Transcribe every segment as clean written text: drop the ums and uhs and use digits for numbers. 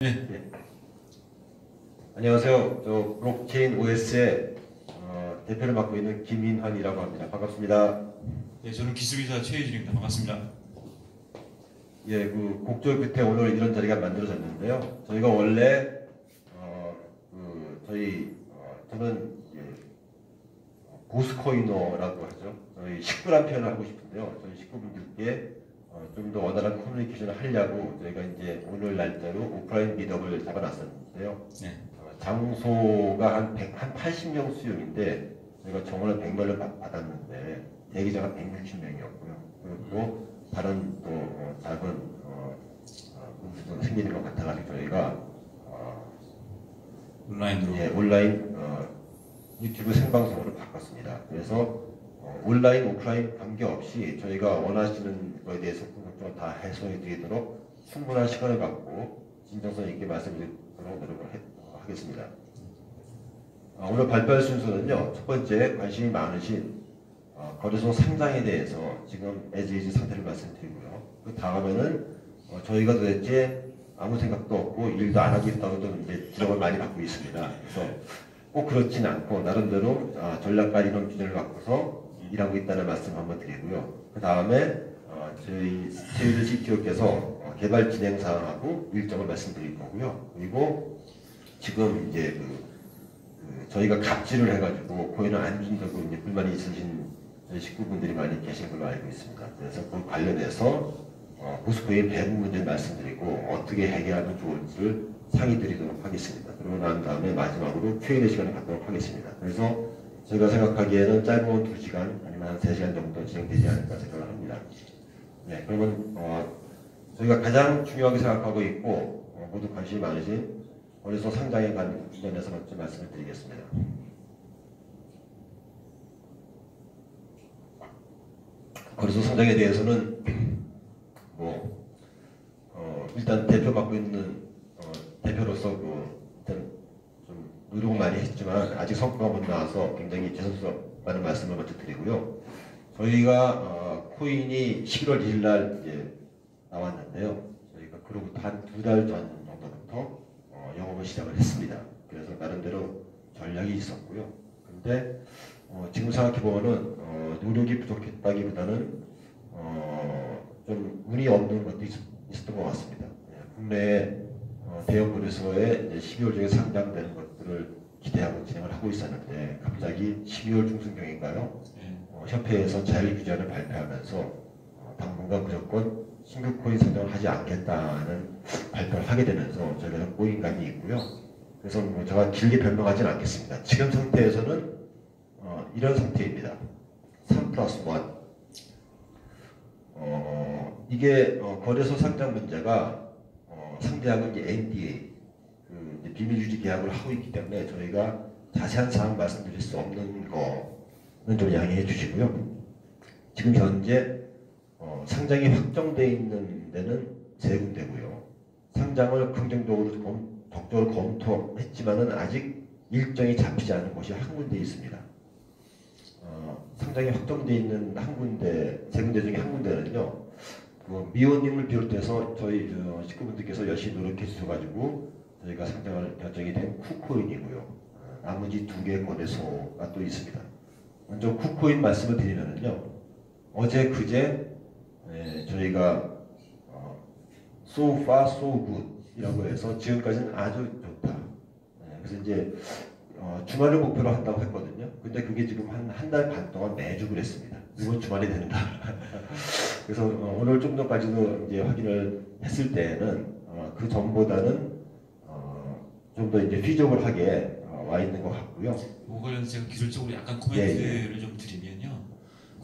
네. 네. 안녕하세요. 저 블록체인 OS의 대표를 맡고 있는 김인환이라고 합니다. 반갑습니다. 네, 저는 기술이사 최혜진입니다. 반갑습니다. 예, 그 곡절 끝에 오늘 이런 자리가 만들어졌는데요. 저희가 원래 저는 보스코이너라고 하죠. 저희 식구란 표현을 하고 싶은데요. 저희 식구분들께 좀 더 원활한 커뮤니케이션을 하려고 저희가 이제 오늘 날짜로 오프라인 미덕을 잡아놨었는데요. 네. 장소가 한 80명 수용인데 저희가 정원을 100명을 받았는데 대기자가 160명이었고요. 그리고 다른 또 작은 문제도 생기는 것 같아가지고 저희가 온라인으로 온라인 유튜브 생방송으로 바꿨습니다. 그래서 온라인, 오프라인 관계없이 저희가 원하시는 것에 대해서 궁금증을 다 해소해 드리도록 충분한 시간을 갖고 진정성 있게 말씀드리도록 노력을 하겠습니다. 오늘 발표할 순서는요. 첫 번째, 관심이 많으신 거래소 상장에 대해서 지금 as-is 상태를 말씀드리고요. 그 다음에는 저희가 도대체 아무 생각도 없고 일도 안 하겠다고 이제 지적을 많이 받고 있습니다. 그래서 꼭 그렇진 않고 나름대로 전략과 이런 기준을 갖고서 일하고 있다는 말씀 한번 드리고요. 그 다음에 저희 최유진 CTO께서 개발 진행 사항하고 일정을 말씀드릴 거고요. 그리고 지금 이제 저희가 갑질을 해가지고 코인을 안 준다고 이제 불만이 있으신 저희 식구분들이 많이 계신 걸로 알고 있습니다. 그래서 그 관련해서 보스코인 배분 문제를 말씀드리고 어떻게 해결하면 좋을지를 상의 드리도록 하겠습니다. 그러고 난 다음에 마지막으로 Q&A 시간을 갖도록 하겠습니다. 그래서 제가 생각하기에는 짧으면 2시간 아니면 한 3시간 정도 진행되지 않을까 생각을 합니다. 네, 그러면 저희가 가장 중요하게 생각하고 있고 모두 관심이 많으신 거래소 상장에 관련해서 먼저 말씀을 드리겠습니다. 거래소 상장에 대해서는 일단 대표 맡고 있는 대표로서 일단 좀 노력을 많이 했지만 아직 성과가 못 나와서 굉장히 죄송스럽다는 말씀을 먼저 드리고요. 저희가 코인이 11월 1일 날 이제 나왔는데요. 저희가 그로부터 한 2달 전 정도부터 영업을 시작을 했습니다. 그래서 나름대로 전략이 있었고요. 근데 지금 생각해보면은 노력이 부족했다기보다는 좀 운이 없는 것도 있었던 것 같습니다. 국내에 대형 거래소에 12월 중에 상장되는 것들을 기대하고 진행을 하고 있었는데 갑자기 12월 중순경인가요? 협회에서 자율규제안을 발표하면서 당분간 무조건 신규 코인 상장을 하지 않겠다는 발표를 하게 되면서 저희가 꼬인감이 있고요. 그래서 제가 길게 변명하지는 않겠습니다. 지금 상태에서는 이런 상태입니다. 3+1. 이게 거래소 상장 문제가 상대하고 이제 NDA, 이제 비밀유지 계약을 하고 있기 때문에 저희가 자세한 사항 말씀드릴 수 없는 거는 좀 양해해 주시고요. 지금 현재 상장이 확정되어 있는 데는 3군데고요. 상장을 긍정적으로 적극적으로 검토했지만은 아직 일정이 잡히지 않은 곳이 한 군데 있습니다. 상장이 확정되어 있는 한 군데, 3군데 중에 한 군데는요. 미호님을 비롯해서 저희 식구분들께서 열심히 노력해 주셔가지고 저희가 상장을 결정이 된 쿠코인이고요. 나머지 2개 거래소가 또 있습니다. 먼저 쿠코인 말씀을 드리면요. 어제 그제 저희가 so far so good 이라고 해서 지금까지는 아주 좋다. 그래서 이제 주말을 목표로 한다고 했거든요. 근데 그게 지금 한 달 반 동안 매주 그랬습니다. 이번 주말이 된다. 그래서 오늘 좀 전까지도 이제 확인을 했을 때는 그 전보다는 좀 더 이제 피저블하게 와 있는 것 같고요. 이거 관련해서 제가 기술적으로 약간 코멘트를 좀 드리면요.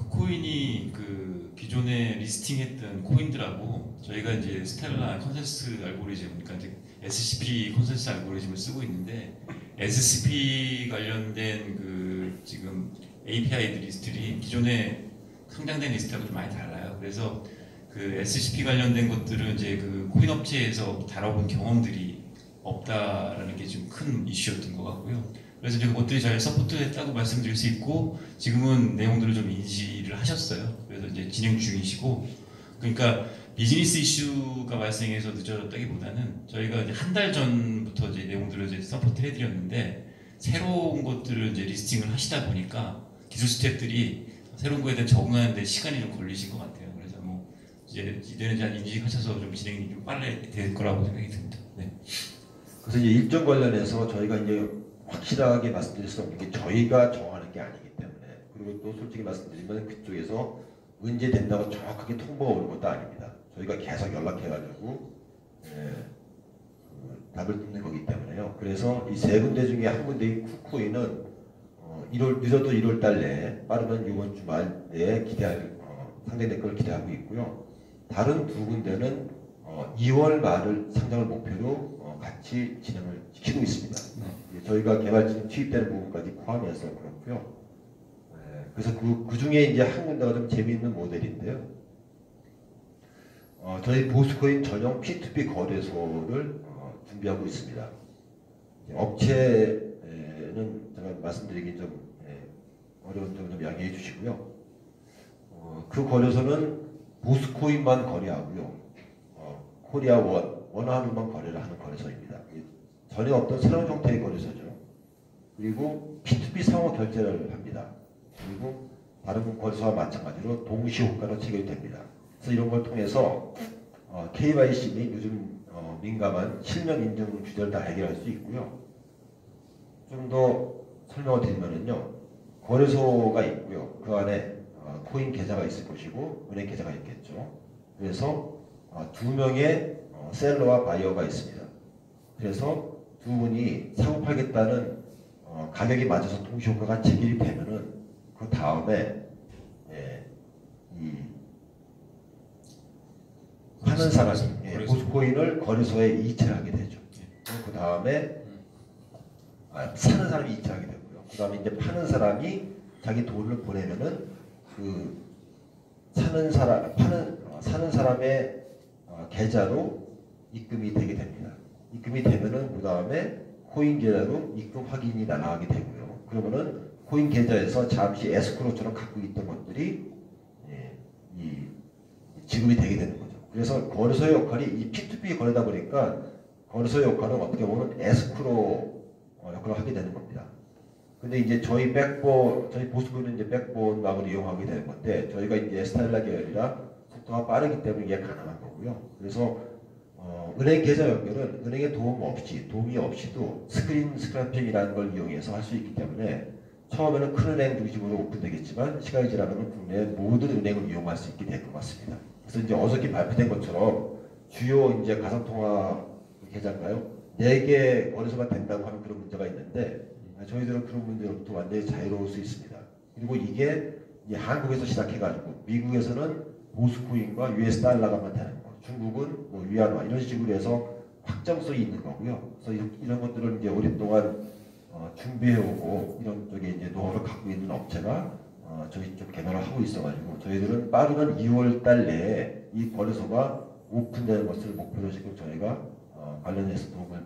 코인이 그 기존에 리스팅했던 코인들하고 저희가 이제 스텔라 컨센서스 알고리즘, 그러니까 이제 SCP 컨센서스 알고리즘을 쓰고 있는데 SCP 관련된 그 지금 API 리스트들이 기존에 상장된 리스트하고 좀 많이 달라요. 그래서 그 SCP 관련된 것들은 이제 그 코인 업체에서 다뤄본 경험들이 없다라는 게 지금 큰 이슈였던 것 같고요. 그래서 이제 그것들이 잘 서포트했다고 말씀드릴 수 있고 지금은 내용들을 좀 인지를 하셨어요. 그래서 이제 진행 중이시고 그러니까 비즈니스 이슈가 발생해서 늦어졌다기보다는 저희가 이제 한 달 전부터 이제 내용들을 이제 서포트 해드렸는데 새로운 것들을 이제 리스팅을 하시다 보니까 기술 스태프들이 새로운 거에 대한 적응하는데 시간이 좀 걸리신 것 같아요. 그래서 뭐 이제 이제는 잘 인식하셔서 좀 진행이 좀 빨리 될 거라고 생각이 듭니다. 네. 그래서 이제 일정 관련해서 저희가 이제 확실하게 말씀드릴 수 없는 게 저희가 정하는 게 아니기 때문에, 그리고 또 솔직히 말씀드리면 그쪽에서 언제 된다고 정확하게 통보가 오는 것도 아닙니다. 저희가 계속 연락해가지고 답을 듣는 거기 때문에요. 그래서 이 세 군데 중에 한 군데인 쿠코이는 늦어도 1월 달 내에, 빠르면 이번 주말 내에 상장될 걸 기대하고 있고요. 다른 두 군데는 2월 말을 상장을 목표로 같이 진행을 시키고 있습니다. 저희가 개발진 투입되는 부분까지 포함해서 그렇고요. 그래서 그 중에 이제 한 군데가 좀 재미있는 모델인데요. 저희 보스코인 전용 P2P 거래소를 준비하고 있습니다. 업체는 제가 말씀드리기 좀 어려운 점 좀 양해해 주시고요. 그 거래소는 보스코인만 거래하고요. 코리아 원화로만 거래를 하는 거래소입니다. 전혀 없던 새로운 형태의 거래소죠. 그리고 P2P 상호 결제를 합니다. 그리고 다른 거래소와 마찬가지로 동시 호가로 체결이 됩니다. 그래서 이런 걸 통해서 KYC 및 요즘 민감한 실명 인증 규제를 다 해결할 수 있고요. 좀 더 설명을 드리면요, 거래소가 있고요. 그 안에 코인 계좌가 있을 것이고 은행 계좌가 있겠죠. 그래서 두 명의 셀러와 바이어가 있습니다. 그래서 두 분이 사고 팔겠다는 가격이 맞아서 동시 효과가 체결이 되면은 그 다음에 이 파는 사람이 보스코인을 거래소에 이체를 하게 되죠. 그 다음에 사는 사람이 이체하게 되고요. 그 다음에 이제 파는 사람이 자기 돈을 보내면은 그 사는 사람의 계좌로 입금이 되게 됩니다. 입금이 되면은 그 다음에 코인 계좌로 입금 확인이 나가게 되고요. 그러면은 코인 계좌에서 잠시 에스크로처럼 갖고 있던 것들이 지급이 되게 되는 거죠. 그래서 거래소의 역할이 이 P2P 거래다 보니까 거래소의 역할은 어떻게 보면 에스크로 역할을 하게 되는 겁니다. 근데 이제 저희 보스코인은 이제 백본막을 이용하게 되는 건데, 저희가 이제 스타일라 계열이라 속도가 빠르기 때문에 이게 가능한 거고요. 그래서 은행 계좌 연결은 은행의 도움이 없이도 스크린 스크래핑이라는 걸 이용해서 할 수 있기 때문에 처음에는 큰 은행 중심으로 오픈되겠지만 시간이 지나면 국내 모든 은행을 이용할 수 있게 될 것 같습니다. 그래서 이제 어저께 발표된 것처럼 주요 이제 가상통화 계좌인가요? 4개 거래소가 된다고 하는 그런 문제가 있는데, 저희들은 그런 문제로부터 완전히 자유로울 수 있습니다. 그리고 이게 이제 한국에서 시작해가지고 미국에서는 보스코인과 US 달러가만 되는 거, 중국은 뭐 위안화 이런 식으로 해서 확정성이 있는 거고요. 그래서 이런 것들을 이제 오랫동안 준비해오고 이런 쪽에 이제 노하우를 갖고 있는 업체가 저희 쪽 개발을 하고 있어가지고 저희들은 빠르면 2월 달 내에 이 거래소가 오픈되는 것을 목표로 지금 저희가 관련해서 도움을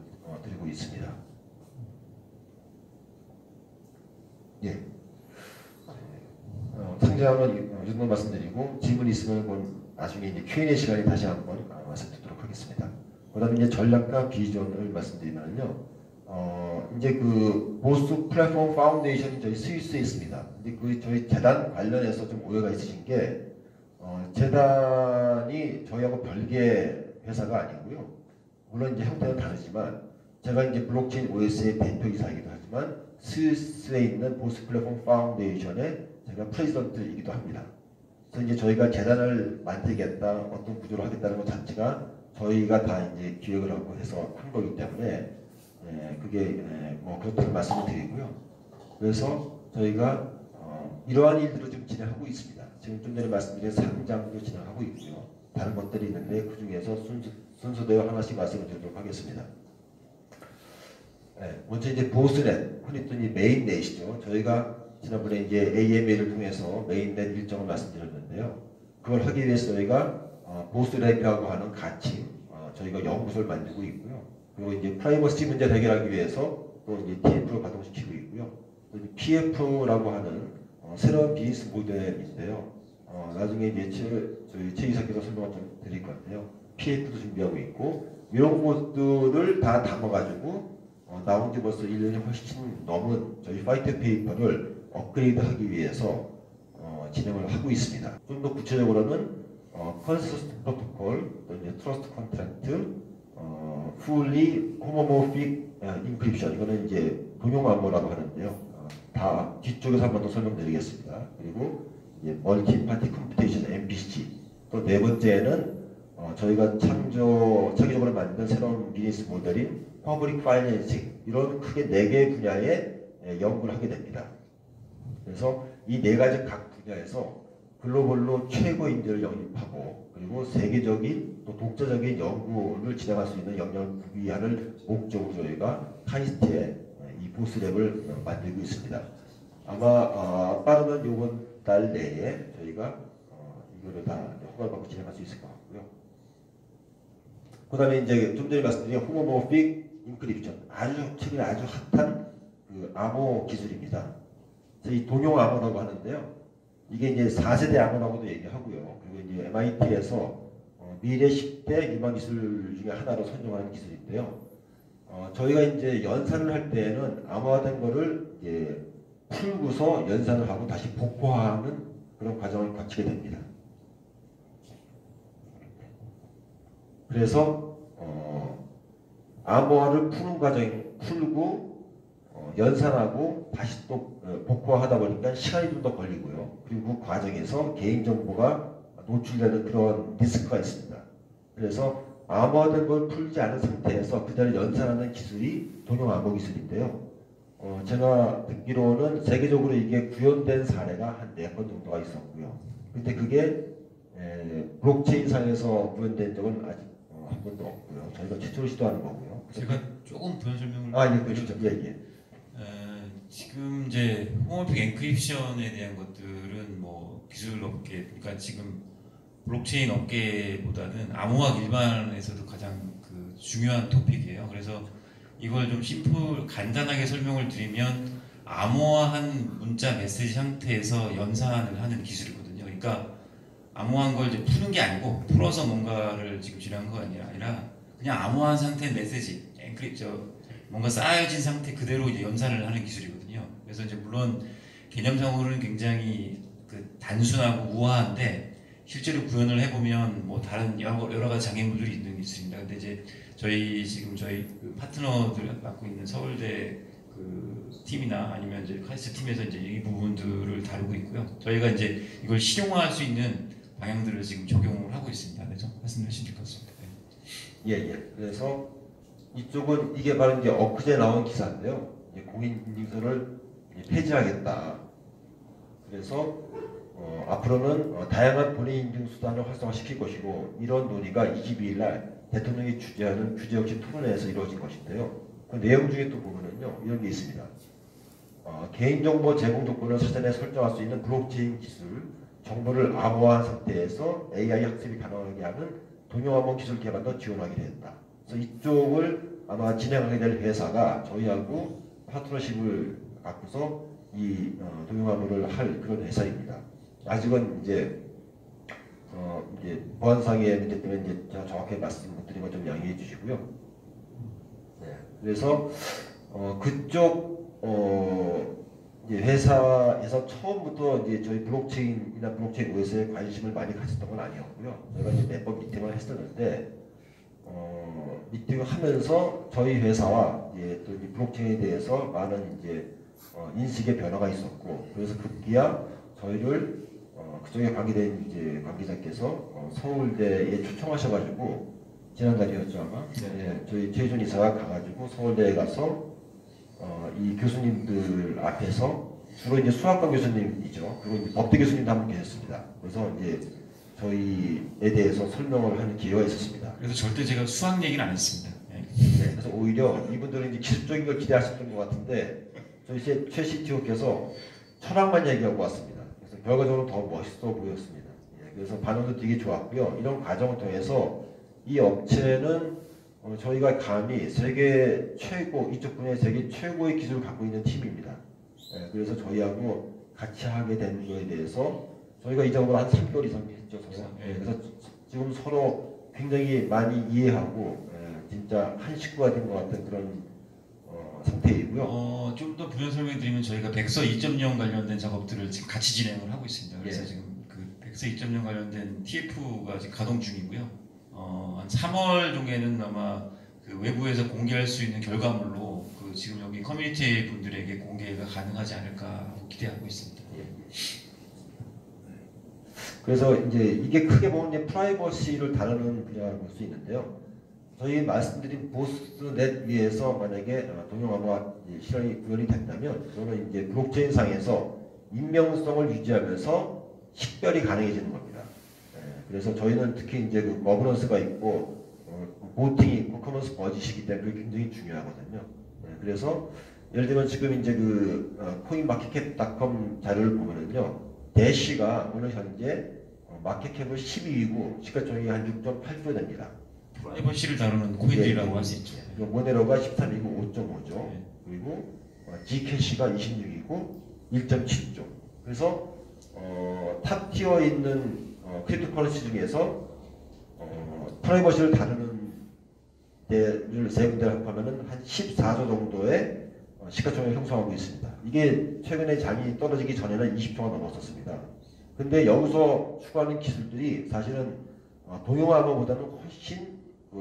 드리고 있습니다. 예. 상장은 이 정도 말씀드리고 질문 있으면 나중에 이제 Q&A 시간에 다시 한번 말씀드리도록 하겠습니다. 그다음에 이제 전략과 비전을 말씀드리면요. 이제 그 보스 플랫폼 파운데이션이 저희 스위스에 있습니다. 근데 그 저희 재단 관련해서 좀 오해가 있으신 게 재단이 저희하고 별개 회사가 아니고요. 물론 이제 형태는 다르지만 제가 이제 블록체인 OS의 대표이사이기도 하지만 스위스에 있는 보스 플랫폼 파운데이션의 제가 프레지던트이기도 합니다. 그래서 이제 저희가 재단을 만들겠다, 어떤 구조를 하겠다는 것 자체가 저희가 다 이제 기획을 하고 해서 한 거기 때문에 그게 뭐 그렇다는 말씀을 드리고요. 그래서 저희가 이러한 일들을 좀 진행하고 있습니다. 지금 좀 전에 말씀드린 상장도 진행하고 있고요. 다른 것들이 있는데 그 중에서 순서대로 하나씩 말씀을 드리도록 하겠습니다. 먼저 이제 보스넷, 흔히 이 메인넷이죠. 저희가 지난번에 이제 AMA를 통해서 메인넷 일정을 말씀드렸는데요. 그걸 하기 위해서 저희가 보스랩이라고 하는 가칭, 저희가 연구소를 만들고 있고요. 그리고 이제 프라이버시 문제를 해결하기 위해서 또 이제 TF를 가동시키고 있고요. 또 PF라고 하는 새로운 비즈니스 모델인데요. 나중에 이제 저희 최 이사께서 설명을 좀 드릴 건데요. PF도 준비하고 있고 이런 것들을 다 담아가지고 나온 지 벌써 1년이 훨씬 넘은 저희 화이트 페이퍼를 업그레이드하기 위해서 진행을 하고 있습니다. 좀 더 구체적으로는 컨센서스 프로토콜, 또 이제 트러스트 컨트랙트, fully homomorphic encryption 이거는 이제 동용 암호라고 하는데요. 다 뒤쪽에서 한 번 더 설명드리겠습니다. 그리고 이제 멀티 파티 컴퓨테이션 MPC 또 네 번째는 저희가 창의적으로 만든 새로운 비즈니스 모델인 퍼블릭 파이낸싱 이런 크게 네 개 분야에 연구를 하게 됩니다. 그래서 이 네 가지 각 분야에서 글로벌로 최고인들을 영입하고 그리고 세계적인 또 독자적인 연구를 진행할 수 있는 역량을 구비하는 목적으로 저희가 카이스트의 이 보스랩을 만들고 있습니다. 아마 빠르면 이번 달 내에 저희가 이거를 다 허가를 받고 진행할 수 있을 것 같고요. 그 다음에 이제 좀 전에 말씀드린 호모모픽 인크립션 최근에 아주 핫한 그 암호 기술입니다. 이 동용 암호라고 하는데요. 이게 이제 4세대 암호라고도 얘기하고요. 그리고 이제 MIT에서 미래 10대 유망 기술 중에 하나로 선정하는 기술인데요. 저희가 이제 연산을 할 때는 암호화된 거를 이제 풀고서 연산을 하고 다시 복호하는 그런 과정을 거치게 됩니다. 그래서 암호화를 푸는 과정 풀고 연산하고 다시 또 복호하다 보니까 시간이 좀 더 걸리고요. 그리고 그 과정에서 개인정보가 노출되는 그런 리스크가 있습니다. 그래서 암호화된 걸 풀지 않은 상태에서 그대로 연산하는 기술이 동용 암호 기술인데요. 제가 듣기로는 세계적으로 이게 구현된 사례가 한 4건 정도가 있었고요. 근데 그게 블록체인상에서 구현된 적은 아직 한 번도 없고요. 저희가 최초로 시도하는 거고요. 제가 조금 부연 설명을 예, 그렇죠. 예. 지금 이제 홈오픽 엔크립션에 대한 것들은 뭐 기술 업계, 그러니까 지금 블록체인 업계보다는 암호학 일반에서도 가장 그 중요한 토픽이에요. 그래서 이걸 좀 간단하게 설명을 드리면 암호화한 문자 메시지 상태에서 연산을 하는 기술이거든요. 그러니까 암호화한 걸 이제 푸는 게 아니고 풀어서 뭔가를 지금 진행한 거 아니라 그냥 암호화한 상태의 메시지, 뭔가 쌓여진 상태 그대로 이제 연산을 하는 기술이거든요. 그래서 이제 물론 개념상으로는 굉장히 그 단순하고 우아한데 실제로 구현을 해보면 뭐 다른 여러 가지 장애물들이 있는 기술입니다. 근데 이제 저희 그 파트너들 맡고 있는 서울대 그 팀이나 아니면 이제 카이스트 팀에서 이제 이 부분들을 다루고 있고요. 저희가 이제 이걸 실용화할 수 있는 방향들을 지금 적용을 하고 있습니다. 그래서 말씀드리시면 될 것 같습니다. 예. 그래서 이쪽은 이게 바로 이제 엊그제 나온 기사인데요. 이제 공인인증서를 폐지하겠다. 그래서 앞으로는 다양한 본인 인증 수단을 활성화시킬 것이고 이런 논의가 22일 날 대통령이 주재하는 규제혁신 토론회에서 이루어진 것인데요. 그 내용 중에 또 보면은요 이런 게 있습니다. 개인정보 제공 조건을 사전에 설정할 수 있는 블록체인 기술, 정보를 암호화한 상태에서 AI 학습이 가능하게 하는 동용암호 기술 개발도 지원하기로 했다. 그래서 이쪽을 아마 진행하게 될 회사가 저희하고 파트너십을 갖고서 이 동용암호를 할 그런 회사입니다. 아직은 이제 보안상의 문제 때문에 이제 제가 정확하게 말씀 못 드린 것 좀 양해해 주시고요. 네. 그래서 그쪽 이제 회사에서 처음부터 이제 저희 블록체인이나 블록체인 OS에 관심을 많이 가졌던 건 아니었고요. 저희가 이제 몇 번 미팅을 했었는데 미팅을 하면서 저희 회사와 이제 또 이 블록체인에 대해서 많은 이제 인식의 변화가 있었고 그래서 급기야 저희를 그쪽에 관계된 이제 관계자께서 서울대에 초청하셔가지고 지난달이었죠 아마. 네, 저희 최준 이사가 가가지고 서울대에 가서 이 교수님들 앞에서 주로 이제 수학과 교수님이죠. 그리고 이제 법대 교수님도 한 분 계셨습니다. 그래서 이제 저희에 대해서 설명을 하는 기회가 있었습니다. 그래서 절대 제가 수학 얘기는 안 했습니다. 네, 그래서 오히려 이분들은 이제 기술적인 걸 기대하셨던 것 같은데 저희 최 CTO께서 철학만 얘기하고 왔습니다. 그래서 결과적으로 더 멋있어 보였습니다. 그래서 반응도 되게 좋았고요. 이런 과정을 통해서 이 업체는 저희가 감히 세계 최고, 이쪽 분야의 세계 최고의 기술을 갖고 있는 팀입니다. 그래서 저희하고 같이 하게 된 거에 대해서 저희가 이 작업을 한 3개월 이상 했죠. 그래서 지금 서로 굉장히 많이 이해하고 진짜 한 식구가 된 것 같은 그런 상태이고요. 좀 더 부연 설명드리면 저희가 백서 2.0 관련된 작업들을 지금 같이 진행을 하고 있습니다. 그래서 예. 지금 그 백서 2.0 관련된 TF가 지금 가동 중이고요. 한 3월 중에는 아마 그 외부에서 공개할 수 있는 결과물로 그 지금 여기 커뮤니티 분들에게 공개가 가능하지 않을까 하고 기대하고 있습니다. 그래서 이제 이게 크게 보면 이제 프라이버시를 다루는 분야라고 볼 수 있는데요. 저희 말씀드린 보스넷 위에서 만약에 동영암호화 실현이 구현이 된다면 저는 이제 블록체인 상에서 익명성을 유지하면서 식별이 가능해지는 겁니다. 그래서 저희는 특히 이제 그 거버넌스가 있고 보팅이 있고 커먼스 버짓이기 때문에 굉장히 중요하거든요. 그래서 예를 들면 지금 이제 그 코인마켓캡.com 자료를 보면은요, 대시가 오늘 현재 마켓캡은 12위고 시가총액이 한 6.8% 됩니다. 프라이버시를 다루는 코인들이라고 할 수 있죠. 모네로가 13위고 5.5조, 네. 그리고 G캐시가 26위고 1.7조. 그래서 탑 티어에 있는 크립토커런시 중에서 프라이버시를 다루는 데를 세 군데를 합하면은 한 14조 정도의 시가총액을 형성하고 있습니다. 이게 최근에 장이 떨어지기 전에는 20조가 넘었었습니다. 근데 여기서 추구하는 기술들이 사실은 동영암호보다는 훨씬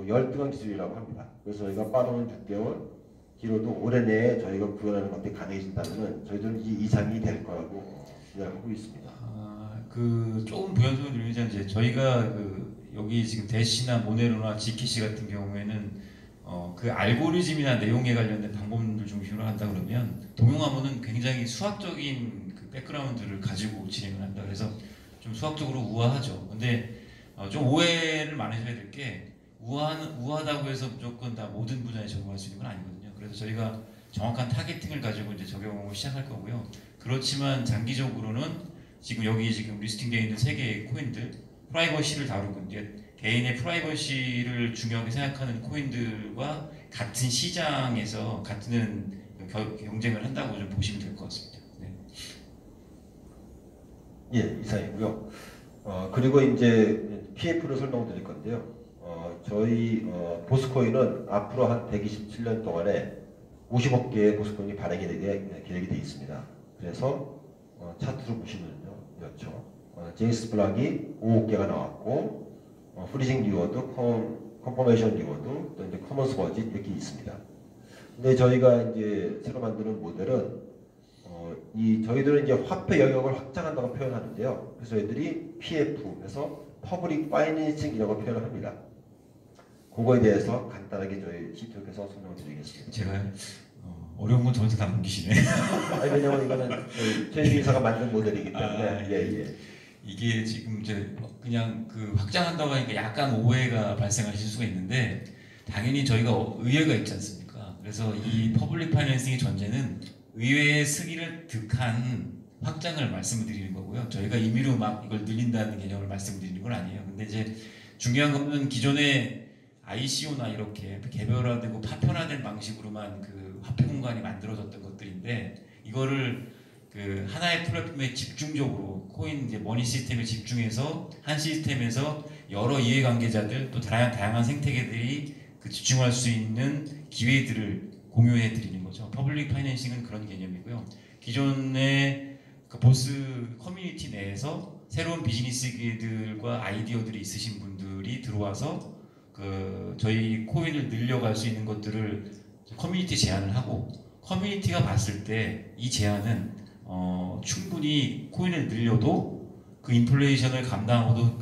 열등한 기술이라고 합니다. 그래서 저희가 빠르면 6개월, 길어도 올해 내에 저희가 구현하는 것들이 가능해진다면 저희들은 이 이상이 될 거라고 생각하고 있습니다. 그 조금 부연설을 드리면 이제 저희가 그 여기 지금 대시나 모네로나 G캐시 같은 경우에는 그 알고리즘이나 내용에 관련된 방법들 중심으로 한다 그러면 동영암호는 굉장히 수학적인 그 백그라운드를 가지고 진행을 한다. 그래서 좀 수학적으로 우아하죠. 근데 좀 오해를 많으셔야 될 게 우아하다고 해서 무조건 다 모든 분야에 적용할 수 있는 건 아니거든요. 그래서 저희가 정확한 타겟팅을 가지고 이제 적용을 시작할 거고요. 그렇지만 장기적으로는 지금 여기 지금 리스팅되어 있는 세 개의 코인들 프라이버시를 다루고 이제 개인의 프라이버시를 중요하게 생각하는 코인들과 같은 시장에서 같은 경쟁을 한다고 좀 보시면 될 것 같습니다. 네. 예, 이상이고요. 그리고 이제 PF를 설명드릴 건데요. 저희 보스코인은 앞으로 한 127년 동안에 50억 개의 보스코인이 발행이 되게 계획이 되어 있습니다. 그래서 차트를 보시면요, 그렇죠. 제임스 블락이 5억 개가 나왔고, 프리징 리워드, 컨퍼메이션 리워드, 또 이제 커먼스 버짓 이렇게 있습니다. 근데 저희가 이제 새로 만드는 모델은 저희들은 이제 화폐 영역을 확장한다고 표현하는데요. 그래서 저희들이 PF에서 퍼블릭 파이낸싱이라고 표현을 합니다. 그거에 대해서 간단하게 저희 CTO께서 설명을 드리겠습니다. 제가 어려운 건 저한테 다 넘기시네. 아니, 왜냐면 이거는 저희 회사가 만든 모델이기 때문에 예. 이게 지금 이제 그냥 그 확장한다고 하니까 약간 오해가 발생하실 수가 있는데 당연히 저희가 의회가 있지 않습니까? 그래서 이 퍼블릭 파이낸싱의 전제는 의회의 승인을 득한 확장을 말씀을 드리는 거고요. 저희가 임의로 막 이걸 늘린다는 개념을 말씀드리는 건 아니에요. 근데 이제 중요한 거는 기존의 ICO나 이렇게 개별화되고 파편화된 방식으로만 그 화폐 공간이 만들어졌던 것들인데 이거를 그 하나의 플랫폼에 집중적으로 코인 이제 머니 시스템에 집중해서 한 시스템에서 여러 이해관계자들 또 다양한 생태계들이 그 집중할 수 있는 기회들을 공유해 드리는 거죠. 퍼블릭 파이낸싱은 그런 개념이고요. 기존의 그 보스 커뮤니티 내에서 새로운 비즈니스들과 아이디어들이 있으신 분들이 들어와서 그 저희 코인을 늘려갈 수 있는 것들을 커뮤니티 제안을 하고 커뮤니티가 봤을 때 이 제안은 충분히 코인을 늘려도 그 인플레이션을 감당하고도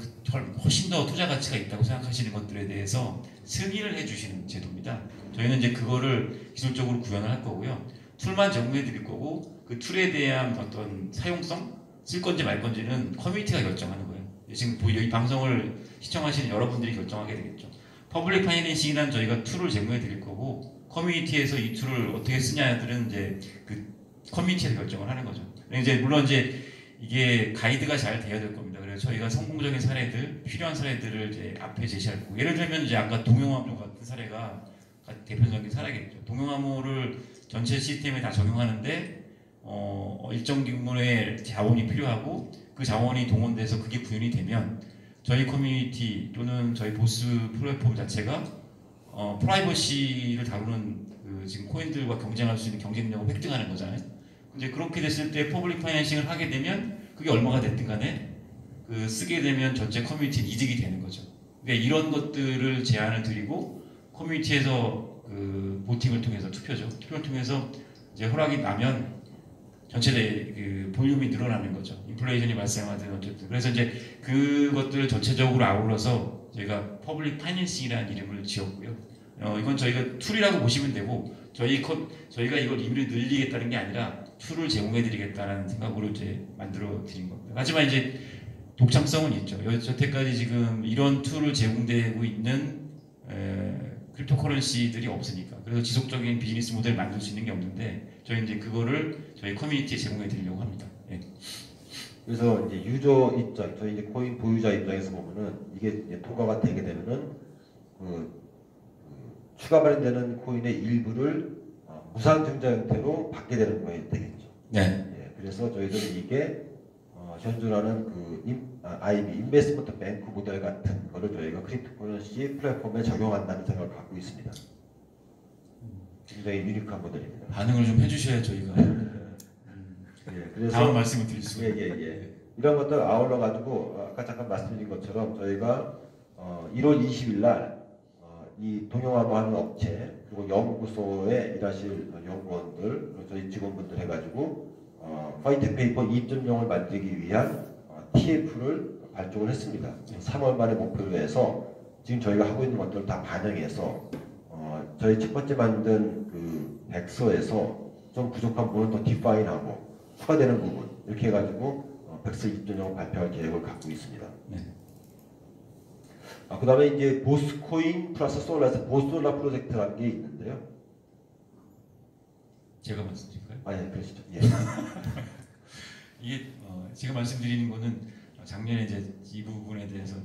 훨씬 더 투자 가치가 있다고 생각하시는 것들에 대해서 승인을 해주시는 제도입니다. 저희는 이제 그거를 기술적으로 구현을 할 거고요. 툴만 제공해 드릴 거고 그 툴에 대한 어떤 사용성, 쓸 건지 말 건지는 커뮤니티가 결정하는 거예요. 지금 이 방송을 시청하시는 여러분들이 결정하게 되겠죠. 퍼블릭 파이낸싱이란 저희가 툴을 제공해 드릴 거고 커뮤니티에서 이 툴을 어떻게 쓰냐들은 이제 그 커뮤니티에서 결정을 하는 거죠. 이제 물론 이제 이게 가이드가 잘 되어야 될 겁니다. 그래서 저희가 성공적인 사례들, 필요한 사례들을 이제 앞에 제시할 거고 예를 들면 이제 아까 동영암호 같은 사례가 대표적인 사례겠죠. 동영암호를 전체 시스템에 다 적용하는데 일정 규모의 자원이 필요하고 그 자원이 동원돼서 그게 구현이 되면 저희 커뮤니티 또는 저희 보스 플랫폼 자체가 프라이버시를 다루는 지금 코인들과 경쟁할 수 있는 경쟁력을 획득하는 거잖아요. 근데 그렇게 됐을 때 퍼블릭 파이낸싱을 하게 되면 그게 얼마가 됐든 간에 쓰게 되면 전체 커뮤니티는 이득이 되는 거죠. 그러니까 이런 것들을 제안을 드리고 커뮤니티에서 보팅을 통해서 투표를 통해서 이제 허락이 나면 전체 볼륨이 늘어나는 거죠. 인플레이션이 발생하든 어쨌든. 그래서 이제 그것들을 전체적으로 아울러서 저희가 퍼블릭 파이낸싱이라는 이름을 지었고요. 이건 저희가 툴이라고 보시면 되고 저희가 이걸 임의로 늘리겠다는 게 아니라 툴을 제공해드리겠다는 생각으로 이제 만들어 드린 겁니다. 하지만 이제 독창성은 있죠. 여태까지 지금 이런 툴을 제공되고 있는 크립토커런시들이 없으니까. 그래서 지속적인 비즈니스 모델을 만들 수 있는 게 없는데 저희 이제 그거를 저희 커뮤니티에 제공해 드리려고 합니다. 예. 그래서 이제 유저 입장, 저희 이제 코인 보유자 입장에서 보면은 이게 이제 통과가 되게 되면은 추가 발행되는 코인의 일부를 무상 증자 형태로 받게 되는 거에 되겠죠. 네. 예, 그래서 저희들은 이게 현존하는 IB 인베스트먼트 뱅크 모델 같은 거를 저희가 크립토커런시 플랫폼에 적용한다는 생각을 갖고 있습니다. 굉장히 유니크한 모델입니다. 반응을 좀 해주셔야 저희가 예, 그래서 다음 말씀을 드릴 수가 예. 이런 것들 아울러 가지고 아까 잠깐 말씀드린 것처럼 저희가 1월 20일 날 이 동영화로 하는 업체 그리고 연구소에 일하실 연구원들 저희 직원분들 해가지고 화이트 페이퍼 2.0을 만들기 위한 TF를 발족을 했습니다. 3월 말에 목표로 해서 지금 저희가 하고 있는 것들을 다 반영해서 저희 첫 번째 만든 그 백서에서 좀 부족한 부분을 더 디파인하고 추가되는 부분 이렇게 해가지고 백서 2.0을 발표할 계획을 갖고 있습니다. 네. 그 다음에 이제 보스코인 플러스 솔라에서 보솔라 프로젝트라는 게 있는데요. 제가 말씀드릴까요? 예, 그러시죠. 예. 이게 제가 말씀드리는 거는 작년에 이제 이 부분에 대해서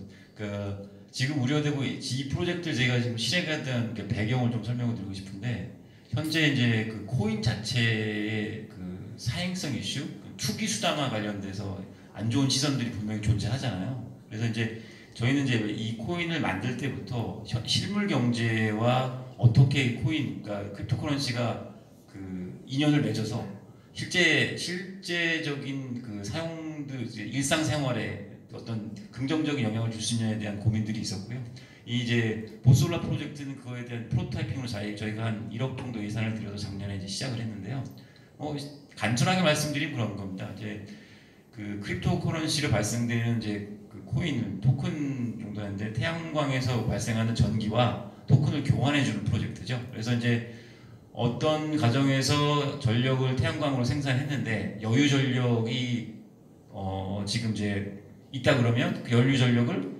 지금 우려되고 이 프로젝트를 제가 지금 실행했던 배경을 좀 설명을 드리고 싶은데 현재 이제 그 코인 자체의 그 사행성 이슈, 투기 수단과 관련돼서 안 좋은 시선들이 분명히 존재하잖아요. 그래서 이제 저희는 이제 이 코인을 만들 때부터 실물 경제와 어떻게 그러니까 크립토커런시가 그 인연을 맺어서 실제적인 그 사용들 일상생활에 어떤 긍정적인 영향을 줄 수 있냐에 대한 고민들이 있었고요. 이제 보솔라 프로젝트는 그거에 대한 프로토타이핑으로 저희가 한 1억 정도 예산을 들여서 작년에 이제 시작을 했는데요. 간단하게 말씀드리면 그런 겁니다. 이제 그 크립토커런시로 발생되는 이제 그 코인 토큰 정도인데 태양광에서 발생하는 전기와 토큰을 교환해주는 프로젝트죠. 그래서 이제 어떤 가정에서 전력을 태양광으로 생산했는데 여유 전력이 지금 이제 있다 그러면 그 연료 전력을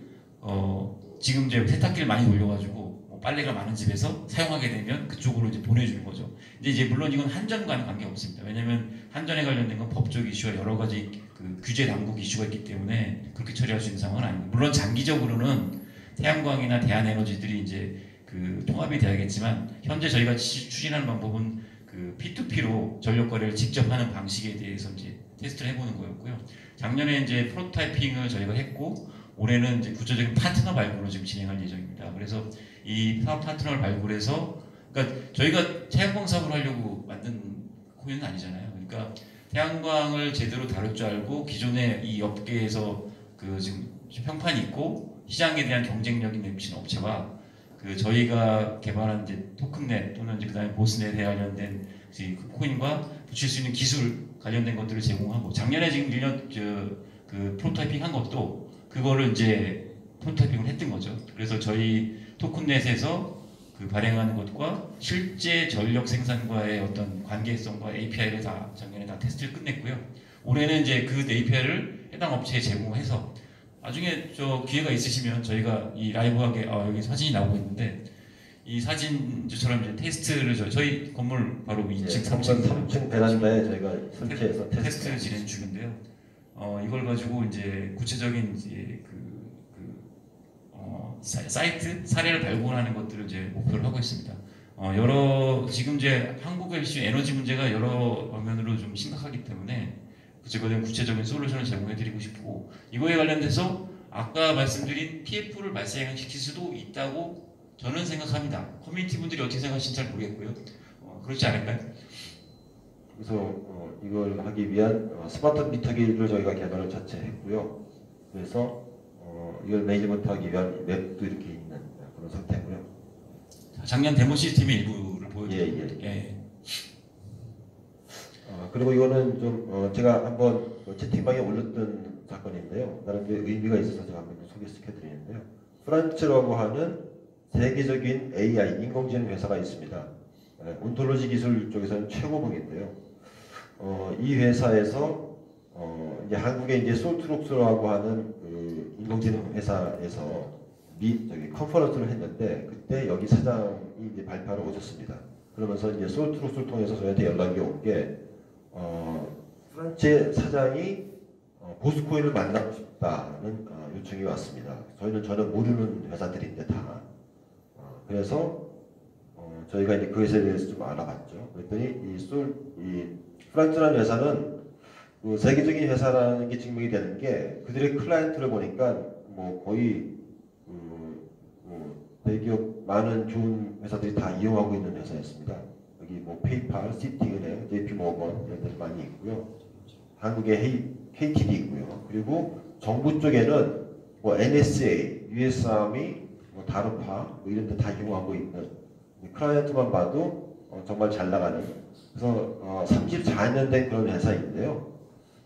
지금 이제 세탁기를 많이 돌려가지고 빨래가 많은 집에서 사용하게 되면 그쪽으로 이제 보내주는 거죠. 이제 물론 이건 한전과는 관계 없습니다. 왜냐하면 한전에 관련된 건 법적 이슈와 여러 가지 그 규제 당국 이슈가 있기 때문에 그렇게 처리할 수 있는 상황은 아닙니다. 물론 장기적으로는 태양광이나 대한에너지들이 이제 그 통합이 돼야겠지만 현재 저희가 추진하는 방법은 그 P2P로 전력 거래를 직접 하는 방식에 대해서 이제 테스트를 해보는 거였고요. 작년에 이제 프로토타이핑을 저희가 했고 올해는 이제 구체적인 파트너 발굴을 지금 진행할 예정입니다. 그래서 이 사업 파트너를 발굴해서 그러니까 저희가 태양광 사업을 하려고 만든 코인은 아니잖아요. 그러니까 태양광을 제대로 다룰 줄 알고 기존에 이 업계에서 그 지금 평판이 있고 시장에 대한 경쟁력이 넘치는 업체와 그 저희가 개발한 이제 토큰넷 또는 이제 그다음에 보스넷에 관련된 그 코인과 붙일 수 있는 기술 관련된 것들을 제공하고 작년에 지금 1년 그 프로토타이핑 한 것도 그거를 이제 프로토타이핑을 했던 거죠. 그래서 저희 토큰넷에서 그 발행하는 것과 실제 전력 생산과의 어떤 관계성과 API를 다 작년에 다 테스트를 끝냈고요. 올해는 이제 그 API를 해당 업체에 제공해서 나중에 기회가 있으시면 저희가 이 라이브하게 여기 사진이 나오고 있는데 이 사진처럼 이제 테스트를 저희 건물 바로 2층, 3층 베란다에 저희가 설치해서 테스트 진행 중인데요. 이걸 가지고 이제 구체적인 이제 사이트 사례를 발굴하는 것들을 이제 목표로 하고 있습니다. 지금 이제 한국 한국의 이슈 에너지 문제가 여러 방면으로 좀 심각하기 때문에 제가 좀 구체적인 솔루션을 제공해드리고 싶고 이거에 관련돼서 아까 말씀드린 PF를 발생시킬 수도 있다고 저는 생각합니다. 커뮤니티 분들이 어떻게 생각하시는지 잘 모르겠고요. 그렇지 않을까요? 그래서 이걸 하기 위한 스마트 미터기를 저희가 개발을 자체했고요. 그래서 이걸 매니지먼트하기 위한 웹도 이렇게 있는 그런 상태고요. 작년 데모 시스템의 일부를 보여드릴게요. 예. 그리고 이거는 좀 제가 한번 채팅방에 올렸던 사건인데요. 나름대로 의미가 있어서 제가 한번 소개시켜드리는데요. 프란츠라고 하는 세계적인 AI 인공지능 회사가 있습니다. 온톨로지 기술 쪽에서는 최고봉인데요. 이 회사에서 이제 한국의 이제 솔트록스라고 하는 그 인공지능 회사에서 컨퍼런스를 했는데 그때 여기 사장이 이제 발표하러 오셨습니다. 그러면서 이제 솔트록스를 통해서 저희한테 연락이 온 게 프란츠의 사장이 보스코인을 만나고 싶다는 요청이 왔습니다. 저는 모르는 회사들인데 다. 그래서 저희가 이제 그 회사에 대해서 좀 알아봤죠. 그랬더니 이 프란츠라는 회사는 그 세계적인 회사라는 게 증명이 되는 게 그들의 클라이언트를 보니까 뭐 거의 대기업 많은 좋은 회사들이 다 이용하고 있는 회사였습니다. 여기 뭐 페이팔, 시티은행, JP모건 이런 데도 많이 있고요. 한국의 KTD 있고요. 그리고 정부 쪽에는 뭐 NSA, US 아미, 뭐 다르파 뭐 이런 데 다 이용하고 있는 클라이언트만 봐도 정말 잘 나가는 그래서 34년 된 그런 회사인데요.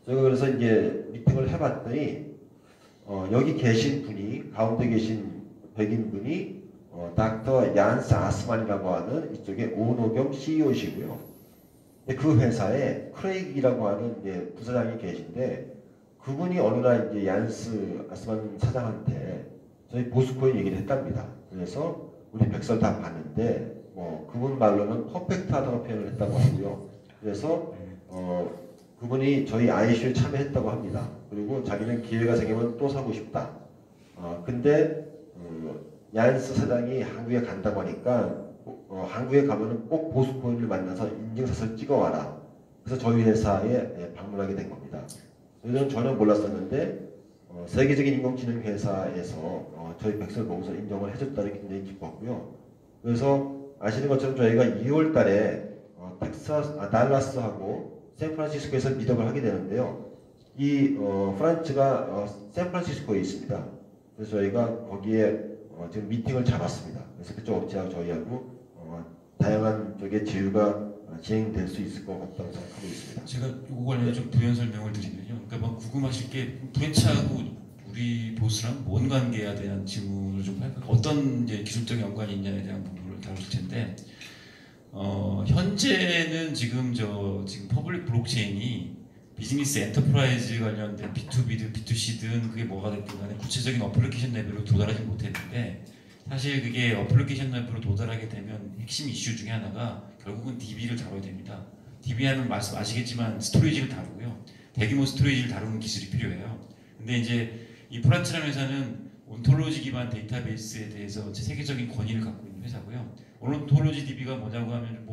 제가 그래서 이제 미팅을 해봤더니 여기 계신 분이 가운데 계신 백인 분이 닥터 얀스 아스만이라고 하는 이쪽에 오너 겸 CEO시고요. 그 회사에 크레이기라고 하는 이제 부사장이 계신데 그분이 어느 날 이제 얀스 아스만 사장한테 저희 보스코인 얘기를 했답니다. 그래서 우리 백설 다 봤는데 뭐 그분 말로는 퍼펙트하다고 표현을 했다고 하고요. 그래서 그분이 저희 ICU에 참여했다고 합니다. 그리고 자기는 기회가 생기면 또 사고 싶다. 근데 얀스 사장이 한국에 간다고 하니까 한국에 가면은 꼭 보스코인을 만나서 인증사설 찍어와라. 그래서 저희 회사에 방문하게 된 겁니다. 저는 몰랐었는데 세계적인 인공지능 회사에서 저희 백설 보고서 인정을 해줬다는 게 굉장히 기뻤고요. 그래서 아시는 것처럼 저희가 2월 달에 달라스하고 샌프란시스코에서 미덕을 하게 되는데요. 이 프란츠가 샌프란시스코에 있습니다. 그래서 저희가 거기에 지금 미팅을 잡았습니다. 그래서 그쪽 업체하고 저희하고 다양한 쪽의 제휴가 진행될 수 있을 것 같다고 생각하고 있습니다. 제가 이거 관련해 좀 부연 설명을 드리면요. 그러니까 뭐 궁금하실 게 프렌치하고 우리 보스랑 뭔 관계에 대한 질문을 좀 할까요? 어떤 이제 기술적 연관이 있냐에 대한 부분을 다룰 텐데 현재는 지금 퍼블릭 블록체인이 비즈니스 엔터프라이즈 관련된 B2B든 B2C든 그게 뭐가 됐든 간에 구체적인 어플리케이션 레벨로 도달하지 못했는데 사실 그게 어플리케이션 레벨로 도달하게 되면 핵심 이슈 중에 하나가 결국은 DB를 다뤄야 됩니다. DB 하면 아시겠지만 스토리지를 다루고요. 대규모 스토리지를 다루는 기술이 필요해요. 근데 이제 이 프란츠라는 회사는 온톨로지 기반 데이터베이스에 대해서 세계적인 권위를 갖고 있는 회사고요. 온톨로지 DB가 뭐냐고 하면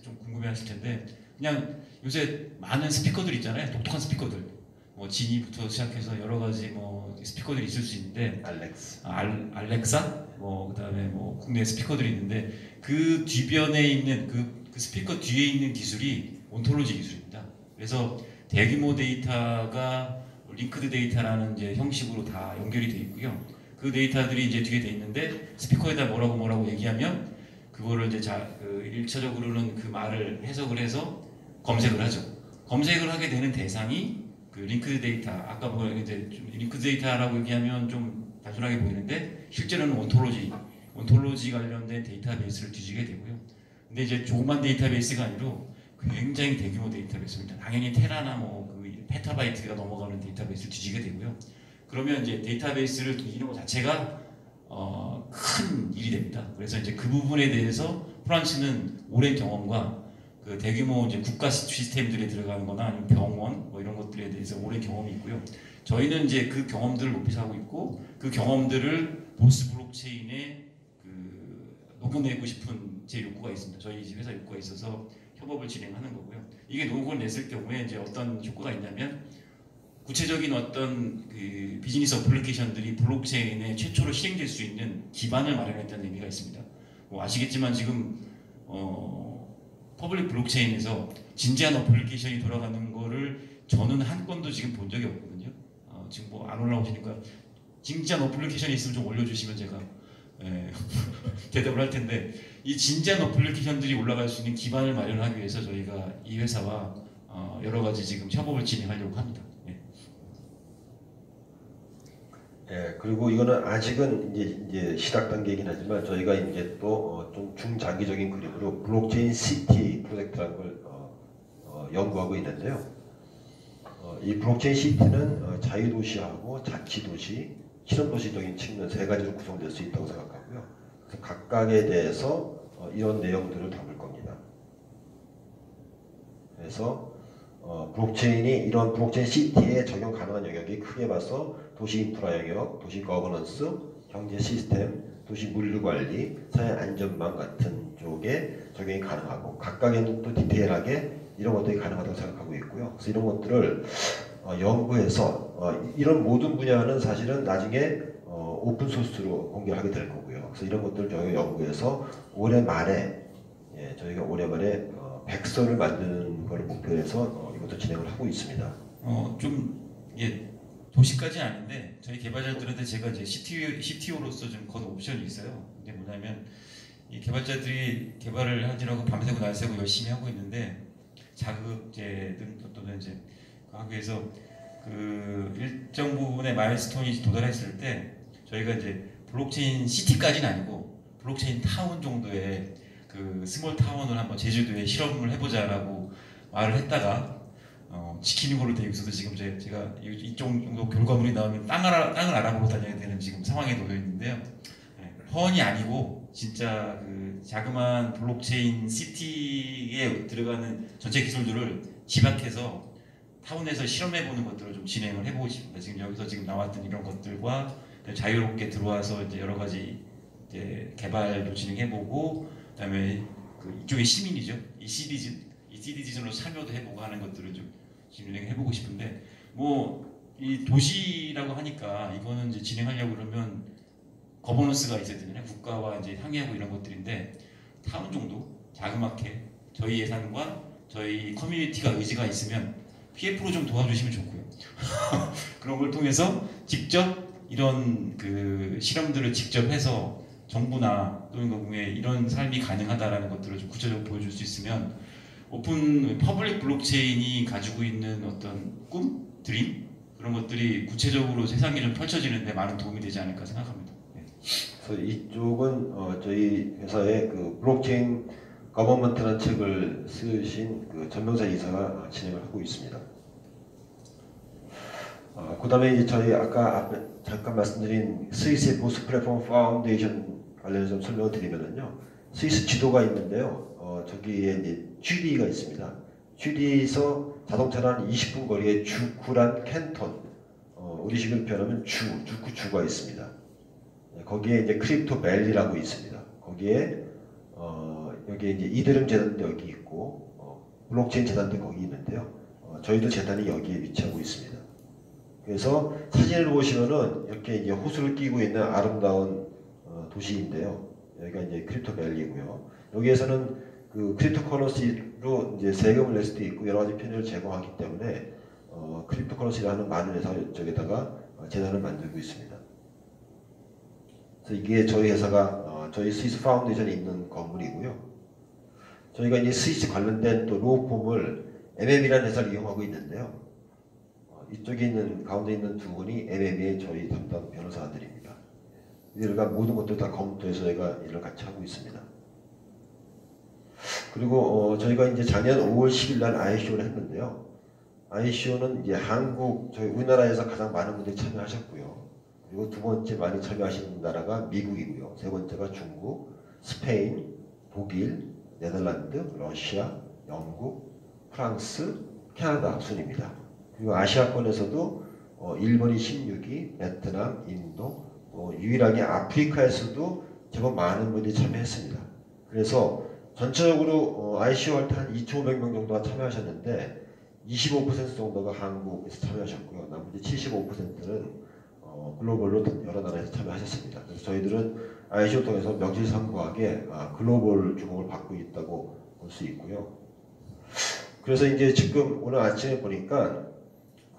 좀 궁금해하실 텐데 그냥 요새 많은 스피커들 있잖아요. 독특한 스피커들. 뭐 지니부터 시작해서 여러 가지 뭐 스피커들이 있을 수 있는데 알렉사 뭐 그다음에 뭐 국내 스피커들이 있는데 그 뒤변에 있는 그 스피커 뒤에 있는 기술이 온톨로지 기술입니다. 그래서 대규모 데이터가 링크드 데이터라는 이제 형식으로 다 연결이 돼 있고요. 그 데이터들이 이제 뒤에 돼 있는데 스피커에다 뭐라고 얘기하면 그거를 이제 1차적으로는 그 말을 해석을 해서 검색을 하죠. 검색을 하게 되는 대상이 그 링크드 데이터, 아까 뭐 이제 좀 링크드 데이터라고 얘기하면 좀 단순하게 보이는데 실제로는 온톨로지 관련된 데이터베이스를 뒤지게 되고요. 근데 이제 조그만 데이터베이스가 아니고 굉장히 대규모 데이터베이스입니다. 당연히 테라나 뭐 그 페타바이트가 넘어가는 데이터베이스를 뒤지게 되고요. 그러면 이제 데이터베이스를 뒤지는 것 자체가 큰 일이 됩니다. 그래서 이제 그 부분에 대해서 프란츠는 오랜 경험과 그 대규모 이제 국가 시스템들에 들어가는 거나 아니면 병원 뭐 이런 것들에 대해서 오랜 경험이 있고요. 저희는 이제 그 경험들을 높이서 하고 있고 그 경험들을 보스 블록체인에 그 녹여내고 싶은 제 욕구가 있습니다. 저희 집 회사 욕구가 있어서 협업을 진행하는 거고요. 이게 노후를 냈을 경우에 이제 어떤 효과가 있냐면 구체적인 어떤 그 비즈니스 어플리케이션들이 블록체인에 최초로 시행될 수 있는 기반을 마련했다는 의미가 있습니다. 뭐 아시겠지만 지금 퍼블릭 블록체인에서 진지한 어플리케이션이 돌아가는 거를 저는 한 건도 지금 본 적이 없거든요. 지금 뭐 안 올라오시니까 진지한 어플리케이션이 있으면 좀 올려주시면 제가 대답을 할 텐데 이 진지한 어플리케이션들이 올라갈 수 있는 기반을 마련하기 위해서 저희가 이 회사와 여러 가지 지금 협업을 진행하려고 합니다. 예, 그리고 이거는 아직은 이제 시작 단계이긴 하지만 저희가 이제 또 좀 중장기적인 그림으로 블록체인 시티 프로젝트라는 걸 연구하고 있는데요. 이 블록체인 시티는 자유도시하고 자치도시, 실험도시적인 측면 세 가지로 구성될 수 있다고 생각하고요. 그래서 각각에 대해서 이런 내용들을 담을 겁니다. 그래서 블록체인이 이런 블록체인 시티에 적용 가능한 영역이 크게 봐서 도시 인프라 영역, 도시 거버넌스, 경제 시스템, 도시 물류 관리, 사회 안전망 같은 쪽에 적용이 가능하고 각각에는 또 디테일하게 이런 것들이 가능하다고 생각하고 있고요. 그래서 이런 것들을 연구해서 이런 모든 분야는 사실은 나중에 오픈 소스로 공개하게 될 거고요. 그래서 이런 것들을 저희가 연구해서 올해 말에 저희가 올해 말에 백서를 만드는 걸 목표로 해서 이것도 진행을 하고 있습니다. 도시까지는 아닌데 저희 개발자들한테 제가 이제 CTO로서 좀 건 옵션이 있어요. 근데 뭐냐면 이 개발자들이 개발을 하느라고 밤새고 날새고 열심히 하고 있는데 자급제든 또는 이제 하기 위해서 그 일정 부분의 마일스톤이 도달했을 때 저희가 이제 블록체인 시티까지는 아니고 블록체인 타운 정도의 그 스몰 타운을 한번 제주도에 실험을 해보자라고 말을 했다가 지키는 걸로 되어 있어서 지금 제가 이쪽 정도 결과물이 나오면 땅을 알아보고 다녀야 되는 지금 상황에 놓여 있는데요. 허언이 아니고 진짜 그 자그마한 블록체인 시티에 들어가는 전체 기술들을 집약해서 타운에서 실험해보는 것들을 좀 진행을 해보고 싶습니다. 지금 여기서 지금 나왔던 이런 것들과 자유롭게 들어와서 이제 여러 가지 이제 개발도 진행해보고 그다음에 그 이쪽의 시민이죠. 이 시티즌으로 참여도 해보고 하는 것들을 좀 진행해보고 싶은데 뭐 이 도시라고 하니까 이거는 이제 진행하려고 그러면 거버넌스가 있어야 되잖아요. 국가와 이제 상의하고 이런 것들인데 타운 정도 자그맣게 저희 예산과 저희 커뮤니티가 의지가 있으면 PF로 좀 도와주시면 좋고요. 그런 걸 통해서 직접 이런 그 실험들을 직접 해서 정부나 또는 공공에 이런 삶이 가능하다라는 것들을 좀 구체적으로 보여줄 수 있으면 오픈 퍼블릭 블록체인이 가지고 있는 어떤 꿈, 드림 그런 것들이 구체적으로 세상에 좀 펼쳐지는데 많은 도움이 되지 않을까 생각합니다. 그래서 이쪽은 저희 회사의 그 블록체인 거버먼트라는 책을 쓰신 그 전명사 이사가 진행을 하고 있습니다. 그다음에 이제 저희 아까 앞에 잠깐 말씀드린 스위스의 보스 플랫폼 파운데이션 관련해서 좀 설명을 드리면은요. 스위스 지도가 있는데요. 저기에 이제 쥐리히가 있습니다. 쥐리히에서 자동차로 한 20분 거리에 주쿠란 캔톤, 우리식으로 표현하면 주쿠주가 있습니다. 거기에 이제 크립토 밸리라고 있습니다. 거기에 여기에 이제 이드름 재단도 여기 있고 블록체인 재단도 거기 있는데요. 저희도 재단이 여기에 위치하고 있습니다. 그래서 사진을 보시면은 이렇게 이제 호수를 끼고 있는 아름다운 도시인데요. 여기가 이제 크립토 밸리고요. 여기에서는 그 크립토 커런시로 이제 세금을 낼 수도 있고 여러 가지 편의를 제공하기 때문에 크립토 커런시라는 많은 회사 쪽에다가 재단을 만들고 있습니다. 그래서 이게 저희 회사가 저희 스위스 파운데이션에 있는 건물이고요. 저희가 이제 스위스 관련된 또 로펌을 MM이라는 회사를 이용하고 있는데요. 이쪽에 있는 가운데 있는 두 분이 MM의 저희 담당 변호사들입니다. 이들과 모든 것들 다 검토해서 저희가 일을 같이 하고 있습니다. 그리고 저희가 이제 작년 5월 10일 날 ICO를 했는데요. ICO는 이제 저희 우리나라에서 가장 많은 분들이 참여하셨고요. 그리고 두 번째 많이 참여하시는 나라가 미국이고요. 세 번째가 중국, 스페인, 독일, 네덜란드, 러시아, 영국, 프랑스, 캐나다 순입니다. 그리고 아시아권에서도 일본이 16위, 베트남, 인도, 유일하게 아프리카에서도 제법 많은 분들이 참여했습니다. 그래서 전체적으로 ICO 할 때 한 2,500명 정도가 참여하셨는데 25% 정도가 한국에서 참여하셨고요. 나머지 75%는 글로벌로 여러 나라에서 참여하셨습니다. 그래서 저희들은 ICO 통해서 명실상부하게 글로벌 주목을 받고 있다고 볼 수 있고요. 그래서 이제 지금 오늘 아침에 보니까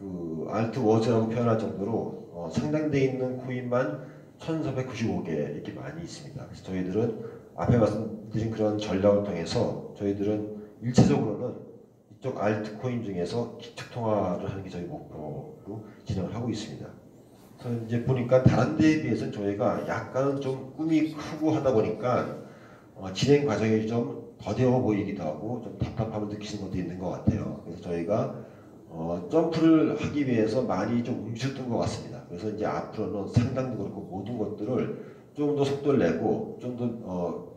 그 알트워즈라고 표현할 정도로 상장되어 있는 코인만 1,495개 이렇게 많이 있습니다. 그래서 저희들은 앞에 말씀드린 그런 전략을 통해서 저희들은 일차적으로는 이쪽 알트코인 중에서 기축통화를 하는 게 저희 목표로 진행을 하고 있습니다. 그래서 이제 보니까 다른 데에 비해서는 저희가 약간은 좀 꿈이 크고 하다 보니까 진행 과정이 좀 더뎌 보이기도 하고 좀 답답함을 느끼는 것도 있는 것 같아요. 그래서 저희가 점프를 하기 위해서 많이 좀 움츠렸던 것 같습니다. 그래서 이제 앞으로는 상당도 그렇고 모든 것들을 좀 더 속도를 내고 좀 더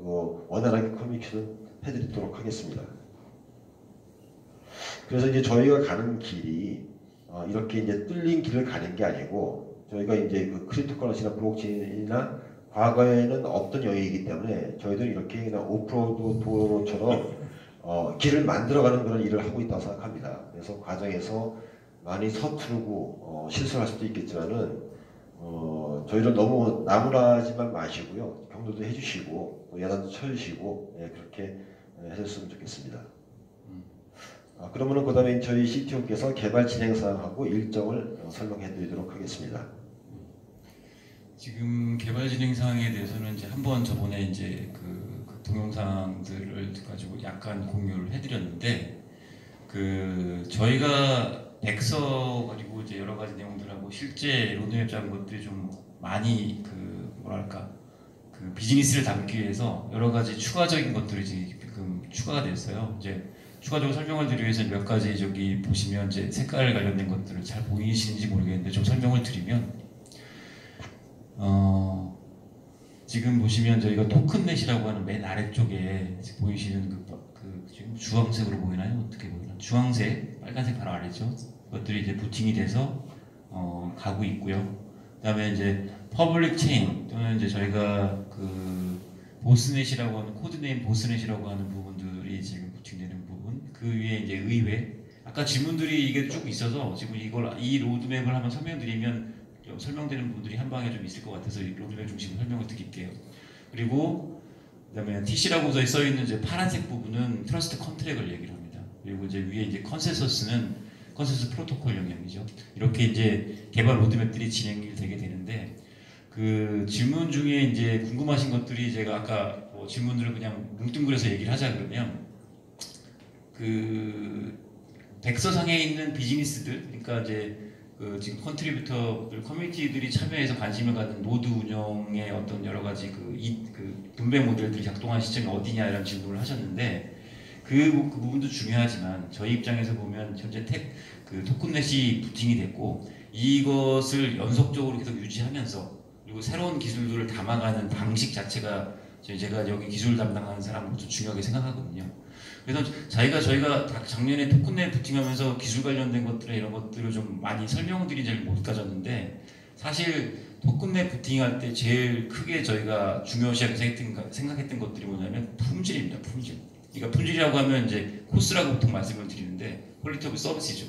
원활하게 커뮤니케이션 해드리도록 하겠습니다. 그래서 이제 저희가 가는 길이 이렇게 이제 뚫린 길을 가는 게 아니고 저희가 이제 그 크립토커런시나 블록체인이나 과거에는 없던 영역이기 때문에 저희들은 이렇게 그냥 오프로드 도로처럼 길을 만들어가는 그런 일을 하고 있다고 생각합니다. 그래서 과정에서 많이 서투르고 실수할 수도 있겠지만은 저희를 너무 나무라지만 마시고요. 격려도 해주시고 예산도 쳐주시고 그렇게 해줬으면 좋겠습니다. 그러면은 그다음에 저희 CTO께서 개발 진행 사항하고 일정을 설명해드리도록 하겠습니다. 지금 개발 진행 사항에 대해서는 이제 한번 저번에 이제 그 동영상들을 가지고 약간 공유를 해드렸는데 저희가 백서 가지고 이제 여러 가지 내용들하고 실제 로드맵 잡은 것들이 좀 많이 그 비즈니스를 담기 위해서 여러 가지 추가적인 것들이 지금 추가가 됐어요. 이제 추가적으로 설명을 드리기 위해서 몇 가지 저기 보시면 이제 색깔 관련된 것들을 잘 보이시는지 모르겠는데 좀 설명을 드리면 지금 보시면 저희가 토큰넷이라고 하는 맨 아래쪽에 보이시는 그 지금 주황색으로 보이나요? 어떻게 보이나요? 주황색, 빨간색 바로 아래죠. 그것들이 이제 부팅이 돼서 가고 있고요. 그다음에 이제 퍼블릭 체인 또는 이제 저희가 그 보스넷이라고 하는 코드네임 보스넷이라고 하는 부분들이 지금 부팅되는 부분. 그 위에 이제 의회. 아까 질문들이 이게 쭉 있어서 지금 이 로드맵을 한번 설명드리면 설명되는 부분들이 한 방에 좀 있을 것 같아서 이 로드맵 중심으로 설명을 드릴게요. 그리고 그다음에 TC라고 써 있는 이제 파란색 부분은 트러스트 컨트랙을 얘기를 합니다. 그리고 이제 위에 이제 컨센서스는 컨센서스 프로토콜 영역이죠. 이렇게 이제 개발 로드맵들이 진행이 되게 되는데 그 질문 중에 이제 궁금하신 것들이 제가 아까 질문들을 그냥 뭉뚱그려서 얘기를 하자 그러면 그 백서상에 있는 비즈니스들 그러니까 이제 지금 컨트리뷰터들 커뮤니티들이 참여해서 관심을 갖는 노드 운영의 어떤 여러 가지 그 분배 모델들이 작동한 시점이 어디냐 이런 질문을 하셨는데 그 부분도 중요하지만 저희 입장에서 보면 현재 토큰넷이 부팅이 됐고 이것을 연속적으로 계속 유지하면서 그리고 새로운 기술들을 담아가는 방식 자체가 제가 여기 기술 담당하는 사람으로서 중요하게 생각하거든요. 그래서 저희가 작년에 토큰넷 부팅하면서 기술 관련된 것들에 이런 것들을 좀 많이 설명드린 적이 못 가졌는데 사실 토큰넷 부팅할 때 제일 크게 저희가 중요시하게 생각했던 것들이 뭐냐면 품질입니다. 품질. 그러니까 품질이라고 하면 이제 코스라고 보통 말씀을 드리는데 퀄리티 오브 서비스죠.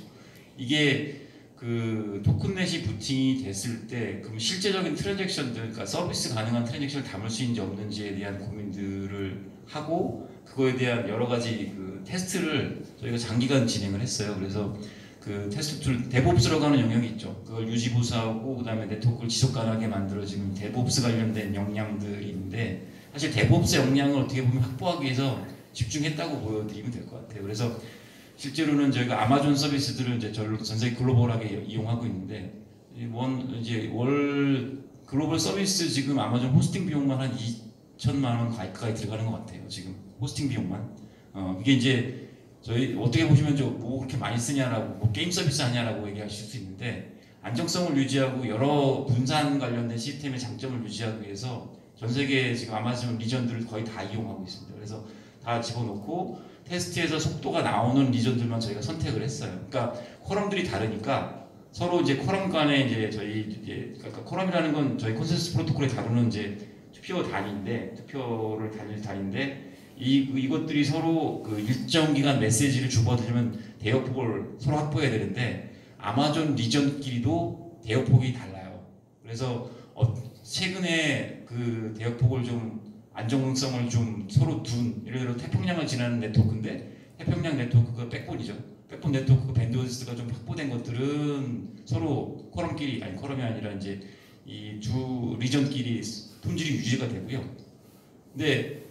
이게 그 토큰넷이 부팅이 됐을 때 그럼 실제적인 트랜잭션들, 그러니까 서비스 가능한 트랜잭션을 담을 수 있는지 없는지에 대한 고민들을 하고 그거에 대한 여러 가지 그 테스트를 저희가 장기간 진행을 했어요. 그래서 그 테스트 툴 데브옵스라고 하는 영역이 있죠. 그걸 유지 보수하고 그다음에 네트워크를 지속 가능하게 만들어지는 데브옵스 관련된 역량들이 있는데 사실 데브옵스 역량을 어떻게 보면 확보하기 위해서 집중했다고 보여드리면 될 것 같아요. 그래서 실제로는 저희가 아마존 서비스들을 이제 전 세계 글로벌하게 이용하고 있는데 월 글로벌 서비스 지금 아마존 호스팅 비용만 한 2천만 원 가까이 들어가는 것 같아요. 지금 호스팅 비용만. 이게 이제 저희 어떻게 보시면 뭐 그렇게 많이 쓰냐라고 뭐 게임 서비스 하냐라고 얘기하실 수 있는데 안정성을 유지하고 여러 분산 관련된 시스템의 장점을 유지하기 위해서 전 세계 지금 아마존 리전들을 거의 다 이용하고 있습니다. 그래서 다 집어넣고 테스트에서 속도가 나오는 리전들만 저희가 선택을 했어요. 그러니까 쿼럼들이 다르니까 서로 이제 쿼럼 간에 이제 그러니까 쿼럼이라는 건 저희 컨센서스 프로토콜에 다루는 이제 투표 단위인데 투표를 달릴 단위인데 이것들이 서로 그 일정 기간 메시지를 주고받으려면 대역폭을 서로 확보해야 되는데 아마존 리전끼리도 대역폭이 달라요. 그래서 최근에 그 대역폭을 좀 안정성을 좀 서로 둔, 예를 들어 태평양을 지나는 네트워크인데 태평양 네트워크가 백본이죠. 백본 네트워크 밴드위스가 좀 확보된 것들은 서로 쿼럼끼리, 아니 쿼럼이 아니라 이제 이 주 리전끼리 품질이 유지가 되고요. 근데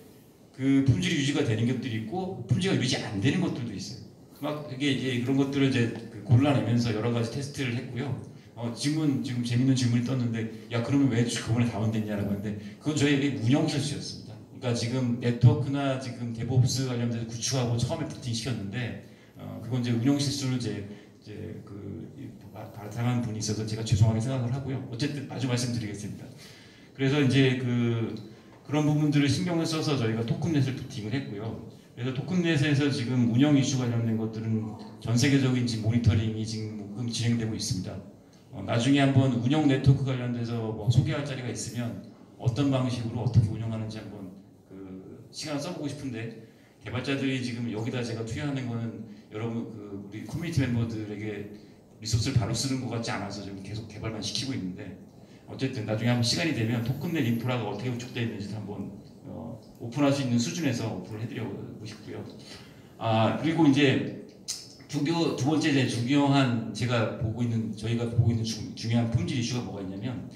그 품질이 유지가 되는 것들이 있고 품질이 유지 안 되는 것들도 있어요. 막 이게 이제 그런 것들을 이제 골라내면서 여러 가지 테스트를 했고요. 지금 재밌는 질문이 떴는데, 야 그러면 왜 그번에 다운됐냐라고 하는데, 그건 저희 운영 실수였습니다. 그러니까 지금 네트워크나 지금 데브옵스 관련돼서 구축하고 처음에 부팅 시켰는데, 그건 이제 운영 실수를 이제 그 발생한 분이 있어서 제가 죄송하게 생각을 하고요. 어쨌든 마저 말씀드리겠습니다. 그래서 이제 그런 부분들을 신경을 써서 저희가 토큰넷을 부팅을 했고요. 그래서 토큰넷에서 지금 운영 이슈 관련된 것들은 전 세계적인 지금 모니터링이 지금 진행되고 있습니다. 나중에 한번 운영 네트워크 관련돼서 뭐 소개할 자리가 있으면 어떤 방식으로 어떻게 운영하는지 한번 그 시간을 써보고 싶은데, 개발자들이 지금 여기다 제가 투여하는 거는 여러분 우리 커뮤니티 멤버들에게 리소스를 바로 쓰는 것 같지 않아서 지금 계속 개발만 시키고 있는데, 어쨌든 나중에 한번 시간이 되면 토큰넷 인프라가 어떻게 구축되어 있는지 한번 오픈할 수 있는 수준에서 오픈을 해드리고 싶고요. 그리고 이제 두 번째 중요한 저희가 보고 있는 중요한 품질 이슈가 뭐가 있냐면,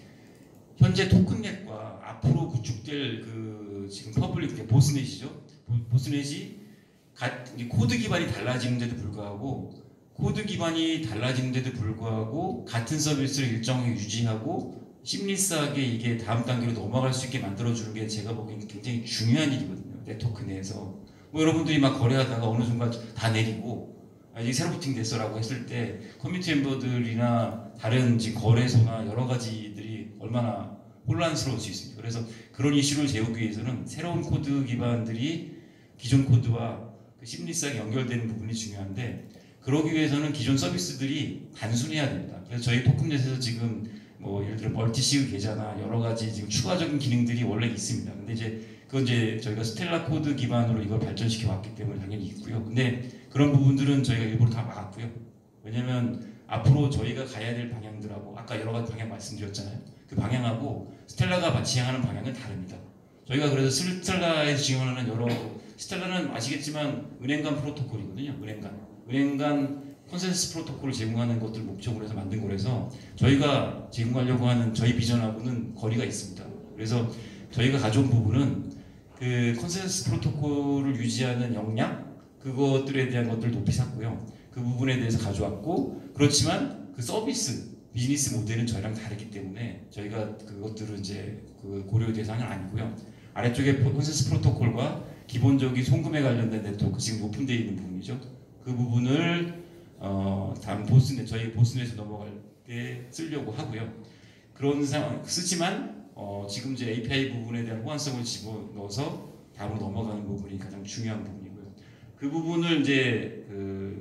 현재 토큰넷과 앞으로 구축될 지금 퍼블릭 보스넷이죠. 보스넷이 코드 기반이 달라지는데도 불구하고 같은 서비스를 일정하게 유지하고 심리스하게 이게 다음 단계로 넘어갈 수 있게 만들어주는 게 제가 보기에는 굉장히 중요한 일이거든요. 네트워크 내에서 뭐 여러분들이 막 거래하다가 어느 순간 다 내리고 이게 새로 부팅됐어라고 했을 때 커뮤니티 멤버들이나 다른 지금 거래소나 여러 가지들이 얼마나 혼란스러울 수 있습니다. 그래서 그런 이슈를 재우기 위해서는 새로운 코드 기반들이 기존 코드와 그 심리스하게 연결되는 부분이 중요한데, 그러기 위해서는 기존 서비스들이 단순해야 됩니다. 그래서 저희 토큰넷에서 지금 뭐 예를 들어 멀티시그 계좌나 여러 가지 지금 추가적인 기능들이 원래 있습니다. 근데 그건 저희가 스텔라 코드 기반으로 이걸 발전시켜 왔기 때문에 당연히 있고요. 근데 그런 부분들은 저희가 일부러 다 막았고요. 왜냐면 앞으로 저희가 가야 될 방향들하고 아까 여러 가지 방향 말씀드렸잖아요. 그 방향하고 스텔라가 지향하는 방향은 다릅니다. 저희가 그래서 스텔라에서 지원하는 스텔라는 아시겠지만 은행 간 프로토콜이거든요. 은행 간 컨센서스 프로토콜을 제공하는 것들 목적으로 해서 만든 거라서 저희가 제공하려고 하는 저희 비전하고는 거리가 있습니다. 그래서 저희가 가져온 부분은 그 컨센서스 프로토콜을 유지하는 역량, 그것들에 대한 것들을 높이 샀고요. 그 부분에 대해서 가져왔고, 그렇지만 그 서비스, 비즈니스 모델은 저희랑 다르기 때문에 저희가 그것들은 이제 그 고려 대상은 아니고요. 아래쪽에 컨센서스 프로토콜과 기본적인 송금에 관련된 네트워크, 지금 오픈되어 있는 부분이죠. 그 부분을 다음 저희 보스넷에 넘어갈 때 쓰려고 하고요. 그런 상황 쓰지만 지금 이제 API 부분에 대한 호환성을 집어넣어서 다음으로 넘어가는 부분이 가장 중요한 부분이고요. 그 부분을 이제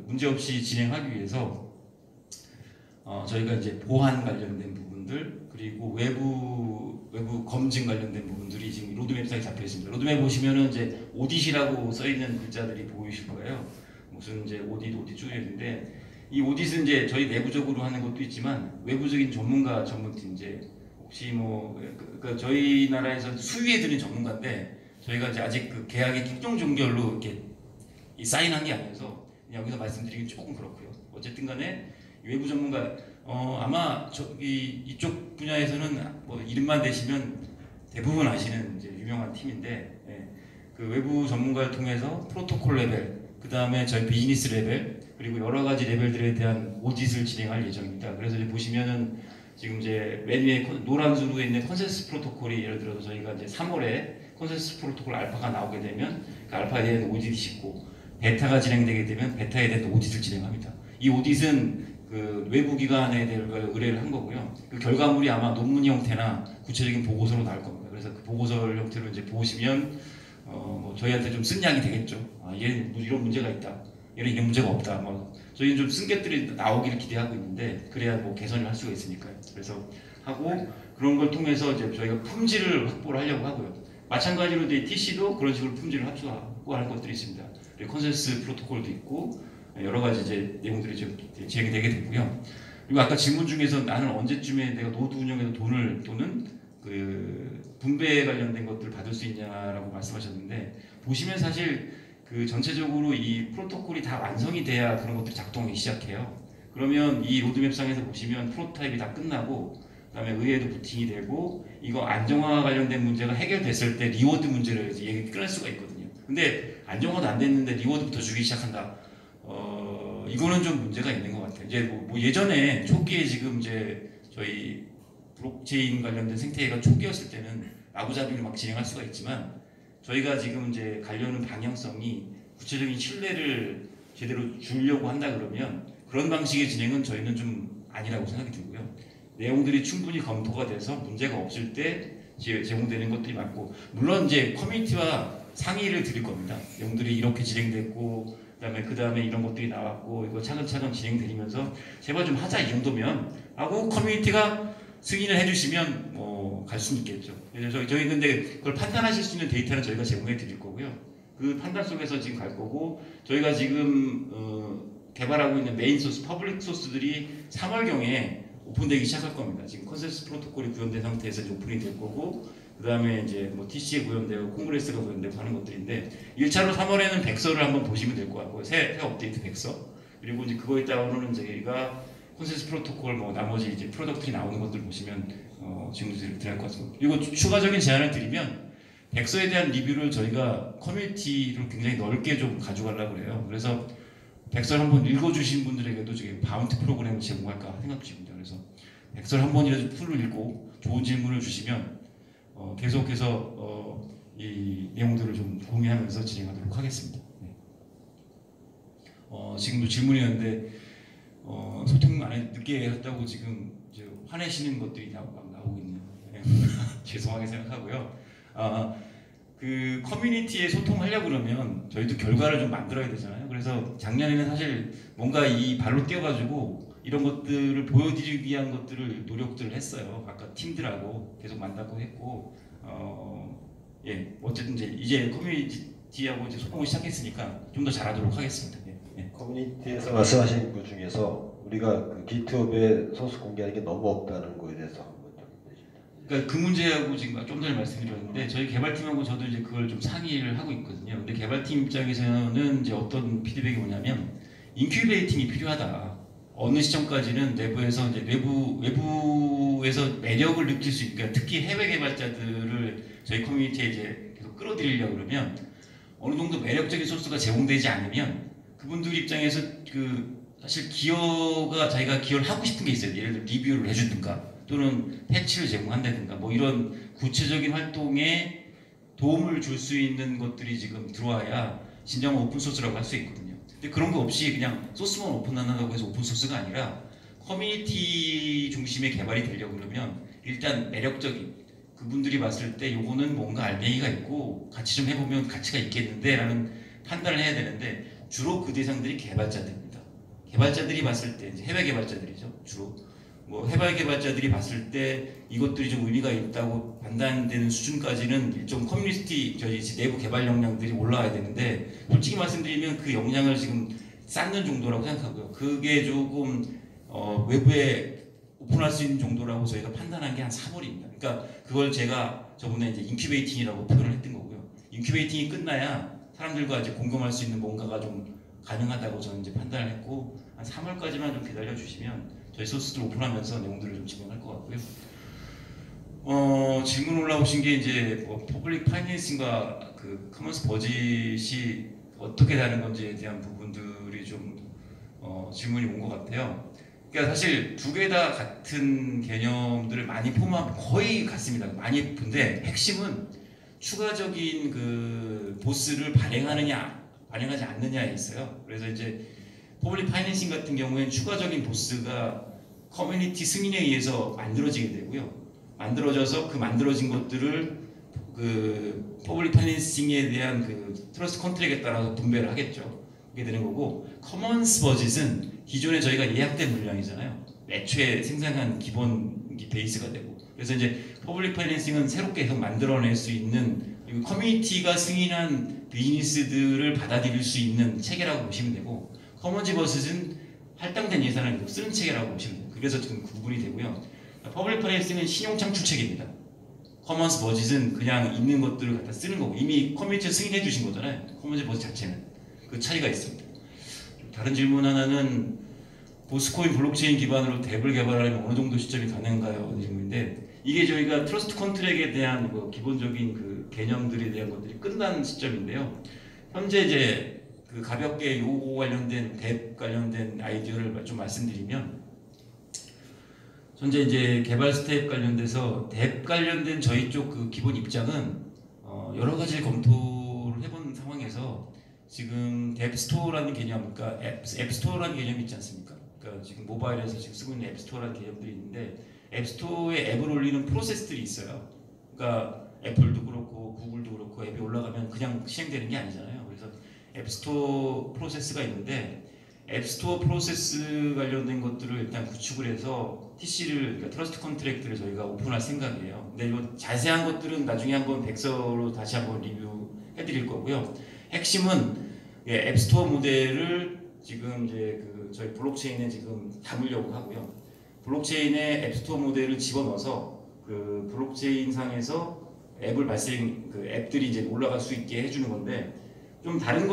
문제 없이 진행하기 위해서 저희가 이제 보안 관련된 부분들, 그리고 외부 검증 관련된 부분들이 지금 로드맵상에 잡혀 있습니다. 로드맵 보시면은 이제 오딧이라고 써 있는 글자들이 보이실 거예요. 무슨 이제 오딧 쭉 있는데, 이 오딧은 이제 저희 내부적으로 하는 것도 있지만 외부적인 전문팀, 이제 혹시 그러니까 저희 나라에서 수위에 드는 전문가인데, 저희가 이제 아직 그 계약의 특정 종결로 이렇게 사인한 게 아니어서 여기서 말씀드리긴 조금 그렇고요. 어쨌든 간에 외부 전문가, 아마 이쪽 분야에서는 뭐 이름만 대시면 대부분 아시는 이제 유명한 팀인데, 그 외부 전문가를 통해서 프로토콜 레벨, 그 다음에 저희 비즈니스 레벨, 그리고 여러 가지 레벨들에 대한 오딧을 진행할 예정입니다. 그래서 이제 보시면은 지금 이제 맨 위에 노란 줄로 있는 컨센서스 프로토콜이, 예를 들어서 저희가 이제 3월에 컨센서스 프로토콜 알파가 나오게 되면 그 알파에 대한 오딧이 있고, 베타가 진행되게 되면 베타에 대한 오딧을 진행합니다. 이 오딧은 그 외부 기관에 대한 의뢰를 한 거고요. 그 결과물이 아마 논문 형태나 구체적인 보고서로 나올 겁니다. 그래서 그 보고서 형태로 이제 보시면 뭐 저희한테 좀 쓴 양이 되겠죠. 얘는 이런 문제가 있다, 얘는 이런 문제가 없다. 뭐 저희는 좀 쓴 것들이 나오기를 기대하고 있는데, 그래야 뭐 개선을 할 수가 있으니까요. 그래서 하고, 그런 걸 통해서 이제 저희가 품질을 확보를 하려고 하고요. 마찬가지로 이제 TC도 그런 식으로 품질을 합수하고 하는 것들이 있습니다. 그리고 컨센서스 프로토콜도 있고 여러 가지 이제 내용들이 좀 제기되게 되고요. 그리고 아까 질문 중에서 나는 언제쯤에 내가 노드 운영에서 돈을 또는 그 분배에 관련된 것들을 받을 수 있냐라고 말씀하셨는데 보시면 사실 그 전체적으로 이 프로토콜이 다 완성이 돼야 그런 것들이 작동하기 시작해요. 그러면 이 로드맵상에서 보시면 프로토타입이 다 끝나고 그다음에 의회도 부팅이 되고 이거 안정화 관련된 문제가 해결됐을 때 리워드 문제를 이제 얘기 끊을 수가 있거든요. 근데 안정화도 안 됐는데 리워드부터 주기 시작한다. 이거는 좀 문제가 있는 것 같아요. 이제 뭐 예전에 초기에 지금 이제 저희 블록체인 관련된 생태계가 초기였을 때는 마구잡이로 막 진행할 수가 있지만 저희가 지금 이제 가려는 방향성이 구체적인 신뢰를 제대로 주려고 한다 그러면 그런 방식의 진행은 저희는 좀 아니라고 생각이 들고요. 내용들이 충분히 검토가 돼서 문제가 없을 때 제공되는 것들이 많고 물론 이제 커뮤니티와 상의를 드릴 겁니다. 내용들이 이렇게 진행됐고 그다음에 이런 것들이 나왔고 이거 차근차근 진행되면서 제발 좀 하자 이 정도면 하고 커뮤니티가 승인을 해주시면 뭐 갈 수는 있겠죠. 그래서 저희 근데 그걸 판단하실 수 있는 데이터는 저희가 제공해 드릴 거고요. 그 판단 속에서 지금 갈 거고 저희가 지금 개발하고 있는 메인 소스, 퍼블릭 소스들이 3월경에 오픈되기 시작할 겁니다. 지금 컨센서스 프로토콜이 구현된 상태에서 이제 오픈이 될 거고 그 다음에 이제 뭐 TC에 구현되고 콩그레스가 구현되고 하는 것들인데 1차로 3월에는 백서를 한번 보시면 될 것 같고 새 업데이트 백서 그리고 이제 그거에 따르는 저희가 컨센서스 프로토콜 뭐 나머지 이제 프로덕트리 나오는 것들 보시면 질문을 드릴 것 같습니다. 그리고 추가적인 제안을 드리면 백서에 대한 리뷰를 저희가 커뮤니티를 굉장히 넓게 좀 가져가려고 그래요. 그래서 백서를 한번 읽어주신 분들에게도 지금 바운티 프로그램을 제공할까 생각 중입니다. 그래서 백서를 한 번이라도 풀을 읽고 좋은 질문을 주시면 계속해서 이 내용들을 좀 공유하면서 진행하도록 하겠습니다. 네. 지금도 질문이었는데 소통 안 늦게 했다고 지금 이제 화내시는 것들이 막 나오고 있네요. 네. 죄송하게 생각하고요. 그 커뮤니티에 소통하려고 그러면 저희도 결과를 좀 만들어야 되잖아요. 그래서 작년에는 사실 뭔가 이 발로 뛰어가지고 이런 것들을 보여드리기 위한 것들을 노력들을 했어요. 아까 팀들하고 계속 만나고 했고 예 어쨌든 이제 커뮤니티하고 이제 소통을 시작했으니까 좀 더 잘하도록 하겠습니다. 예. 커뮤니티에서 말씀하신 것 중에서 우리가 그 기트업에 소스 공개하는 게 너무 없다는 거에 대해서 한번 좀 해주십시오. 그러니까 그 문제하고 지금 좀 전에 말씀드렸는데 저희 개발팀하고 저도 이제 그걸 좀 상의를 하고 있거든요. 근데 개발팀 입장에서는 이제 어떤 피드백이 뭐냐면 인큐베이팅이 필요하다. 어느 시점까지는 내부에서 이제 외부에서 매력을 느낄 수 있게 특히 해외 개발자들을 저희 커뮤니티에 이제 계속 끌어들이려고 그러면 어느 정도 매력적인 소스가 제공되지 않으면 그분들 입장에서 그 사실 자기가 기여를 하고 싶은 게 있어요. 예를 들어 리뷰를 해주든가 또는 패치를 제공한다든가 뭐 이런 구체적인 활동에 도움을 줄 수 있는 것들이 지금 들어와야 진정 오픈소스라고 할 수 있거든요. 근데 그런 거 없이 그냥 소스만 오픈한다고 해서 오픈소스가 아니라 커뮤니티 중심의 개발이 되려고 그러면 일단 매력적인 그분들이 봤을 때 요거는 뭔가 알맹이가 있고 같이 좀 해보면 가치가 있겠는데 라는 판단을 해야 되는데 주로 그 대상들이 개발자들입니다. 개발자들이 봤을 때 이제 해외 개발자들이죠. 주로 뭐 해외 개발자들이 봤을 때 이것들이 좀 의미가 있다고 판단되는 수준까지는 일종 커뮤니티 저희 내부 개발 역량들이 올라와야 되는데 솔직히 말씀드리면 그 역량을 지금 쌓는 정도라고 생각하고요. 그게 조금 외부에 오픈할 수 있는 정도라고 저희가 판단한 게 한 3월입니다. 그러니까 그걸 제가 저번에 이제 인큐베이팅이라고 표현을 했던 거고요. 인큐베이팅이 끝나야 사람들과 이제 공감할 수 있는 뭔가가 좀 가능하다고 저는 이제 판단을 했고 한 3월까지만 좀 기다려 주시면 저희 소스들 오픈하면서 내용들을 좀 진행할 것 같고요. 질문 올라오신 게 이제 퍼블릭 파이낸싱과 그 커먼스 버짓이 어떻게 다른 건지에 대한 부분들이 좀 질문이 온 것 같아요. 그러니까 사실 두 개 다 같은 개념들을 많이 포함 거의 같습니다. 많이 근데 핵심은 추가적인 그 보스를 발행하지 않느냐에 있어요. 그래서 이제 퍼블릭 파이낸싱 같은 경우에는 추가적인 보스가 커뮤니티 승인에 의해서 만들어지게 되고요. 만들어져서 그 만들어진 것들을 그 퍼블릭 파이낸싱에 대한 그 트러스트 컨트랙에 따라서 분배를 하겠죠. 그게 되는 거고 커먼스 버짓은 기존에 저희가 예약된 물량이잖아요. 애초에 생산한 기본 베이스가 되고 그래서 이제 퍼블릭 파이낸싱은 새롭게 계속 만들어낼 수 있는 그리고 커뮤니티가 승인한 비즈니스들을 받아들일 수 있는 체계라고 보시면 되고, 커먼즈 버스는 할당된 예산을 쓰는 체계라고 보시면 돼요. 그래서 지금 구분이 되고요. 퍼블릭 프라이싱은 신용 창출 체계입니다. 커먼스 버짓은 그냥 있는 것들을 갖다 쓰는 거고, 이미 커뮤니티에 승인해 주신 거잖아요. 커먼즈 버짓 자체는. 그 차이가 있습니다. 다른 질문 하나는 보스코인 블록체인 기반으로 덱을 개발하려면 어느 정도 시점이 가능한가요? 질문인데, 이게 저희가 트러스트 컨트랙에 대한 뭐 기본적인 그 개념들에 대한 것들이 끝난 시점인데요. 현재 이제 그 가볍게 요거 관련된 덱 관련된 아이디어를 좀 말씀드리면, 현재 이제 개발 스텝 관련돼서 덱 관련된 저희 쪽 그 기본 입장은 여러 가지 검토를 해본 상황에서 지금 앱스토어라는 개념, 그러니까 앱스토어라는 개념이 있지 않습니까? 그러니까 지금 모바일에서 지금 쓰고 있는 앱스토어라는 개념들이 있는데, 앱스토어에 앱을 올리는 프로세스들이 있어요. 그러니까 애플도 그렇고 구글도 그렇고 앱이 올라가면 그냥 실행되는 게 아니잖아요. 그래서 앱스토어 프로세스가 있는데, 앱스토어 프로세스 관련된 것들을 일단 구축을 해서 TC를, 그러니까 트러스트 컨트랙트를 저희가 오픈할 생각이에요. 근데 이 자세한 것들은 나중에 한번 백서로 다시 한번 리뷰해드릴 거고요. 핵심은 앱스토어 모델을 지금 이제 그 저희 블록체인에 지금 담으려고 하고요. 블록체인에 앱스토어 모델을 집어넣어서 그 블록체인 상에서 앱을 그 앱들이 이제 올라갈 수 있게 해주는 건데, 좀 다른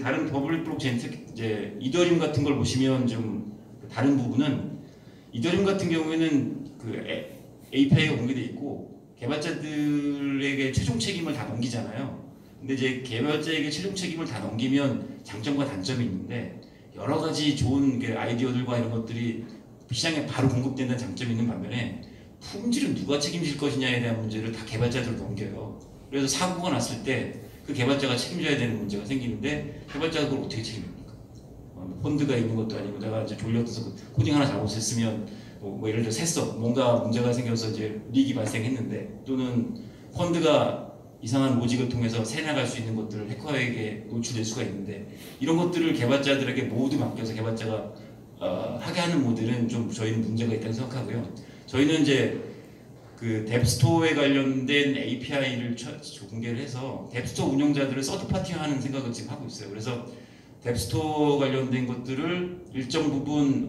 다른 퍼블릭 블록체인, 특히 이제 이더리움 같은 걸 보시면 좀 다른 부분은, 이더리움 같은 경우에는 그 API가 공개돼 있고 개발자들에게 최종 책임을 다 넘기잖아요. 근데 이제 개발자에게 최종 책임을 다 넘기면 장점과 단점이 있는데, 여러 가지 좋은 아이디어들과 이런 것들이 시장에 바로 공급된다는 장점이 있는 반면에, 품질은 누가 책임질 것이냐에 대한 문제를 다 개발자들로 넘겨요. 그래서 사고가 났을 때 그 개발자가 책임져야 되는 문제가 생기는데, 개발자가 그걸 어떻게 책임집니까? 펀드가 있는 것도 아니고, 내가 이제 졸려서 코딩 하나 잘못했으면 뭐 예를 들어 샜어, 뭔가 문제가 생겨서 이제 리익이 발생했는데, 또는 펀드가 이상한 로직을 통해서 새나갈 수 있는 것들을 해커에게 노출될 수가 있는데, 이런 것들을 개발자들에게 모두 맡겨서 개발자가 하게 하는 모델은 좀 저희는 문제가 있다고 생각하고요. 저희는 이제 그 뎁스토어에 관련된 API를 공개를 해서 뎁스토어 운영자들을 서드파티화하는 생각을 지금 하고 있어요. 그래서 뎁스토어 관련된 것들을 일정 부분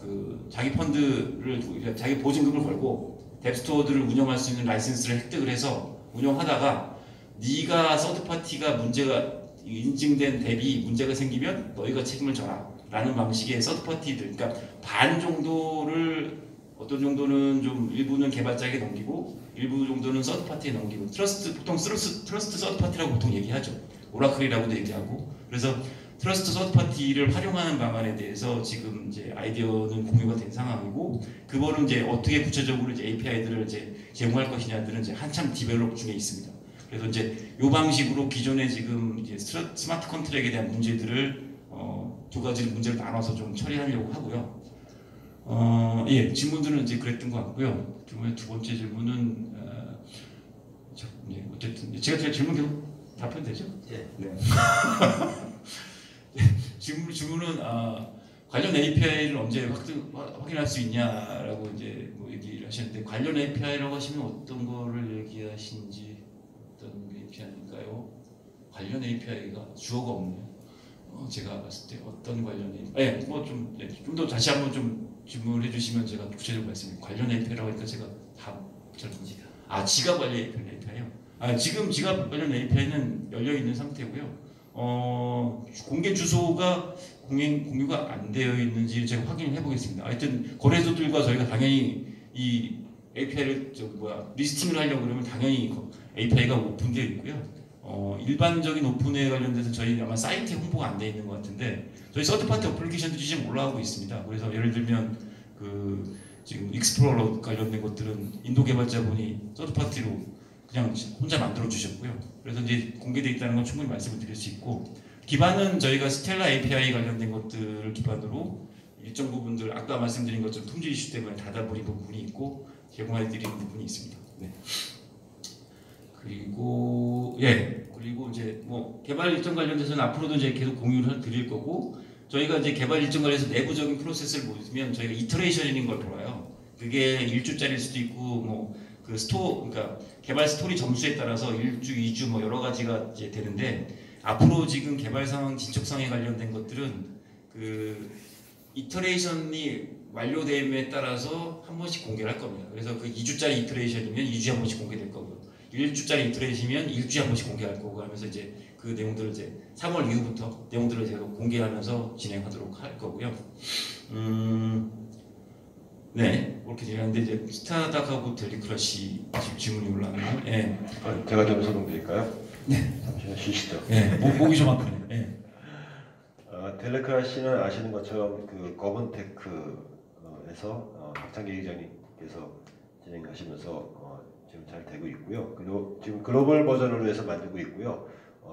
그 자기 펀드를, 자기 보증금을 걸고 뎁스토어들을 운영할 수 있는 라이센스를 획득을 해서 운영하다가, 네가 서드파티가 문제가 인증된 뎁이 문제가 생기면 너희가 책임을 져라 라는 방식의 서드파티들, 그러니까 반 정도를, 어떤 정도는 좀 일부는 개발자에게 넘기고 일부 정도는 서드파티에 넘기고, 보통 트러스트 서드파티라고 보통 얘기하죠. 오라클이라고도 얘기하고. 그래서 트러스트 서드파티를 활용하는 방안에 대해서 지금 이제 아이디어는 공유가 된 상황이고, 그거를 이제 어떻게 구체적으로 이제 API들을 이제 제공할 것이냐들은 이제 한참 디벨롭 중에 있습니다. 그래서 이제 이 방식으로 기존에 지금 이제 스마트 컨트랙에 대한 문제들을 두 가지 문제를 나눠서 좀 처리하려고 하고요. 예, 질문들은 이제 그랬던 것 같고요. 두 번째 질문은 예, 어쨌든 제가 질문 계속 답변되죠? 네. 질문은 관련 API를 언제 확인할 수 있냐라고 이제 뭐 얘기를 하셨는데, 관련 API라고 하시면 어떤 거를 얘기하시는지, 어떤 API인가요? 관련 API가 주어가 없네요. 제가 봤을 때 어떤 관련 API? 네, 뭐 좀 더 다시 한번 좀 질문을 해주시면 제가 구체적으로 말씀드릴게요. 관련 API라고 하니까 제가 다 지갑 관련 API요? 지금 지갑 관련 API는 열려 있는 상태고요. 공개 주소가 공유가 안 되어 있는지 제가 확인을 해보겠습니다. 하여튼 거래소들과 저희가 당연히 이 API를 리스팅을 하려고 그러면 당연히 API가 오픈되어 있고요. 일반적인 오픈에 관련돼서 저희 아마 사이트에 홍보가 안 돼 있는 것 같은데, 저희 서드파티 어플리케이션들이 지금 올라가고 있습니다. 그래서 예를 들면 그 지금 익스플로러 관련된 것들은 인도 개발자분이 서드파티로 그냥 혼자 만들어 주셨고요. 그래서 이제 공개되어 있다는 건 충분히 말씀을 드릴 수 있고, 기반은 저희가 스텔라 API 관련된 것들을 기반으로 일정 부분들, 아까 말씀드린 것처럼 품질 이슈 때문에 닫아버린 부분이 있고 제공해 드리는 부분이 있습니다. 네. 그리고 이제 뭐 개발 일정 관련돼서는 앞으로도 이제 계속 공유를 드릴 거고, 저희가 이제 개발 일정 관련해서 내부적인 프로세스를 보시면 저희가 이터레이션인 걸 돌아요. 그게 1주짜리일 수도 있고 뭐 그 그 그러니까 개발 스토리 점수에 따라서 1주, 2주 뭐 여러 가지가 이제 되는데 앞으로 지금 개발 상황, 진척 상황에 관련된 것들은 그 이터레이션이 완료됨에 따라서 한 번씩 공개를 할 겁니다. 그래서 그 2주짜리 이터레이션이면 2주에 한 번씩 공개될 거고요. 1주짜리 이터레이션이면 1주에 한 번씩 공개할 거고 하면서 이제 그 내용들을 이제 3월 이후부터 내용들을 제가 공개하면서 진행하도록 할 거고요. 네, 그렇게 진행하는데 이제 스타닥하고 델리크러쉬 지금 질문이 올라왔네요. 네. 제가 좀 설명드릴까요? 네. 잠시만 쉬시죠. 네, 목이 좀 아프네요. 네. 델리크러쉬는 아시는 것처럼 그 거번테크에서 박창기 기자님께서 진행하시면서 지금 잘 되고 있고요. 그리고 지금 글로벌 버전으로 해서 만들고 있고요.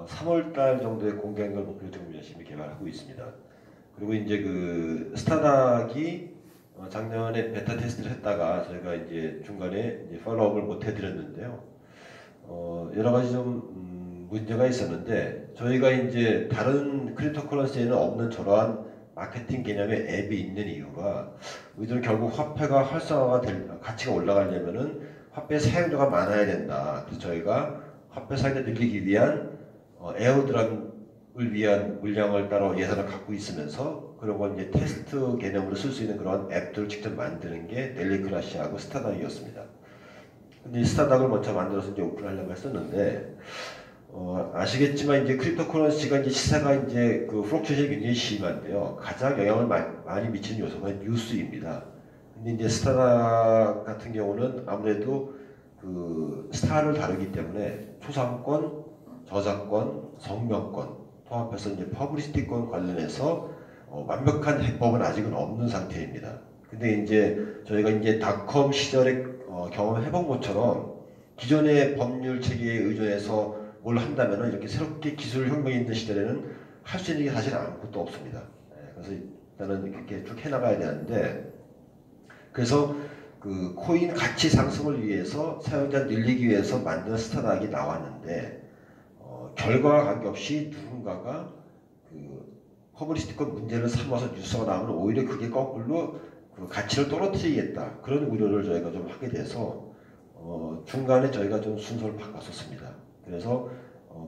3월달 정도에 공개한 걸 목표로 지금 열심히 개발하고 있습니다. 그리고 이제 그 스타닥이 작년에 베타 테스트를 했다가 저희가 이제 중간에 이제 팔로우업을 못 해드렸는데요. 여러 가지 좀 문제가 있었는데 저희가 이제 다른 크립토커런시에는 없는 저러한 마케팅 개념의 앱이 있는 이유가 우리들은 결국 화폐가 활성화가 가치가 올라가려면은 화폐 사용자가 많아야 된다. 그래서 저희가 화폐 사용자 늘리기 위한 에어드랍을 위한 물량을 따로 예산을 갖고 있으면서 그런 건 이제 테스트 개념으로 쓸 수 있는 그런 앱들을 직접 만드는 게 델리크러쉬하고 스타닥이었습니다. 근데 스타닥을 먼저 만들어서 이제 오픈하려고 했었는데 아시겠지만 이제 크립토커런시가 이제 시세가 이제 그 플럭추에이션이 굉장히 심한데요. 가장 영향을 많이 미치는 요소가 뉴스입니다. 근데 이제 스타닥 같은 경우는 아무래도 그 스타를 다루기 때문에 초상권, 저작권, 성명권 통합해서 이제 퍼블리시티권 관련해서 완벽한 해법은 아직은 없는 상태입니다. 근데 이제 저희가 이제 닷컴 시절에 경험해본 것처럼 기존의 법률 체계에 의존해서 뭘 한다면 이렇게 새롭게 기술 혁명이 있는 시절에는 할 수 있는 게 사실 아무것도 없습니다. 그래서 일단은 이렇게 쭉 해나가야 되는데 그래서 그 코인 가치 상승을 위해서 사용자 늘리기 위해서 만든 스타닥이 나왔는데 결과와 관계없이 누군가가 그 퍼블리시티권 문제를 삼아서 뉴스가 나오면 오히려 그게 거꾸로 그 가치를 떨어뜨리겠다 그런 우려를 저희가 좀 하게 돼서 중간에 저희가 좀 순서를 바꿨었습니다. 그래서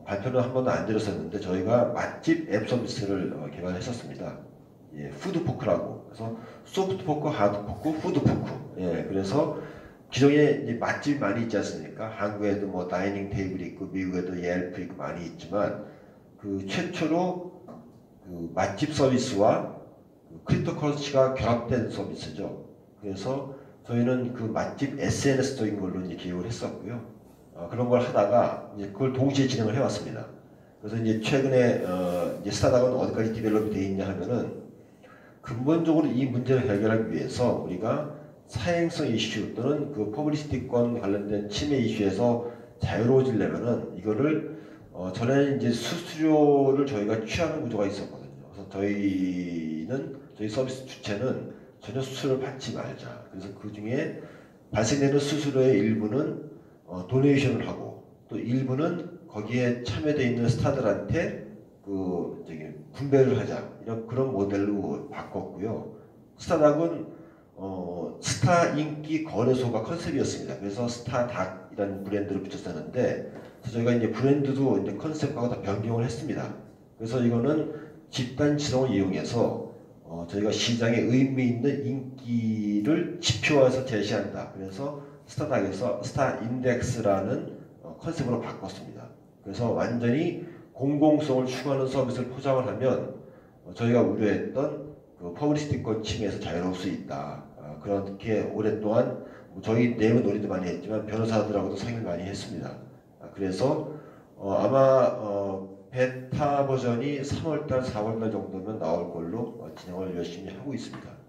발표는 한 번도 안 드렸었는데 저희가 맛집 앱 서비스를 개발했었습니다. 예, 푸드포크라고. 그래서 소프트포크, 하드포크, 푸드포크. 예, 그래서 기존에 이제 맛집이 많이 있지 않습니까? 한국에도 뭐 다이닝 테이블이 있고 미국에도 옐프 있고 많이 있지만 그 최초로 그 맛집 서비스와 그 크립토커런시가 결합된 서비스죠. 그래서 저희는 그 맛집 SNS적인 걸로 이제 기획을 했었고요. 그런 걸 하다가 이제 그걸 동시에 진행을 해왔습니다. 그래서 이제 최근에 이제 스타닥은 어디까지 디벨롭이 되어 있냐 하면은 근본적으로 이 문제를 해결하기 위해서 우리가 사행성 이슈 또는 그 퍼블리시티권 관련된 침해 이슈에서 자유로워지려면은 이거를 전에는 이제 수수료를 저희가 취하는 구조가 있었거든요. 그래서 저희 서비스 주체는 전혀 수수료를 받지 말자. 그래서 그 중에 발생되는 수수료의 일부는 도네이션을 하고 또 일부는 거기에 참여되어 있는 스타들한테 그 분배를 하자 이런 그런 모델로 바꿨고요. 스타닥은 스타 인기 거래소가 컨셉이었습니다. 그래서 스타닥이라는 브랜드를 붙였었는데 저희가 이제 브랜드도 이제 컨셉하고 다 변경을 했습니다. 그래서 이거는 집단 지성을 이용해서 저희가 시장에 의미 있는 인기를 지표화해서 제시한다. 그래서 스타닥에서 스타 인덱스라는 컨셉으로 바꿨습니다. 그래서 완전히 공공성을 추구하는 서비스를 포장을 하면 저희가 우려했던 그 퍼블리시티권 침해에서 자유로울 수 있다. 그렇게 오랫동안 저희 내부 논의도 많이 했지만 변호사들하고도 상의를 많이 했습니다. 그래서 아마 베타 버전이 3월달, 4월달 정도면 나올 걸로 진행을 열심히 하고 있습니다.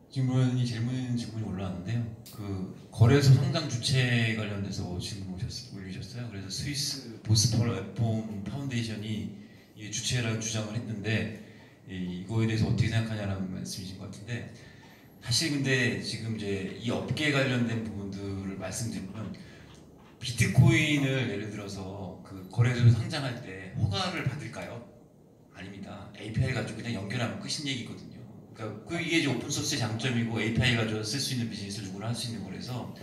질문이 올라왔는데요. 그 거래소 상장 주체 관련돼서 질문 올리셨어요. 그래서 스위스 보스폼 파운데이션이 이게 주체라는 주장을 했는데 이거에 대해서 어떻게 생각하냐는 말씀이신 것 같은데 사실 근데 지금 이제 이 업계 관련된 부분들을 말씀드리면 비트코인을 예를 들어서 그 거래소에 상장할 때 허가를 받을까요? 아닙니다. API 가지고 그냥 연결하면 끝인 얘기거든요. 그러니까 이게 이제 오픈 소스의 장점이고 API 가지고 쓸 수 있는 비즈니스를 누구나 할 수 있는 거라서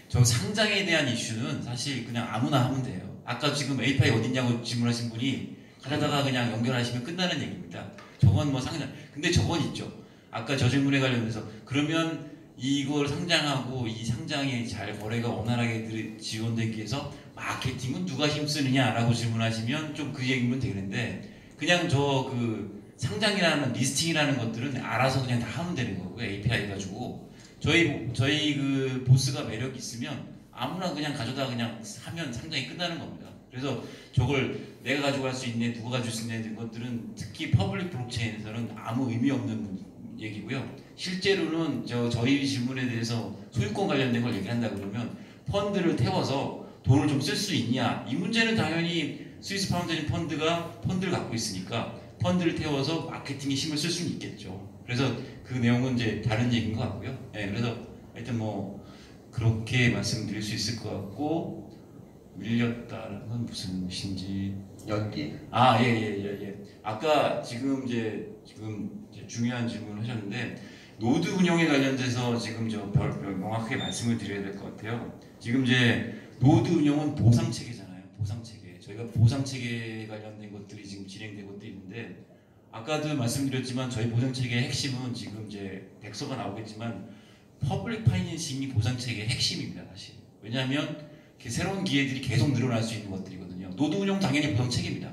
저 상장에 대한 이슈는 사실 그냥 아무나 하면 돼요. 아까 지금 API 어딨냐고 질문하신 분이 가다가 그냥 연결하시면 끝나는 얘기입니다. 저건 뭐 상장. 근데 저건 있죠. 아까 저 질문에 관련해서 그러면 이걸 상장하고 이 상장이 잘 거래가 원활하게 지원되기 위해서 마케팅은 누가 힘쓰느냐라고 질문하시면 좀 그 얘기면 되는데 그냥 저 그 상장이라는 리스팅이라는 것들은 알아서 그냥 다 하면 되는 거고요. API 가지고 저희 그 보스가 매력 있으면 아무나 그냥 가져다 그냥 하면 상장이 끝나는 겁니다. 그래서 저걸 내가 가져갈 수 있네, 누가 가질 수 있네 이런 것들은 특히 퍼블릭 블록체인에서는 아무 의미 없는 얘기고요. 실제로는 저희 질문에 대해서 소유권 관련된 걸 얘기한다 그러면 펀드를 태워서 돈을 좀 쓸 수 있냐 이 문제는 당연히 스위스 파운데이션 펀드가 펀드를 갖고 있으니까 펀드를 태워서 마케팅에 힘을 쓸 수는 있겠죠. 그래서 그 내용은 이제 다른 얘기인 것 같고요. 네, 그래서 하여튼 뭐 그렇게 말씀드릴 수 있을 것 같고 밀렸다는 건 무슨 뜻인지 연기. 예. 아까 지금 이제 중요한 질문을 하셨는데 노드 운영에 관련돼서 지금 명확하게 말씀을 드려야 될 것 같아요. 지금 이제 노드 운영은 보상 체계잖아요. 보상 체계. 저희가 보상 체계 관련된 것들이 지금 진행되고 있는데 아까도 말씀드렸지만 저희 보상 체계의 핵심은 지금 이제 덱서가 나오겠지만 퍼블릭 파이낸싱이 보상 체계의 핵심입니다, 사실. 왜냐하면 새로운 기회들이 계속 늘어날 수 있는 것들이거든요. 노드 운영 당연히 보상 체계입니다.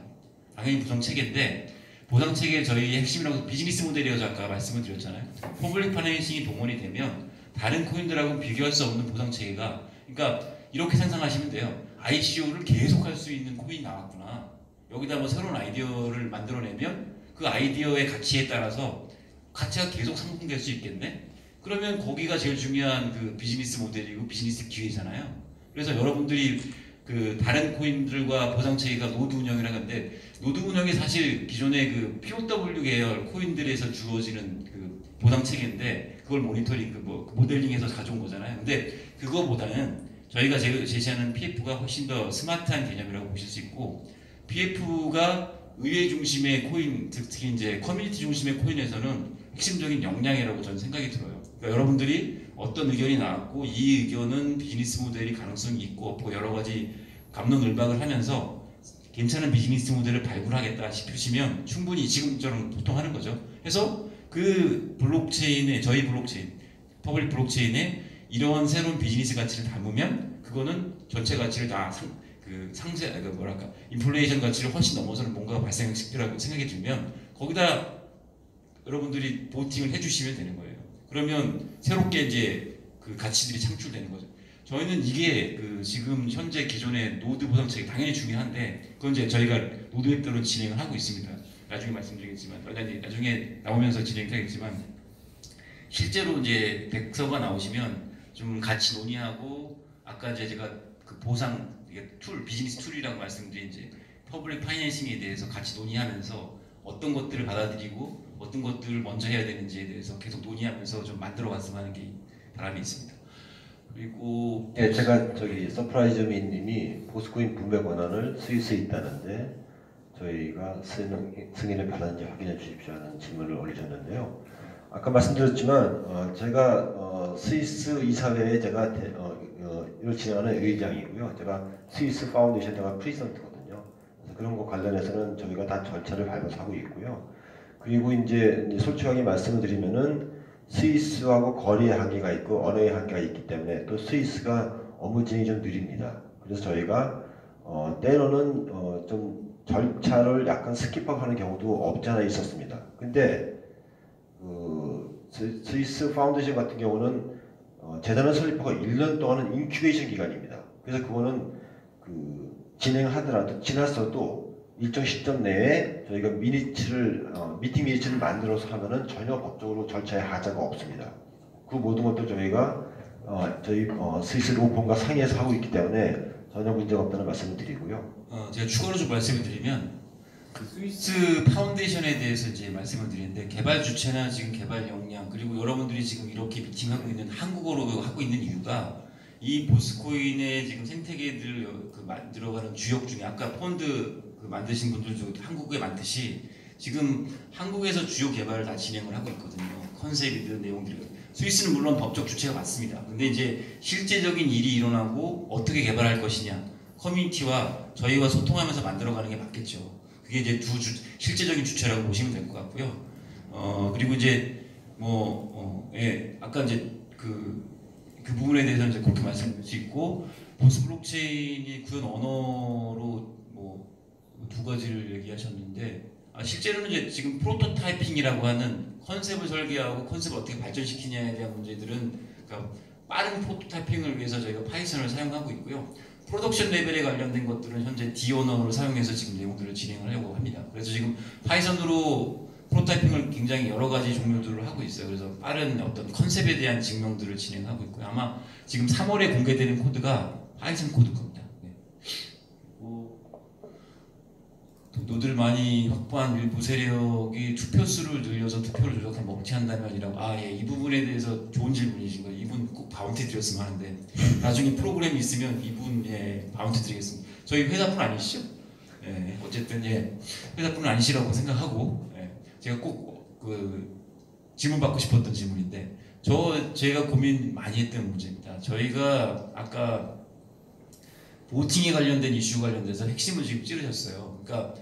당연히 보상 체계인데 보상 체계 저희 핵심이라고 비즈니스 모델이어서 아까 말씀을 드렸잖아요. 퍼블릭 파이낸싱이 동원이 되면 다른 코인들하고는 비교할 수 없는 보상 체계가 그러니까 이렇게 상상하시면 돼요. ICO를 계속 할 수 있는 코인이 나왔구나. 여기다 뭐 새로운 아이디어를 만들어내면 그 아이디어의 가치에 따라서 가치가 계속 상승될 수 있겠네. 그러면 거기가 제일 중요한 그 비즈니스 모델이고 비즈니스 기회잖아요. 그래서 여러분들이 그 다른 코인들과 보상 체계가 노드 운영이라고 하는데 노드 운영이 사실 기존의 그 POW 계열 코인들에서 주어지는 그 보상 체계인데 그걸 모니터링 그 모델링해서 가져온 거잖아요. 근데 그거보다는 저희가 제시하는 PF가 훨씬 더 스마트한 개념이라고 보실 수 있고 PF가 의회 중심의 코인, 특히 이제 커뮤니티 중심의 코인에서는 핵심적인 역량이라고 저는 생각이 들어요. 그러니까 여러분들이 어떤 의견이 나왔고 이 의견은 비즈니스 모델이 가능성이 있고 없고 여러 가지 갑론을박을 하면서 괜찮은 비즈니스 모델을 발굴하겠다 싶으시면 충분히 지금처럼 보통 하는 거죠. 그래서 그 블록체인에 저희 블록체인, 퍼블릭 블록체인에 이런 새로운 비즈니스 가치를 담으면 그거는 전체 가치를 다 인플레이션 가치를 훨씬 넘어서는 뭔가가 발생시키라고 생각이 들면 거기다 여러분들이 보팅을 해주시면 되는 거예요. 그러면 새롭게 이제 그 가치들이 창출되는 거죠. 저희는 이게 그 지금 현재 기존의 노드 보상 체계 당연히 중요한데 그건 이제 저희가 노드맵대로 진행을 하고 있습니다. 나중에 말씀드리겠지만 나중에 나오면서 진행하겠지만 실제로 이제 덱서가 나오시면 좀 같이 논의하고 아까 이제 제가 그 보상 이게 비즈니스 툴이라고 말씀드린 이제 퍼블릭 파이낸싱에 대해서 같이 논의하면서 어떤 것들을 받아들이고 어떤 것들을 먼저 해야 되는지에 대해서 계속 논의하면서 좀 만들어갔으면 하는 게 바람이 있습니다. 그리고 예, 제가 서프라이즈미님이 보스코인 분배 권한을 스위스에 있다는데 저희가 승인을 받았는지 확인해 주십시오 하는 질문을 올리셨는데요. 아까 말씀드렸지만 제가 스위스 이사회에 제가 이걸 진행하는 의장이고요. 제가 스위스 파운데이션 제가 프리젠트거든요. 그래서 그런 거 관련해서는 저희가 다 절차를 밟아서 하고 있고요. 그리고 이제 솔직하게 말씀을 드리면은 스위스하고 거리의 한계가 있고 언어의 한계가 있기 때문에 또 스위스가 업무 진행이 좀 느립니다. 그래서 저희가 때로는 좀 절차를 약간 스킵하고 하는 경우도 없지 않아 있었습니다. 근데 스위스 파운데이션 같은 경우는 재단을 설립하고 1년 동안은 인큐베이션 기간입니다. 그래서 그거는 진행하더라도 지났어도 일정 시점 내에 저희가 미팅 미니츠를 만들어서 하면은 전혀 법적으로 절차에 하자가 없습니다. 그 모든 것도 저희가 저희 스위스 로펌과 상의해서 하고 있기 때문에 전혀 문제가 없다는 말씀을 드리고요. 제가 추가로 좀 말씀을 드리면 그 스위스 파운데이션에 대해서 이제 말씀을 드리는데 개발 주체나 지금 개발 역량 그리고 여러분들이 지금 이렇게 미팅하고 있는 한국어로 하고 있는 이유가 이 보스코인의 지금 생태계들 만들어가는 주역 중에 아까 펀드 만드신 분들도 한국에 많듯이 지금 한국에서 주요 개발을 다 진행을 하고 있거든요. 컨셉이든 내용들이. 스위스는 물론 법적 주체가 맞습니다. 근데 이제 실제적인 일이 일어나고 어떻게 개발할 것이냐, 커뮤니티와 저희와 소통하면서 만들어가는 게 맞겠죠. 그게 이제 실제적인 주체라고 보시면 될 것 같고요. 그리고 이제 예, 아까 이제 그 부분에 대해서 이제 그렇게 말씀드릴 수 있고, 보스 블록체인이 구현 언어로 뭐 두 가지를 얘기하셨는데, 실제로는 이제 지금 프로토타이핑이라고 하는 컨셉을 설계하고 컨셉을 어떻게 발전시키냐에 대한 문제들은, 그러니까 빠른 프로토타이핑을 위해서 저희가 파이썬을 사용하고 있고요. 프로덕션 레벨에 관련된 것들은 현재 D 언어를 사용해서 지금 내용들을 진행하려고 합니다. 그래서 지금 파이썬으로 프로토타이핑을 굉장히 여러 가지 종류들을 하고 있어요. 그래서 빠른 어떤 컨셉에 대한 증명들을 진행하고 있고요. 아마 지금 3월에 공개되는 코드가 파이썬 코드일 겁니다. 네. 노드를 많이 확보한 일부 세력이 투표수를 늘려서 투표를 조작한 먹튀한다면이라고. 예, 이 부분에 대해서 좋은 질문이신 거예요. 이분 꼭 바운티 드렸으면 하는데, 나중에 프로그램이 있으면 이분 바운티 드리겠습니다. 저희 회사분 아니시죠? 예, 어쨌든 회사분은 아니시라고 생각하고, 제가 꼭 질문 받고 싶었던 질문인데, 제가 고민 많이 했던 문제입니다. 저희가 아까 보팅에 관련된 이슈 관련돼서 핵심을 지금 찌르셨어요. 그러니까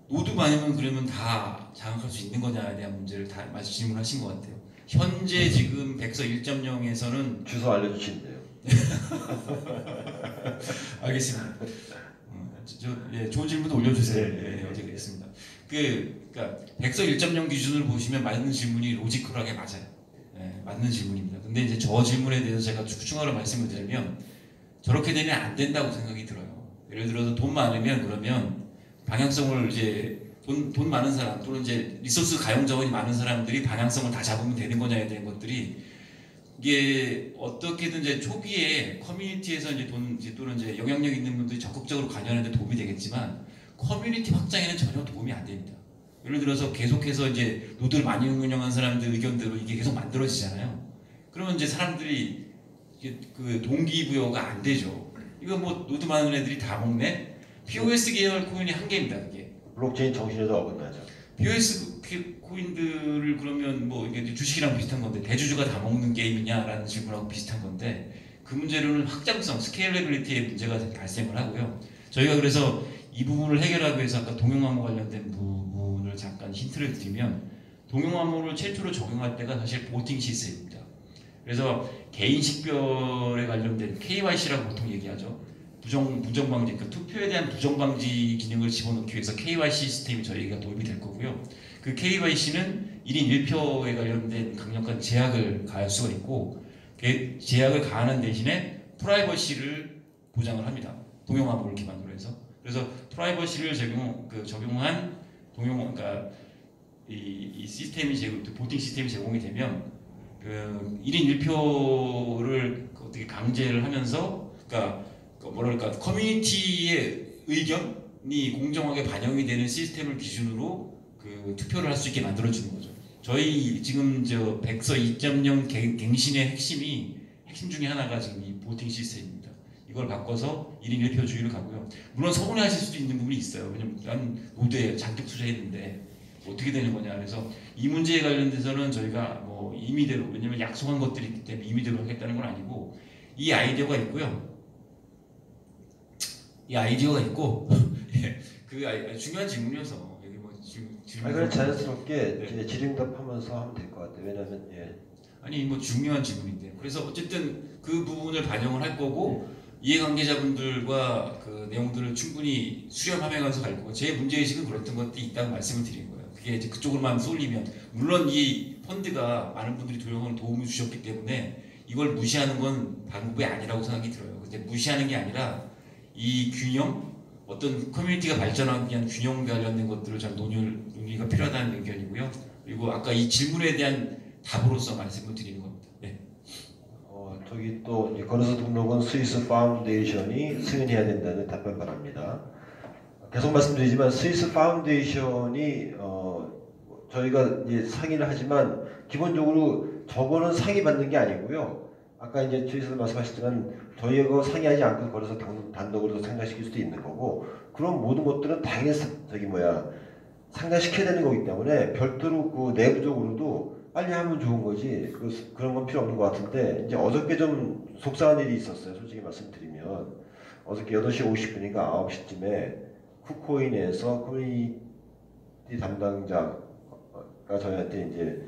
노드 많으면 그러면 다 장악할 수 있는 거냐에 대한 문제를 다 질문하신 것 같아요. 현재 지금 백서 1.0에서는 주소 알려주신대요. 알겠습니다. 좋은 질문도 올려주세요. 어제 그랬습니다. 그러니까 백서 1.0 기준으로 보시면 맞는 질문이 로지컬하게 맞아요. 맞는 질문입니다. 근데 이제 저 질문에 대해서 제가 추가로 말씀을 드리면, 저렇게 되면 안 된다고 생각이 들어요. 예를 들어서 돈 많으면 그러면 방향성을 이제 돈 많은 사람 또는 이제 리소스 가용 자원이 많은 사람들이 방향성을 다 잡으면 되는 거냐에 대한 것들이, 이게 어떻게든 이제 초기에 커뮤니티에서 이제 또는 이제 영향력 있는 분들이 적극적으로 관여하는 데 도움이 되겠지만, 커뮤니티 확장에는 전혀 도움이 안 됩니다. 예를 들어서 계속해서 이제 노드를 많이 운영한 사람들 의견대로 이게 계속 만들어지잖아요. 그러면 이제 사람들이 그 동기부여가 안 되죠. 이거 뭐 노드 많은 애들이 다 먹네? POS 계열 코인이 한 개입니다, 그게. 블록체인 정신에도 어긋나죠. POS 코인들을 그러면 뭐 이게 주식이랑 비슷한 건데, 대주주가 다 먹는 게임이냐라는 질문하고 비슷한 건데, 그 문제로는 확장성, 스케일러빌리티의 문제가 발생을 하고요. 저희가 그래서 이 부분을 해결하기 위해서 아까 동용암호 관련된 부분을 잠깐 힌트를 드리면, 동용암호를 최초로 적용할 때가 사실 보팅 시스템입니다. 그래서 개인 식별에 관련된 KYC라고 보통 얘기하죠. 부정방지, 그러니까 투표에 대한 부정방지 기능을 집어넣기 위해서 KYC 시스템이 저희가 도움이 될 거고요. 그 KYC는 1인 1표에 관련된 강력한 제약을 가할 수가 있고, 그 제약을 가하는 대신에 프라이버시를 보장을 합니다. 동용암호를 기반으로 해서. 그래서 프라이버시를 적용한 그러니까 이 시스템이 보팅 시스템이 제공이 되면, 그 1인 1표를 어떻게 강제를 하면서, 그러니까 뭐랄까 커뮤니티의 의견이 공정하게 반영이 되는 시스템을 기준으로 그 투표를 할 수 있게 만들어주는 거죠. 저희 지금 저 백서 2.0 갱신의 핵심 중에 하나가 지금 이 보팅 시스템입니다. 이걸 바꿔서 1인 1표 주의를 가고요. 물론 서운해하실 수도 있는 부분이 있어요. 왜냐면 난 노드에 잔뜩 투자했는데 어떻게 되는 거냐. 그래서 이 문제에 관련돼서는 저희가 뭐 임의대로, 왜냐면 약속한 것들이 있기 때문에 임의대로 하겠다는 건 아니고, 이 아이디어가 있고요. 중요한 질문이어서 여기 뭐 질문. 그냥 자연스럽게 질의응답하면서 하면 될 것 같아요. 왜냐면 아니 뭐 중요한 질문인데, 그래서 어쨌든 그 부분을 반영을 할 거고, 이해관계자분들과 그 내용들을 충분히 수렴하면서 갈 거고, 제 문제의식은 그랬던 것들이 있다고 말씀을 드린 거예요. 그게 이제 그쪽으로만 쏠리면, 물론 이 펀드가 많은 분들이 도움을 주셨기 때문에 이걸 무시하는 건 방법이 아니라고 생각이 들어요. 근데 무시하는 게 아니라 이 균형, 어떤 커뮤니티가 발전하기 위한 균형 관련된 것들을 잘 논의가 필요하다는 의견이고요. 그리고 아까 이 질문에 대한 답으로서 말씀을 드리는 겁니다. 네. 저기 또 거래소 등록은 스위스 파운데이션이 승인해야 된다는 답변 바랍니다. 계속 말씀드리지만 스위스 파운데이션이 저희가 이제 상의를 하지만 기본적으로 저거는 상의 받는 게 아니고요. 아까 이제 주의에서 말씀하셨지만 저희하고 상의하지 않고 거래소 단독으로 상장시킬 수도 있는 거고, 그런 모든 것들은 당연히 상장시켜야 되는 거기 때문에 별도로 그 내부적으로도 빨리 하면 좋은 거지 그런 건 필요 없는 것 같은데 이제 어저께 좀 속상한 일이 있었어요. 솔직히 말씀드리면 어저께 8시 50분인가 9시쯤에 쿠코인에서 커뮤니티 담당자가 저희한테 이제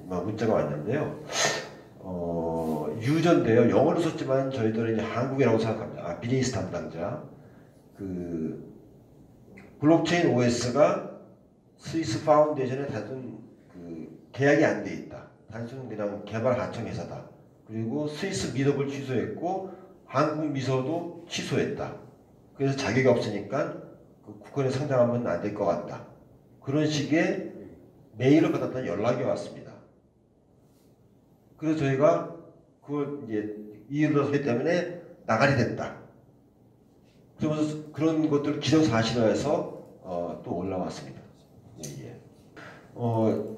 문자가 왔는데요. 유저인데요. 영어로 썼지만 저희들은 이제 한국이라고 생각합니다. 비즈니스 담당자. 그 블록체인 OS가 스위스 파운데이션에 단순 계약이 안 돼 있다. 단순 그냥 개발 하청 회사다. 그리고 스위스 미접을 취소했고 한국 미서도 취소했다. 그래서 자격이 없으니까 국권에 상장하면 안 될 것 같다. 그런 식의 메일을 받았다는 연락이 왔습니다. 그래서 저희가 그걸 이제 이유를 하기 때문에 나가리 됐다. 그러면서 그런 것들을 기정사실화해서 또 올라왔습니다. 예.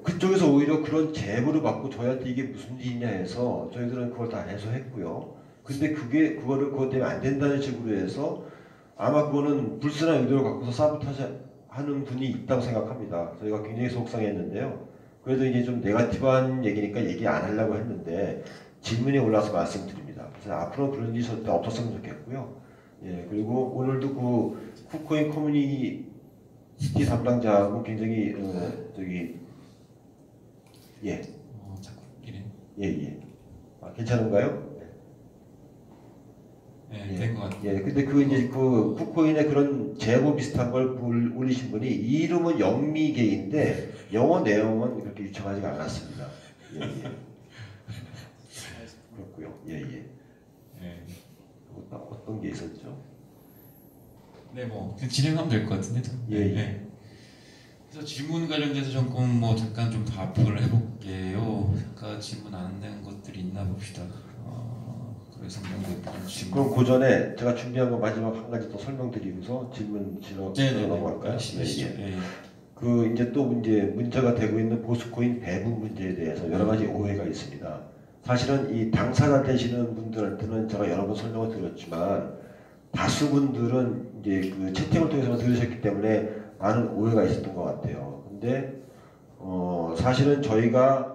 그쪽에서 오히려 그런 제보를 받고 저희한테 이게 무슨 일이냐 해서 저희들은 그걸 다 해소했고요. 근데 그것 때문에 안 된다는 식으로 해서 아마 그거는 불순한 의도를 갖고서 사보타지 하는 분이 있다고 생각합니다. 저희가 굉장히 속상했는데요. 그래도 이제 좀 네거티브한 얘기니까 얘기 안 하려고 했는데 질문이 올라와서 말씀드립니다. 그래서 앞으로 그런 일이 절대 없었으면 좋겠고요. 예, 그리고 오늘도 그 쿠코인 커뮤니티 담당자하고 굉장히 예. 자꾸 이래. 예. 괜찮은가요? 네, 된 것 같아요. 예, 근데 이제 그 쿠코인에 그런 제보 비슷한 걸 올리신 분이 이 이름은 영미계인데 영어 내용은 그렇게 유창하지가 않았습니다. 예. 그렇고요. 예. 어떤 게 있었죠? 네, 뭐 진행하면 될 것 같은데. 예. 그래서 질문 관련돼서 조금 잠깐 좀 답을 해볼게요. 아까 질문 안 된 것들이 있나 봅시다. 그래서 질문. 그럼 그 전에 제가 준비한 거 마지막 한 가지 더 설명드리고서 질문 넘어갈까요? 네. 그 이제 또 문제가 되고 있는 보스코인 배분 문제에 대해서 여러 가지 오해가 있습니다. 사실은 이 당사자 되시는 분들한테는 제가 여러 번 설명을 드렸지만 다수 분들은 이제 그 채팅을 통해서만 들으셨기 때문에 많은 오해가 있었던 것 같아요. 근데 사실은 저희는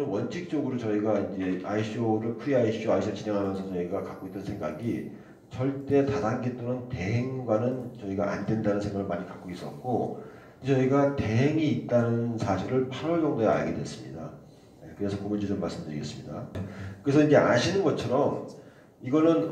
원칙적으로 저희가 이제 ICO를 ICO 진행하면서 저희가 갖고 있던 생각이 절대 다단계 또는 대행과는 저희가 안 된다는 생각을 많이 갖고 있었고 저희가 대행이 있다는 사실을 8월 정도에 알게 됐습니다. 그래서 그 문제 좀 말씀드리겠습니다. 그래서 이제 아시는 것처럼 이거는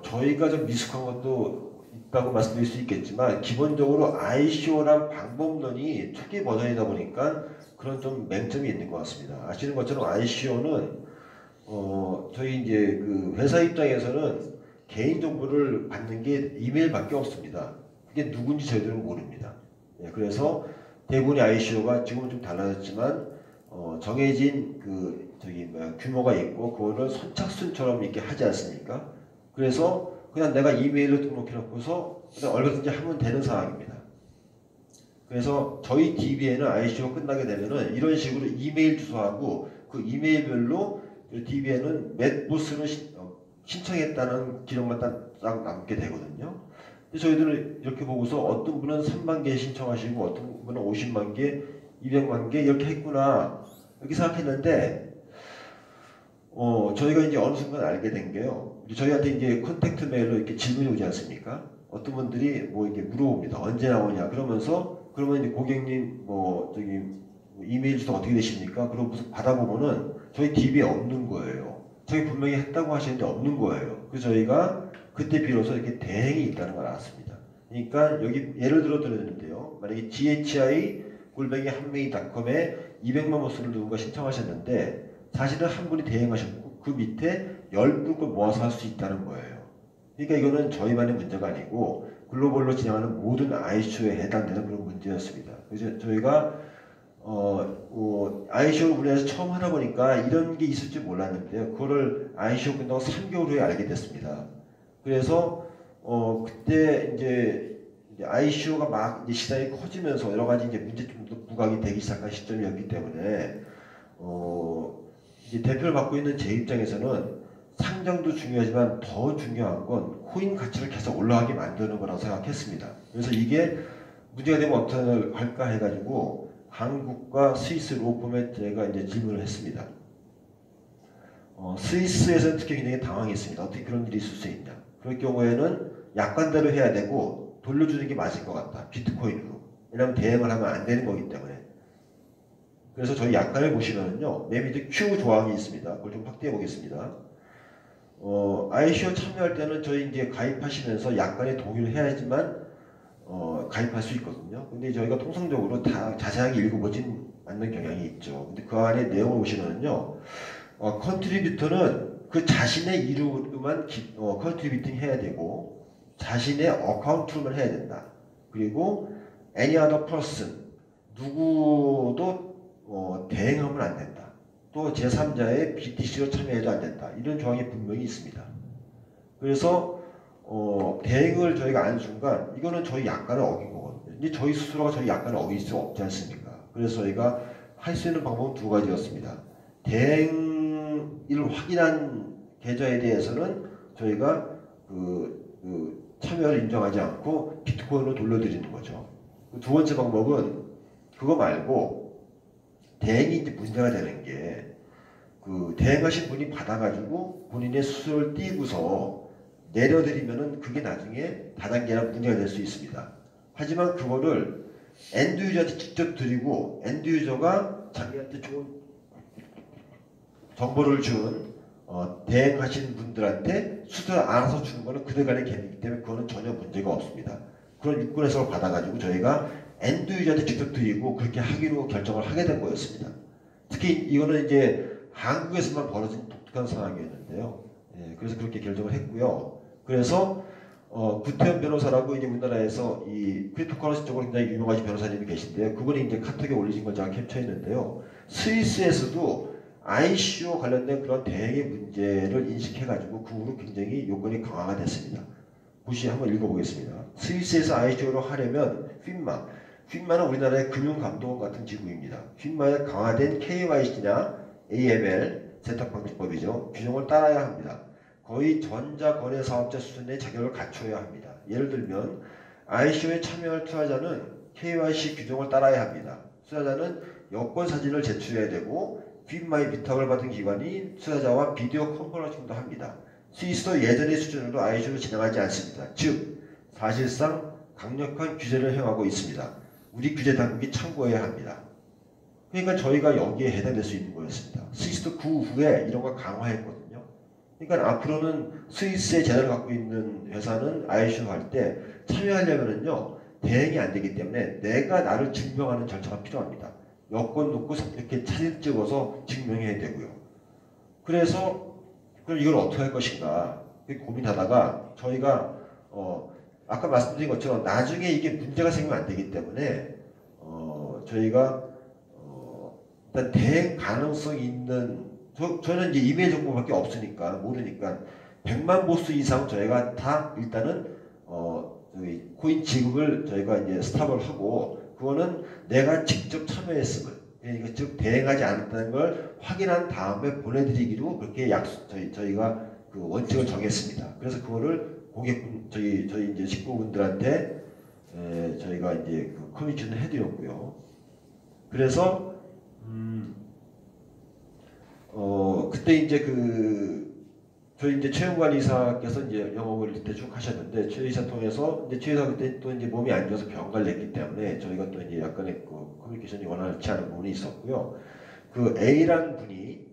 저희가 좀 미숙한 것도 있다고 말씀드릴 수 있겠지만 기본적으로 ICO란 방법론이 초기 버전이다 보니까 그런 좀 맹점이 있는 것 같습니다. 아시는 것처럼 ICO는 저희 이제 그 회사 입장에서는 개인 정보를 받는 게 이메일밖에 없습니다. 그게 누군지 저희들은 모릅니다. 예, 그래서 대부분의 ICO가 지금은 좀 달라졌지만 정해진 규모가 있고 그거를 선착순처럼 이렇게 하지 않습니까? 그래서 그냥 내가 이메일로 등록해놓고서 그냥 얼마든지 하면 되는 상황입니다. 그래서 저희 DB에는 ICO 끝나게 되면은 이런 식으로 이메일 주소하고 그 이메일별로 DB에는 몇 부스를 신청했다는 기록만 딱 남게 되거든요. 근데 저희들은 이렇게 보고서 어떤 분은 3만 개 신청하시고 어떤 분은 50만 개, 200만 개 이렇게 했구나 이렇게 생각했는데 저희가 이제 어느 순간 알게 된 게요. 저희한테 이제 컨택트 메일로 이렇게 질문이 오지 않습니까? 어떤 분들이 이렇게 물어봅니다. 언제 나오냐? 그러면 이제 고객님 이메일 주소 어떻게 되십니까? 그러고 받아보면은 저희 DB에 없는 거예요. 저희 분명히 했다고 하시는데 없는 거예요. 그래서 저희가 그때 비로소 이렇게 대행이 있다는 걸 알았습니다. 그러니까 여기 예를 들어 드렸는데요. 만약에 ghi@한메이.com에 200만 부스를 누군가 신청하셨는데 사실은 한 분이 대행하셨고 그 밑에 10분을 모아서 할 수 있다는 거예요. 그러니까 이거는 저희만의 문제가 아니고 글로벌로 진행하는 모든 ICO에 해당되는 그런 문제였습니다. 그래서 저희가 ICO를 우리나라에서 처음 하다 보니까 이런 게 있을 줄 몰랐는데요. 그거를 ICO 끝나고 3개월 후에 알게 됐습니다. 그래서 그때 이제 ICO가 막 이제 시장이 커지면서 여러 가지 이제 문제점도 부각이 되기 시작한 시점이었기 때문에 이제 대표를 맡고 있는 제 입장에서는 상장도 중요하지만 더 중요한 건 코인 가치를 계속 올라가게 만드는 거라고 생각했습니다. 그래서 이게 문제가 되면 어떻게 할까 해가지고 한국과 스위스 로펌에 제가 이제 질문을 했습니다. 스위스에서는 특히 굉장히 당황했습니다. 어떻게 그런 일이 있을 수 있냐. 그럴 경우에는 약관대로 해야 되고 돌려주는 게 맞을 것 같다. 비트코인으로. 왜냐하면 대응을 하면 안 되는 거기 때문에. 그래서 저희 약관을 보시면요. 맨 밑에 Q 조항이 있습니다. 그걸 좀 확대해 보겠습니다. ICO 참여할 때는 저희 이제 가입하시면서 약관에 동의를 해야지만 가입할 수 있거든요. 근데 저희가 통상적으로 다 자세하게 읽어보진 않는 경향이 있죠. 근데 그 안에 내용을 보시면요. 컨트리뷰터는 그 자신의 이름으로만 컨트리뷰팅 해야 되고 자신의 어카운트로만 해야 된다. 그리고 any other person 누구도 대행하면 안 된다. 또 제3자의 BTC로 참여해도 안 된다. 이런 조항이 분명히 있습니다. 그래서 대행을 저희가 안 순간 이거는 저희 약관을 어긴 거거든요. 근데 저희 스스로가 저희 약관을 어길 수 없지 않습니까? 그래서 저희가 할 수 있는 방법은 두 가지였습니다. 대행을 확인한 계좌에 대해서는 저희가 참여를 인정하지 않고 비트코인으로 돌려드리는 거죠. 두 번째 방법은 그거 말고 대행이 이제 문제가 되는 게 대행하신 분이 받아가지고 본인의 수수료를 띄고서 내려드리면은 그게 나중에 다단계나 문제가 될 수 있습니다. 하지만 그거를 엔드 유저한테 직접 드리고 엔드 유저가 자기한테 좋은 정보를 준 대행하신 분들한테 수수료 알아서 주는 거는 그들간의 개념이기 때문에 그거는 전혀 문제가 없습니다. 그런 유권 해석을 받아가지고 저희가 엔드 유저한테 직접 드리고 그렇게 하기로 결정을 하게 된 거였습니다. 특히 이거는 이제 한국에서만 벌어진 독특한 상황이었는데요. 예, 그래서 그렇게 결정을 했고요. 그래서 구태현 변호사라고 이제 우리나라에서 이 크립토커런시 쪽으로 굉장히 유명하신 변호사님이 계신데요. 그분이 이제 카톡에 올리신 걸 제가 캡처했는데요. 스위스에서도 ICO 관련된 그런 대행의 문제를 인식해가지고 그 후로 굉장히 요건이 강화가 됐습니다. 보시 한번 읽어보겠습니다. 스위스에서 ICO로 하려면 FINMA는 우리나라의 금융감독원 같은 기구입니다. FINMA의 강화된 KYC나 AML, 세탁방지법이죠. 규정을 따라야 합니다. 거의 전자거래사업자 수준의 자격을 갖춰야 합니다. 예를 들면 ICO에 참여할 투자자는 KYC 규정을 따라야 합니다. 투자자는 여권 사진을 제출해야 되고 FINMA의 위탁을 받은 기관이 투자자와 비디오 컨퍼런싱도 합니다. 스위스도 예전의 수준으로 ICO를 진행하지 않습니다. 즉 사실상 강력한 규제를 행하고 있습니다. 우리 규제 당국이 참고해야 합니다. 그러니까 저희가 여기에 해당될 수 있는 거였습니다. 스위스도 그 후에 이런 걸 강화했거든요. 그러니까 앞으로는 스위스의 재산을 갖고 있는 회사는 ICO 할 때 참여하려면요 대행이 안 되기 때문에 내가 나를 증명하는 절차가 필요합니다. 여권 놓고 이렇게 사진 찍어서 증명해야 되고요. 그래서 그럼 이걸 어떻게 할 것인가 고민하다가 저희가 아까 말씀드린 것처럼 나중에 이게 문제가 생기면 안 되기 때문에 저희가 일단 대행 가능성이 있는 저는 이제 이메일 정보밖에 없으니까 모르니까 100만 보수 이상 저희가 다 일단은 코인 지급을 저희가 이제 스탑을 하고 그거는 내가 직접 참여했음을 그러니까 즉 대행하지 않았다는 걸 확인한 다음에 보내드리기로 그렇게 저희가 그 원칙을 정했습니다. 그래서 그거를 고객분 저희 이제 식구분들한테 저희가 이제 그 커뮤니케이션을 해드렸고요. 그래서 그때 이제 저희 이제 최영관이사께서 이제 영업을 그때 쭉 하셨는데 최 이사 통해서 이제 최 이사 그때 또 이제 몸이 안 좋아서 병가를 냈기 때문에 저희가 또 이제 약간의 그 커뮤니케이션이 원활치 않은 부분이 있었고요. 그 A라는 분이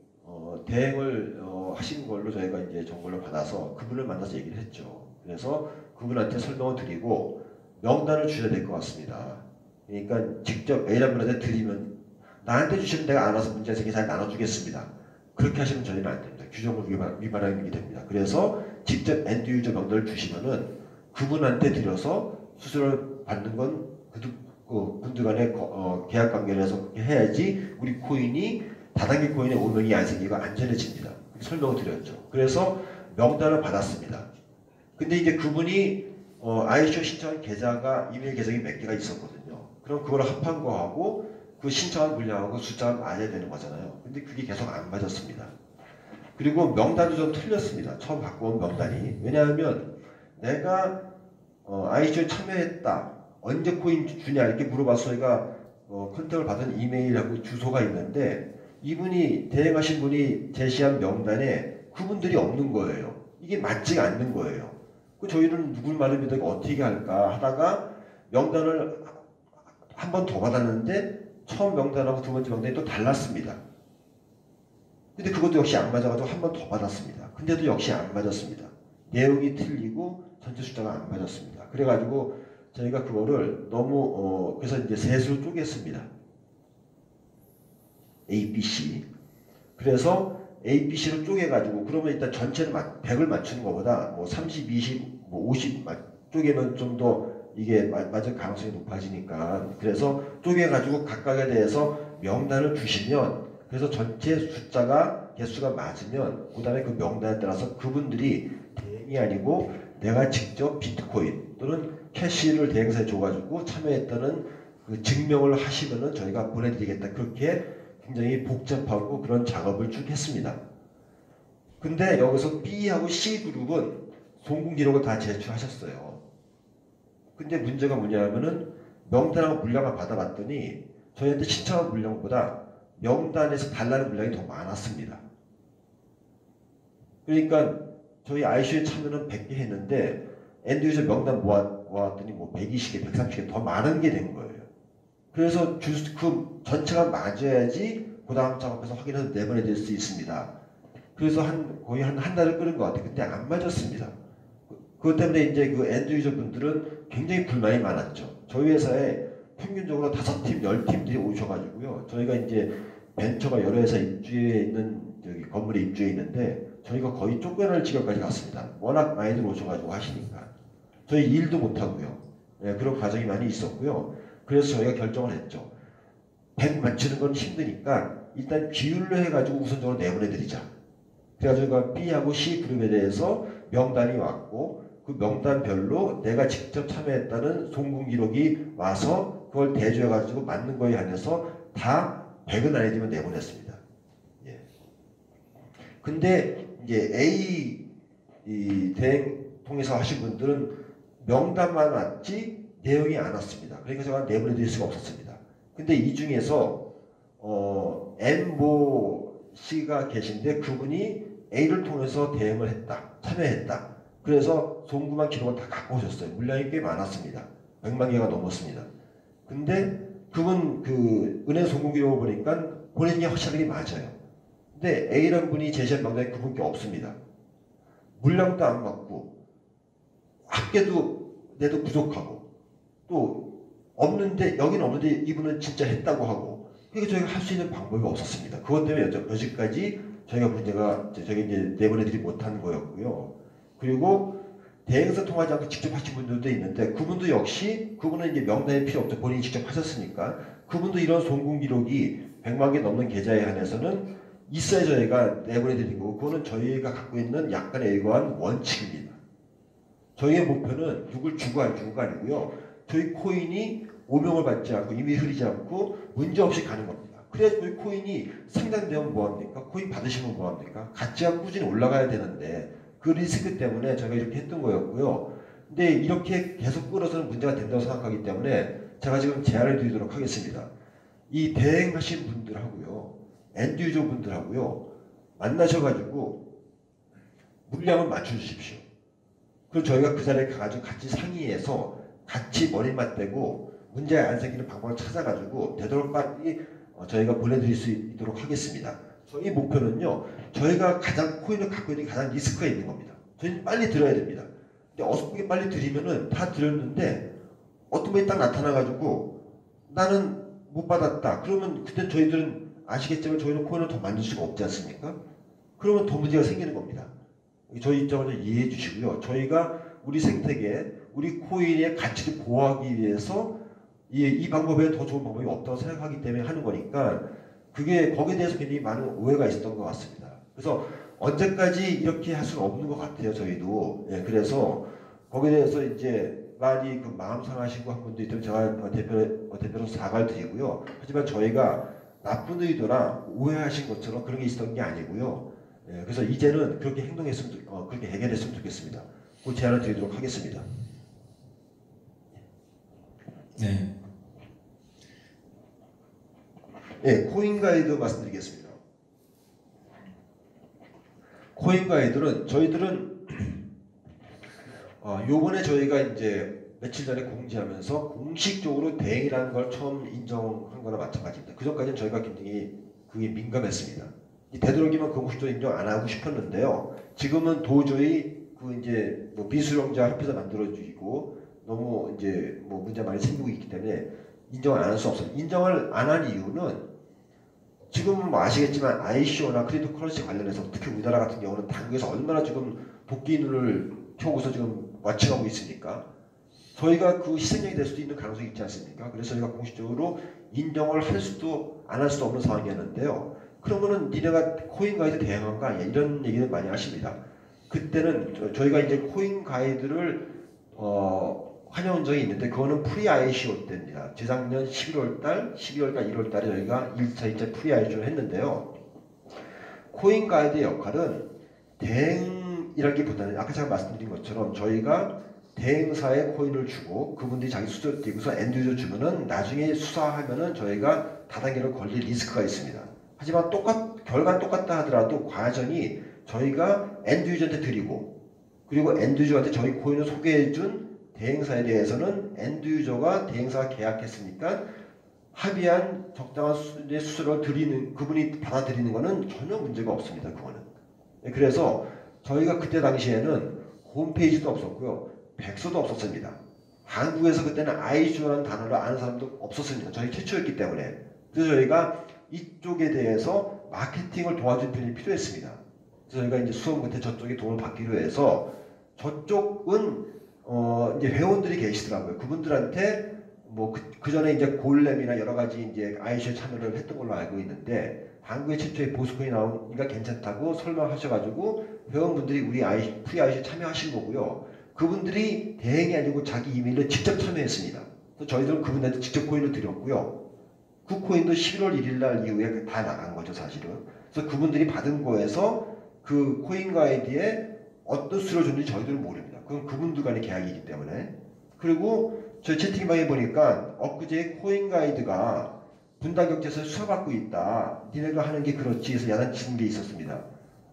대행을 하신 걸로 저희가 이제 정보를 받아서 그분을 만나서 얘기를 했죠. 그래서 그분한테 설명을 드리고 명단을 주셔야 될 것 같습니다. 그러니까 직접 A라는 분한테 드리면 나한테 주시면 내가 알아서 문제 생기 잘 나눠주겠습니다. 그렇게 하시면 저희는 안 됩니다. 규정을 위반하게 됩니다. 그래서 직접 엔드 유저 명단을 주시면은 그분한테 드려서 수수료를 받는 건 그분들 간의 계약 관계를 해서 해야지 우리 코인이 다단계 코인의 오명이 안 생기고 안전해집니다. 설명을 드렸죠. 그래서 명단을 받았습니다. 근데 이제 그분이 ICO 신청한 계좌가 이메일 계정이 몇 개가 있었거든요. 그럼 그걸 합한 거하고 그 신청한 분량하고 숫자가 맞아야 되는 거잖아요. 근데 그게 계속 안 맞았습니다. 그리고 명단도 좀 틀렸습니다. 처음 갖고 온 명단이. 왜냐하면 내가 ICO에 참여했다. 언제 코인 주냐 이렇게 물어봐서 저희가 컨택을 받은 이메일하고 주소가 있는데 이분이 대행하신 분이 제시한 명단에 그분들이 없는 거예요. 이게 맞지가 않는 거예요. 저희는 누굴 말을 믿어 어떻게 할까 하다가 명단을 한 번 더 받았는데 처음 명단하고 두 번째 명단이 또 달랐습니다. 근데 그것도 역시 안 맞아가지고 한 번 더 받았습니다. 근데도 역시 안 맞았습니다. 내용이 틀리고 전체 숫자가 안 맞았습니다. 그래가지고 저희가 그거를 너무 그래서 이제 셋으로 쪼갰습니다. A, B, C. 그래서 A, B, C로 쪼개가지고 그러면 일단 전체를 100을 맞추는 것보다 뭐 30, 20, 뭐 50 쪼개면 좀 더 이게 맞을 가능성이 높아지니까 그래서 쪼개가지고 각각에 대해서 명단을 주시면 그래서 전체 숫자가 개수가 맞으면 그 다음에 그 명단에 따라서 그분들이 대행이 아니고 내가 직접 비트코인 또는 캐시를 대행사에 줘가지고 참여했다는 그 증명을 하시면은 저희가 보내드리겠다. 그렇게 굉장히 복잡하고 그런 작업을 쭉 했습니다. 근데 여기서 B하고 C 그룹은 송금 기록을 다 제출하셨어요. 근데 문제가 뭐냐면은 명단하고 물량을 받아봤더니 저희한테 신청한 물량보다 명단에서 달라는 물량이 더 많았습니다. 그러니까 저희 ICO에 참여는 100개 했는데 엔드유저 명단 모았더니 뭐 120개, 130개 더 많은 게 된 거예요. 그래서 그 전체가 맞아야지 그 다음 작업해서 확인해서 내보내드릴 수 있습니다. 그래서 거의 한 달을 끓인 것 같아요. 근데 안 맞았습니다. 그것 때문에 이제 그 엔드유저 분들은 굉장히 불만이 많았죠. 저희 회사에 평균적으로 5팀, 10팀들이 오셔가지고요. 저희가 이제 벤처가 여러 회사 입주해 있는 건물에 입주해 있는데 저희가 거의 쫓겨날 지경까지 갔습니다. 워낙 많이들 오셔가지고 하시니까. 저희 일도 못하고요. 네, 그런 과정이 많이 있었고요. 그래서 저희가 결정을 했죠. 100 맞추는 건 힘드니까 일단 비율로 해가지고 우선적으로 내보내드리자. 그래가지고 B하고 C 그룹에 대해서 명단이 왔고 그 명단별로 내가 직접 참여했다는 송금 기록이 와서 그걸 대조해가지고 맞는 거에 한해서 다 100은 아니지만 내보냈습니다. 예. 근데 이제 A 대행 통해서 하신 분들은 명단만 왔지 내용이 안 왔습니다. 그러니까 제가 내보내드릴 수가 없었습니다. 근데 이 중에서 M모 씨가 계신데 그분이 A를 통해서 대행을 했다. 참여했다. 그래서 송금한 기록을 다 갖고 오셨어요. 물량이 꽤 많았습니다. 100만 개가 넘었습니다. 근데 그분 그 은행 송금 기록을 보니까 보낸 게 확실하게 맞아요. 근데 A라는 분이 제시한 명단이 그분께 없습니다. 물량도 안 맞고 합계도 내도 부족하고 또 없는데 여기는 없는데 이분은 진짜 했다고 하고 그러니까 저희가 할 수 있는 방법이 없었습니다. 그것 때문에 여지까지 저희가 문제가 저희가 이제 내보내드리지 못한 거였고요. 그리고 대행사 통하지 않고 직접 하신 분들도 있는데 그분도 역시 그분은 이제 명단이 필요 없죠. 본인이 직접 하셨으니까 그분도 이런 송금 기록이 100만 개 넘는 계좌에 한해서는 있어야 저희가 내보내드리고 그거는 저희가 갖고 있는 약간의 일관한 원칙입니다. 저희의 목표는 누굴 주고 안 주고가 아니고요. 저희 코인이 오명을 받지 않고 이미 흐리지 않고 문제없이 가는 겁니다. 그래야 저희 코인이 상장되면 뭐합니까? 코인 받으시면 뭐합니까? 가치가 꾸준히 올라가야 되는데 그 리스크 때문에 제가 이렇게 했던 거였고요. 근데 이렇게 계속 끌어서는 문제가 된다고 생각하기 때문에 제가 지금 제안을 드리도록 하겠습니다. 이 대행하신 분들하고요. 엔드유저 분들하고요. 만나셔가지고 물량을 맞춰주십시오. 그리고 저희가 그 자리에 가가지고 같이 상의해서 같이 머리 맞대고 문제 안 생기는 방법을 찾아가지고 되도록 빨리 저희가 보내드릴 수 있도록 하겠습니다. 저희 목표는요. 저희가 가장 코인을 갖고 있는 게 가장 리스크가 있는 겁니다. 저희는 빨리 들어야 됩니다. 근데 어설프게 빨리 드리면은 다 드렸는데 어떤 분이 딱 나타나가지고 나는 못 받았다. 그러면 그때 저희들은 아시겠지만 저희는 코인을 더 만들 수가 없지 않습니까? 그러면 더 문제가 생기는 겁니다. 저희 입장을 이해해 주시고요. 저희가 우리 생태계, 우리 코인의 가치를 보호하기 위해서 이 방법에 더 좋은 방법이 없다고 생각하기 때문에 하는 거니까 그게 거기에 대해서 굉장히 많은 오해가 있었던 것 같습니다. 그래서 언제까지 이렇게 할 수는 없는 것 같아요. 저희도. 예, 그래서 거기에 대해서 이제 많이 그 마음 상하시고 한 분도 있다면 제가 대표로 사과를 드리고요. 하지만 저희가 나쁜 의도나 오해하신 것처럼 그런 게 있었던 게 아니고요. 예, 그래서 이제는 그렇게 행동했으면 그렇게 해결했으면 좋겠습니다. 그 제안을 드리도록 하겠습니다. 네. 예, 코인 가이드 말씀드리겠습니다. 코인 가이드는 저희들은 요번에 저희가 이제 며칠 전에 공지하면서 공식적으로 대행이라는 걸 처음 인정한 거나 마찬가지입니다. 그 전까지는 저희가 굉장히 그게 민감했습니다. 되도록이면 공식적으로 인정 안 하고 싶었는데요. 지금은 도저히 그 이제 뭐 비수령자 협회에서 만들어주고 너무 이제 뭐 문제 많이 생기고 있기 때문에 인정을 안 할 수 없어요. 인정을 안 한 이유는 지금은 뭐 아시겠지만 ICO나 크립토 커런시 관련해서 특히 우리나라 같은 경우는 당국에서 얼마나 지금 도끼 눈을 켜고서 지금 와칭하고 있으니까 저희가 그 희생양이 될 수도 있는 가능성이 있지 않습니까? 그래서 저희가 공식적으로 인정을 할 수도 안 할 수도 없는 상황이었는데요. 그러면은 니네가 코인 가이드 대행한 거 아니야? 이런 얘기는 많이 하십니다. 그때는 저희가 이제 코인 가이드를 환영한 적이 있는데 그거는 프리 ICO 때입니다. 재작년 11월달, 12월달, 1월달에 저희가 1차, 2차 프리 ICO를 했는데요. 코인 가이드의 역할은 대행이라기보다는 아까 제가 말씀드린 것처럼 저희가 대행사에 코인을 주고 그분들이 자기 수수료 띄고서 엔드유저 주면은 나중에 수사하면은 저희가 다단계로 걸릴 리스크가 있습니다. 하지만 결과는 똑같다 하더라도 과정이 저희가 엔드유저한테 드리고 그리고 엔드유저한테 저희 코인을 소개해준 대행사에 대해서는 엔드유저가 대행사와 계약했으니까 합의한 적당한 수수료를 드리는 그분이 받아들이는 거는 전혀 문제가 없습니다. 그거는. 그래서 저희가 그때 당시에는 홈페이지도 없었고요. 백서도 없었습니다. 한국에서 그때는 ICO라는 단어를 아는 사람도 없었습니다. 저희 최초였기 때문에. 그래서 저희가 이쪽에 대해서 마케팅을 도와줄 편이 필요했습니다. 그래서 저희가 이제 수업 끝에 저쪽에 도움을 받기로 해서 저쪽은 이제 회원들이 계시더라고요. 그분들한테 뭐 그 전에 이제 골렘이나 여러 가지 이제 ICO 참여를 했던 걸로 알고 있는데 한국에 최초의 보스코인이 나오니까 괜찮다고 설명하셔가지고 회원분들이 우리 프리 ICO 참여하신 거고요. 그분들이 대행이 아니고 자기 이메일로 직접 참여했습니다. 저희들은 그분들한테 직접 코인을 드렸고요. 그 코인도 11월 1일 날 이후에 다 나간 거죠, 사실은. 그래서 그분들이 받은 거에서 그 코인 가이드에 어떤 수수료를 줬는지 저희들은 모릅니다. 그건 그분들 간의 계약이기 때문에. 그리고 저희 채팅방에 보니까 엊그제 코인 가이드가 분당경찰서에 수사받고 있다. 니네가 하는 게 그렇지 해서 야단치는 게 있었습니다.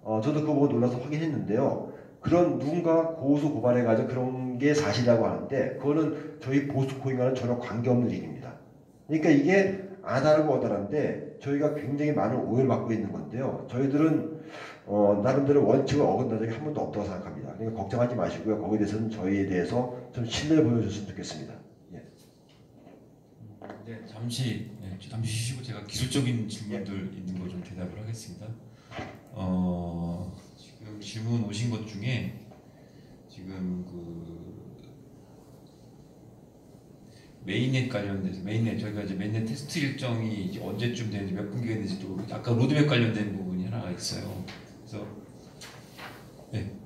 저도 그거 보고 놀라서 확인했는데요. 그런 누군가 고소 고발해가지고 그런 게 사실이라고 하는데 그거는 저희 보스코인과는 전혀 관계없는 일입니다. 그러니까 이게 아다르고 어다란데 저희가 굉장히 많은 오해를 받고 있는 건데요. 저희들은 나름대로 원칙을 어긋난 적이 한 번도 없다고 생각합니다. 그러니까 걱정하지 마시고요. 거기에 대해서는 저희에 대해서 좀 신뢰를 보여줬으면 좋겠습니다. 예. 네, 잠시 쉬시고 제가 기술적인 질문들 있는 거 좀 대답을 하겠습니다. 지금 질문 오신 것 중에 지금 메인넷 관련돼서 저희가 이제 메인넷 테스트 일정이 이제 언제쯤 되는지 몇 분기가 되는지 또 아까 로드맵 관련된 부분이 하나가 있어요. 그래서 네.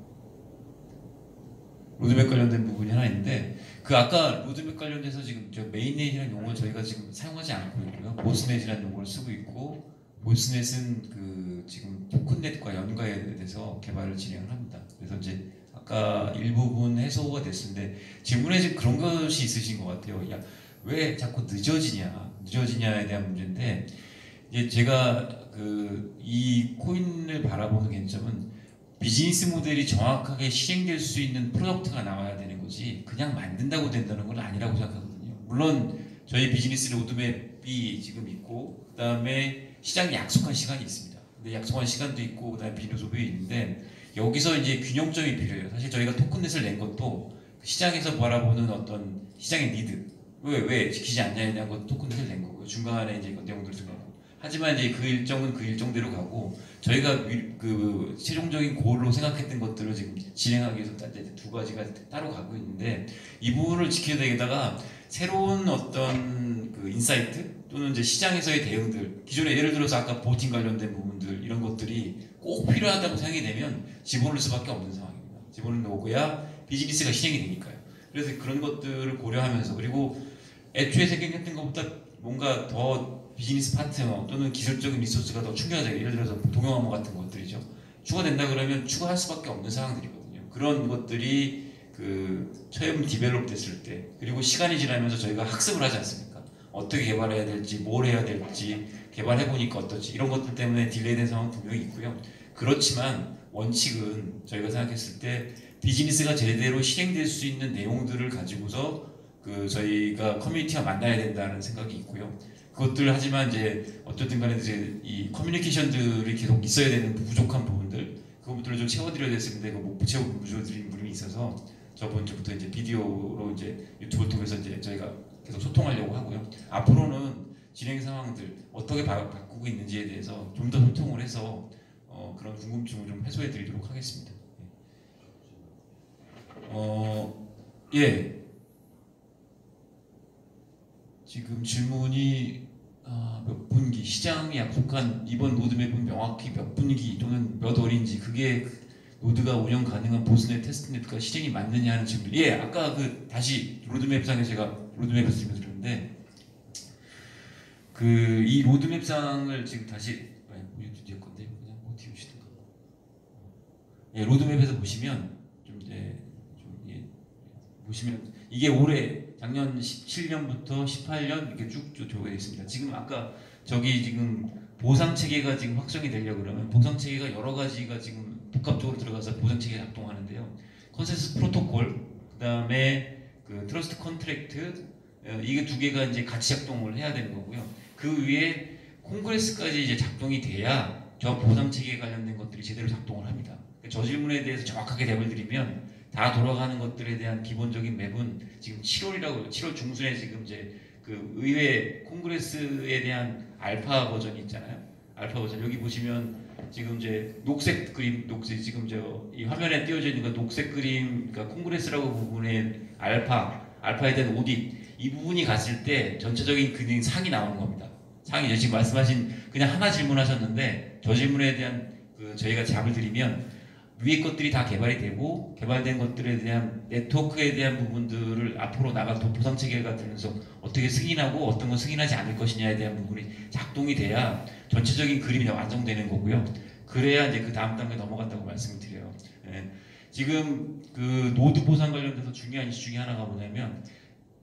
로드맵 관련된 부분이 하나 있는데 그 아까 로드맵 관련돼서 지금 저 메인넷이라는 용어를 저희가 지금 사용하지 않고 있고요. 보스넷이라는 용어를 쓰고 있고 보스넷은 그 지금 토큰넷과 연관에 대해서 개발을 진행을 합니다. 그래서 이제 아까 일부분 해소가 됐는데 질문에 지금 그런 것이 있으신 것 같아요. 야, 왜 자꾸 늦어지냐에 대한 문제인데 이제 제가 이 코인을 바라보는 관점은 비즈니스 모델이 정확하게 실행될 수 있는 프로덕트가 나와야 되는 거지 그냥 만든다고 된다는 건 아니라고 생각하거든요. 물론 저희 비즈니스 로드맵이 지금 있고 그 다음에 시장에 약속한 시간이 있습니다. 근데 약속한 시간도 있고 그 다음에 비료 소비도 있는데 여기서 이제 균형점이 필요해요. 사실 저희가 토큰넷을 낸 것도 시장에서 바라보는 어떤 시장의 니드 왜 지키지 않냐는 것 토큰넷을 낸 거고요. 중간에 이제 내용들을 쓴 거고. 하지만 이제 그 일정은 그 일정대로 가고 저희가 그 최종적인 고로 생각했던 것들을 지금 진행하기 위해서 두 가지가 따로 가고 있는데 이 부분을 지켜야 되다가 새로운 어떤 그 인사이트 또는 이제 시장에서의 대응들 기존에 예를 들어서 아까 보팅 관련된 부분들 이런 것들이 꼭 필요하다고 생각이 되면 집어넣을 수밖에 없는 상황입니다. 집어넣는 거고야 비즈니스가 실행이 되니까요. 그래서 그런 것들을 고려하면서 그리고 애초에 생각했던 것보다 뭔가 더 비즈니스 파트너 또는 기술적인 리소스가 더 충분하게 예를 들어서 동영암호 같은 것들이죠. 추가된다 그러면 추가할 수밖에 없는 상황들이거든요. 그런 것들이 그 처음 디벨롭 됐을 때 그리고 시간이 지나면서 저희가 학습을 하지 않습니까? 어떻게 개발해야 될지, 뭘 해야 될지 개발해 보니까 어떨지 이런 것들 때문에 딜레이된 상황 분명히 있고요. 그렇지만 원칙은 저희가 생각했을 때 비즈니스가 제대로 실행될 수 있는 내용들을 가지고서 그 저희가 커뮤니티와 만나야 된다는 생각이 있고요. 그것들 하지만 이제 어쨌든 간에 이제 이 커뮤니케이션들이 계속 있어야 되는 부족한 부분들 그것들을 좀 채워드려야 됐을 텐데 못 채우고 무조드린 부분이 있어서 저번 주부터 이제 비디오로 이제 유튜브를 통해서 이제 저희가 계속 소통하려고 하고요. 앞으로는 진행 상황들 어떻게 바꾸고 있는지에 대해서 좀 더 소통을 해서 그런 궁금증을 좀 해소해 드리도록 하겠습니다. 예. 지금 질문이 몇 분기 시장이 약속한 이번 로드맵은 명확히 몇 분기 또는 몇 월인지 그게 노드가 운영 가능한 보스넷 테스트넷과 시행이 맞느냐 하는 질문. 예, 아까 그 다시 로드맵상에 제가 로드맵에서 질문드렸는데 그 이 로드맵상을 지금 다시 뒤에 건데 그냥 어떻게 보시든가. 예, 로드맵에서 보시면 좀 이제 보시면 이게 올해 작년 17년부터 18년 이렇게 쭉 되어 있습니다. 지금 아까 저기 지금 보상 체계가 지금 확정이 되려고 그러면 보상 체계가 여러 가지가 지금 복합적으로 들어가서 보상 체계가 작동하는데요. 컨센서스 프로토콜, 그다음에 그 트러스트 컨트랙트 이게 두 개가 이제 같이 작동을 해야 되는 거고요. 그 위에 콩그레스까지 이제 작동이 돼야 저 보상 체계에 관련된 것들이 제대로 작동을 합니다. 저 질문에 대해서 정확하게 답을 드리면 다 돌아가는 것들에 대한 기본적인 맵은 지금 7월 중순에 지금 이제 그 의회 콩그레스에 대한 알파 버전이 있잖아요. 알파 버전 여기 보시면 지금 이제 녹색 그림, 녹색 지금 이 화면에 띄워져 있는 거 녹색 그림, 그러니까 콩그레스라고 부분의 알파에 대한 오딧 이 부분이 갔을 때 전체적인 그냥 상이 나오는 겁니다. 상이 이제 지금 말씀하신 그냥 하나 질문하셨는데 저 질문에 대한 그 저희가 답을 드리면. 위에 것들이 다 개발이 되고 개발된 것들에 대한 네트워크에 대한 부분들을 앞으로 나갈 보상 체계가 되면서 어떻게 승인하고 어떤 건 승인하지 않을 것이냐에 대한 부분이 작동이 돼야 전체적인 그림이 완성되는 거고요. 그래야 이제 그 다음 단계 넘어간다고 말씀을 드려요. 예. 지금 그 노드 보상 관련돼서 중요한 이슈 중에 하나가 뭐냐면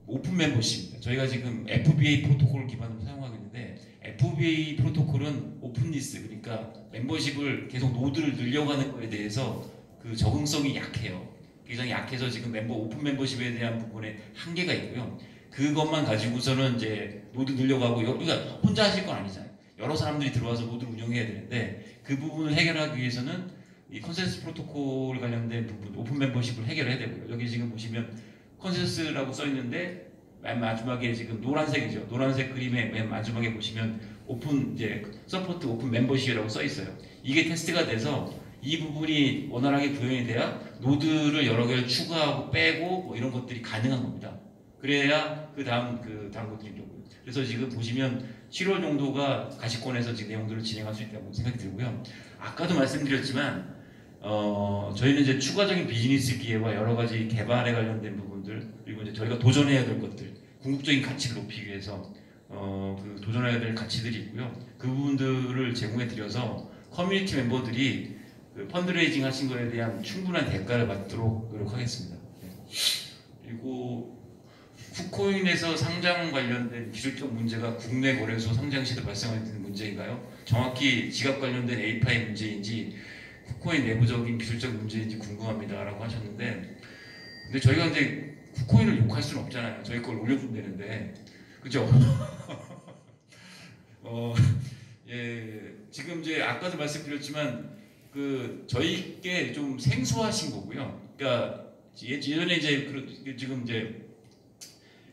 오픈 멤버십입니다. 저희가 지금 FBA 프로토콜을 기반으로 사용하고 있는데 FBA 프로토콜은 오픈리스 그러니까 멤버십을 계속 노드를 늘려가는 거에 대해서 그 적응성이 약해요. 굉장히 약해서 지금 오픈 멤버십에 대한 부분에 한계가 있고요. 그것만 가지고서는 이제 노드 늘려가고 그러니까 혼자 하실 건 아니잖아요. 여러 사람들이 들어와서 노드를 운영해야 되는데 그 부분을 해결하기 위해서는 이 컨센서스 프로토콜 관련된 부분 오픈 멤버십을 해결해야 되고요. 여기 지금 보시면 컨센서스라고 써 있는데 맨 마지막에 지금 노란색이죠. 노란색 그림의 맨 마지막에 보시면 오픈 이제 서포트 오픈 멤버십이라고 써 있어요. 이게 테스트가 돼서 이 부분이 원활하게 구현이 돼야 노드를 여러 개를 추가하고 빼고 뭐 이런 것들이 가능한 겁니다. 그래야 그 다음 것들이 되고요. 그래서 지금 보시면 7월 정도가 가시권에서 지금 내용들을 진행할 수 있다고 생각이 들고요. 아까도 말씀드렸지만 저희는 이제 추가적인 비즈니스 기회와 여러 가지 개발에 관련된 부분들 그리고 이제 저희가 도전해야 될 것들 궁극적인 가치를 높이기 위해서 그 도전해야 될 가치들이 있고요. 그 부분들을 제공해 드려서 커뮤니티 멤버들이 그 펀드레이징 하신 거에 대한 충분한 대가를 받도록 노력하겠습니다. 그리고 쿠코인에서 상장 관련된 기술적 문제가 국내 거래소 상장 시에도 발생하는 문제인가요? 정확히 지갑 관련된 API 문제인지 쿠코인 내부적인 기술적 문제인지 궁금합니다라고 하셨는데 근데 저희가 이제 쿠코인을 욕할 수는 없잖아요. 저희 걸 올려주면 되는데 그죠? 예, 지금 이제 아까도 말씀드렸지만 그 저희께 좀 생소하신 거고요. 그러니까 예전에 이제 지금 이제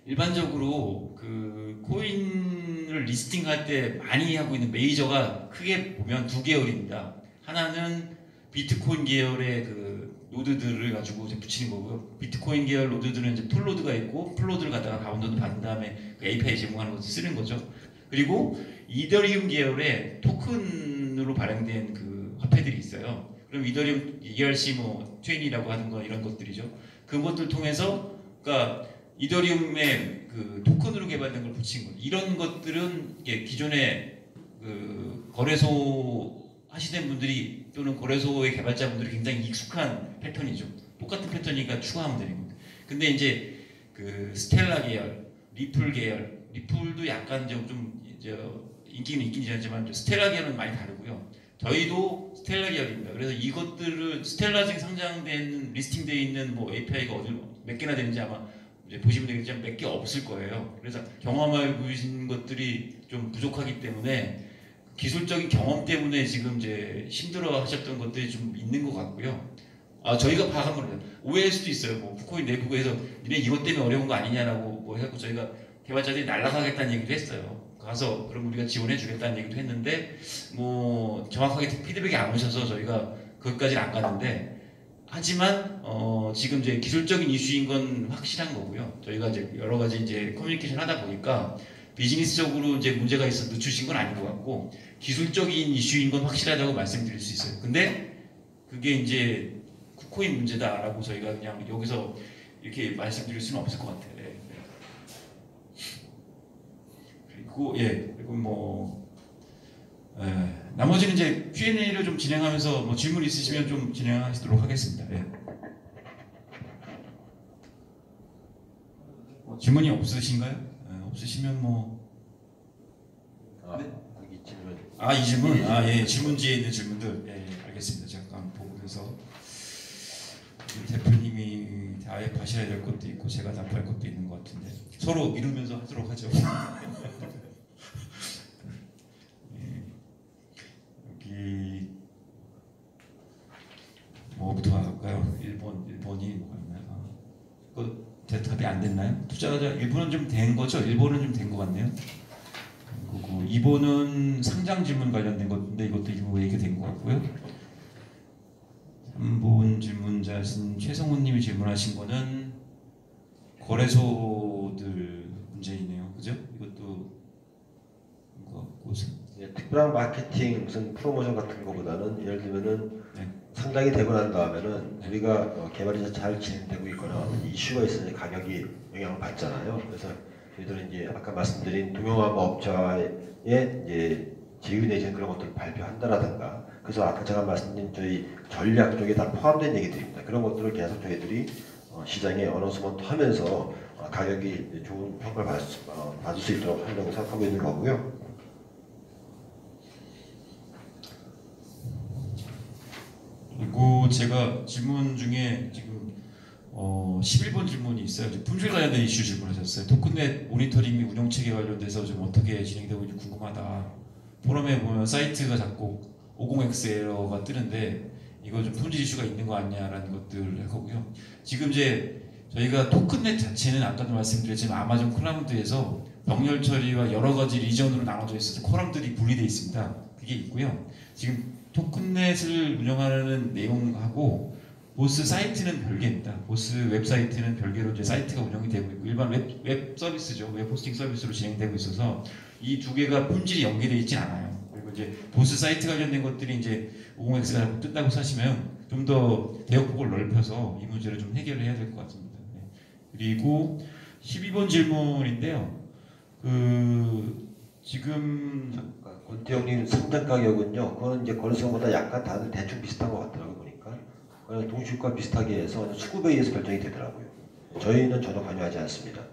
일반적으로 그 코인을 리스팅할 때 많이 하고 있는 메이저가 크게 보면 두 계열입니다. 하나는 비트코인 계열의 그 노드들을 가지고 이제 붙이는 거고요. 비트코인 계열 노드들은 이제 풀노드가 있고 풀노드를 갖다가 다운로드 받은 다음에 그 API 제공하는 것을 쓰는 거죠. 그리고 이더리움 계열의 토큰으로 발행된 그 화폐들이 있어요. 그럼 이더리움 ERC 뭐 트윈이라고 하는 거 이런 것들이죠. 그것들 통해서 그러니까 이더리움의 그 토큰으로 개발된 걸 붙인 거. 이런 것들은 기존에 그 거래소 하시는 분들이 또는 거래소의 개발자분들이 굉장히 익숙한 패턴이죠. 똑같은 패턴이니까 추가하면 되는 겁니다. 근데 이제 그 스텔라 계열, 리플 계열, 리플도 약간 좀 인기는 있긴 하지만 스텔라 계열은 많이 다르고요. 저희도 스텔라 계열입니다. 그래서 이것들을 스텔라 중에 상장된 리스팅되어 있는 뭐 API가 어디 몇 개나 되는지 아마 이제 보시면 되겠지만 몇 개 없을 거예요. 그래서 경험하고 계신 것들이 좀 부족하기 때문에 기술적인 경험 때문에 지금 이제 힘들어하셨던 것들이 좀 있는 것 같고요. 저희가 파악한 건 오해할 수도 있어요. 뭐 쿠코인 내부에서 니네 이것 때문에 어려운 거 아니냐라고 뭐 해갖고 저희가 개발자들이 날아가겠다는 얘기도 했어요. 가서 그럼 우리가 지원해 주겠다는 얘기도 했는데 뭐 정확하게 피드백이 안 오셔서 저희가 거기까지는 안 갔는데 하지만 지금 이제 기술적인 이슈인 건 확실한 거고요. 저희가 이제 여러 가지 이제 커뮤니케이션 하다 보니까 비즈니스적으로 이제 문제가 있어 늦추신 건 아닌 것 같고 기술적인 이슈인 건 확실하다고 말씀드릴 수 있어요. 근데 그게 이제 쿠코인 문제다라고 저희가 그냥 여기서 이렇게 말씀드릴 수는 없을 것 같아요. 네. 그리고 뭐 나머지는 이제 Q&A를 좀 진행하면서 뭐 질문 있으시면 좀 진행하시도록 하겠습니다. 예. 질문이 없으신가요? 없으시면 뭐 네? 여기 질문. 이 질문? 예, 질문지에 있는 질문들. 예, 알겠습니다. 잠깐 보고서 대표님이 답하셔야 될 것도 있고 제가 답할 것도 있는 것 같은데 서로 미루면서 하도록 하죠. 예, 여기 뭐부터 할까요? 일본이 뭐가 있나요? 그 대답이 안 됐나요? 투자자 일본은 좀 된 거죠? 일본은 좀 된 것 같네요. 그리고 2번은 상장 질문 관련된 건데 이것도 일부 얘기된 것 같고요. 3번 질문자신 최성훈님이 질문하신 거는 거래소들 문제이네요, 그죠? 이것도 특별한 마케팅 무슨 프로모션 같은 거보다는 예를 들면은 네. 상장이 되고 난 다음에는 우리가 개발이 잘 진행되고 있거나 이슈가 있으니 가격이 영향을 받잖아요. 그래서 저희들은 이제 아까 말씀드린 동영화 업자의 이제 제휴 내지는 그런 것들을 발표한다라든가 그래서 아까 제가 말씀드린 저희 전략 쪽에 다 포함된 얘기들입니다. 그런 것들을 계속 저희들이 시장에 어너스먼트 하면서 가격이 좋은 평가를 받을 수 있도록 하려고 생각하고 있는 거고요. 그리고 제가 질문 중에 지금 11번 질문이 있어요. 품질 관련된 이슈 질문하셨어요. 토큰넷 모니터링 및 운영 체계 관련돼서 좀 어떻게 진행되고 있는지 궁금하다. 포럼에 보면 사이트가 자꾸 50X 에러가 뜨는데 이거 좀 품질 이슈가 있는 거 아니냐라는 것들을 할 거고요. 지금 이제 저희가 토큰넷 자체는 아까도 말씀드렸지만 아마존 클라우드에서 병렬 처리와 여러 가지 리전으로 나눠져 있어서 콜럼들이 분리되어 있습니다. 그게 있고요. 지금 토큰넷을 운영하는 내용하고 보스 사이트는 별개입니다. 보스 웹사이트는 별개로 이제 사이트가 운영이 되고 있고 일반 웹 서비스죠. 웹 호스팅 서비스로 진행되고 있어서 이 두 개가 품질이 연계되어 있지 않아요. 그리고 이제 보스 사이트 관련된 것들이 이제 50X가 뜬다고 사시면 좀 더 대역폭을 넓혀서 이 문제를 좀 해결을 해야 될 것 같습니다. 네. 그리고 12번 질문인데요. 지금 권태형님 상장 가격은요. 그거는 이제 거래소보다 약간 다들 대충 비슷한 것 같더라고요 보니까. 동시효과 비슷하게 해서 수급에 의해서 결정이 되더라고요. 저희는 전혀 관여하지 않습니다.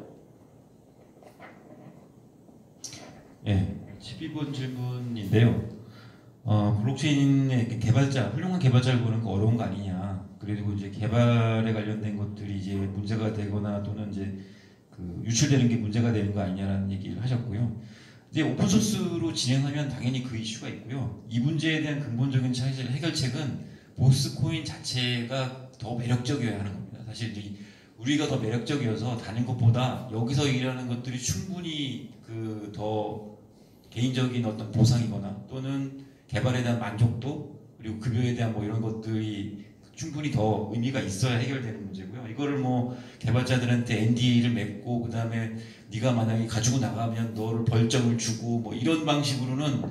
예, 12번 질문인데요. 블록체인의 개발자, 훌륭한 개발자를 보는 거 어려운 거 아니냐. 그리고 이제 개발에 관련된 것들이 이제 문제가 되거나 또는 이제 유출되는 게 문제가 되는 거 아니냐라는 얘기를 하셨고요. 이제 오픈소스로 진행하면 당연히 그 이슈가 있고요. 이 문제에 대한 근본적인 해결책은 보스코인 자체가 더 매력적이어야 하는 겁니다. 사실 우리가 더 매력적이어서 다른 것보다 여기서 일하는 것들이 충분히 더 개인적인 어떤 보상이거나 또는 개발에 대한 만족도 그리고 급여에 대한 뭐 이런 것들이 충분히 더 의미가 있어야 해결되는 문제고요. 이거를 뭐 개발자들한테 NDA를 맺고 그 다음에 네가 만약에 가지고 나가면 너를 벌점을 주고 뭐 이런 방식으로는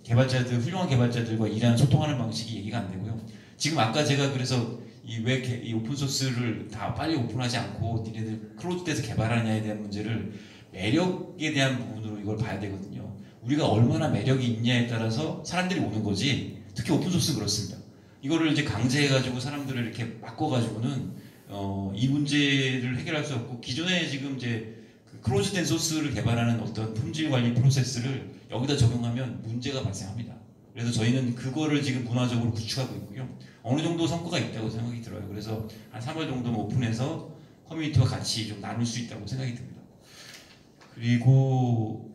훌륭한 개발자들과 일하는 소통하는 방식이 얘기가 안 되고요. 지금 아까 제가 그래서 이 오픈소스를 다 빨리 오픈하지 않고 니네들 클로즈돼서 개발하느냐에 대한 문제를 매력에 대한 부분으로 이걸 봐야 되거든요. 우리가 얼마나 매력이 있냐에 따라서 사람들이 오는 거지. 특히 오픈소스 그렇습니다. 이거를 이제 강제해가지고 사람들을 이렇게 바꿔가지고는 이 문제를 해결할 수 없고 기존에 지금 이제 그 클로즈된 소스를 개발하는 어떤 품질 관리 프로세스를 여기다 적용하면 문제가 발생합니다. 그래서 저희는 그거를 지금 문화적으로 구축하고 있고요. 어느 정도 성과가 있다고 생각이 들어요. 그래서 한 3월 정도는 오픈해서 커뮤니티와 같이 좀 나눌 수 있다고 생각이 듭니다. 그리고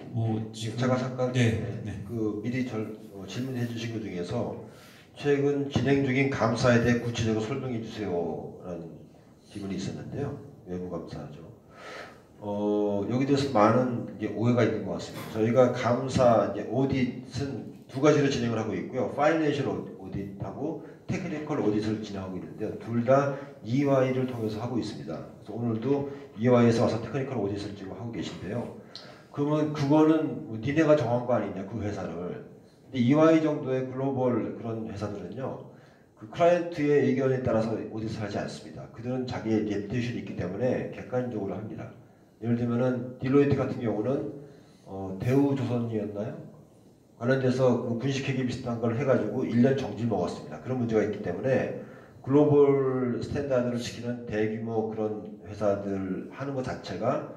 뭐 지금 제가 잠깐 네. 그 미리 질문해 주신 것 중에서 최근 진행 중인 감사에 대해 구체적으로 설명해 주세요라는 질문이 있었는데요. 외부 감사죠. 여기 대해서 많은 이제 오해가 있는 것 같습니다. 저희가 감사 이제 오디트는 두 가지로 진행을 하고 있고요. 파이낸셜 오디트하고 테크니컬 오디트를 진행하고 있는데요. 둘 다 EY를 통해서 하고 있습니다. 그래서 오늘도 EY에서 와서 테크니컬 오디트를 지금 하고 계신데요. 그러면 그거는 뭐 니네가 정한 거 아니냐, 그 회사를. 근데 EY 정도의 글로벌 그런 회사들은요, 그 클라이언트의 의견에 따라서 오디트를 하지 않습니다. 그들은 자기의 레퓨테이션이 있기 때문에 객관적으로 합니다. 예를 들면은 딜로이트 같은 경우는 대우조선이었나요? 관련돼서 그 분식회계 비슷한 걸 해가지고 1년 정지를 먹었습니다. 그런 문제가 있기 때문에 글로벌 스탠다드를 지키는 대규모 그런 회사들 하는 것 자체가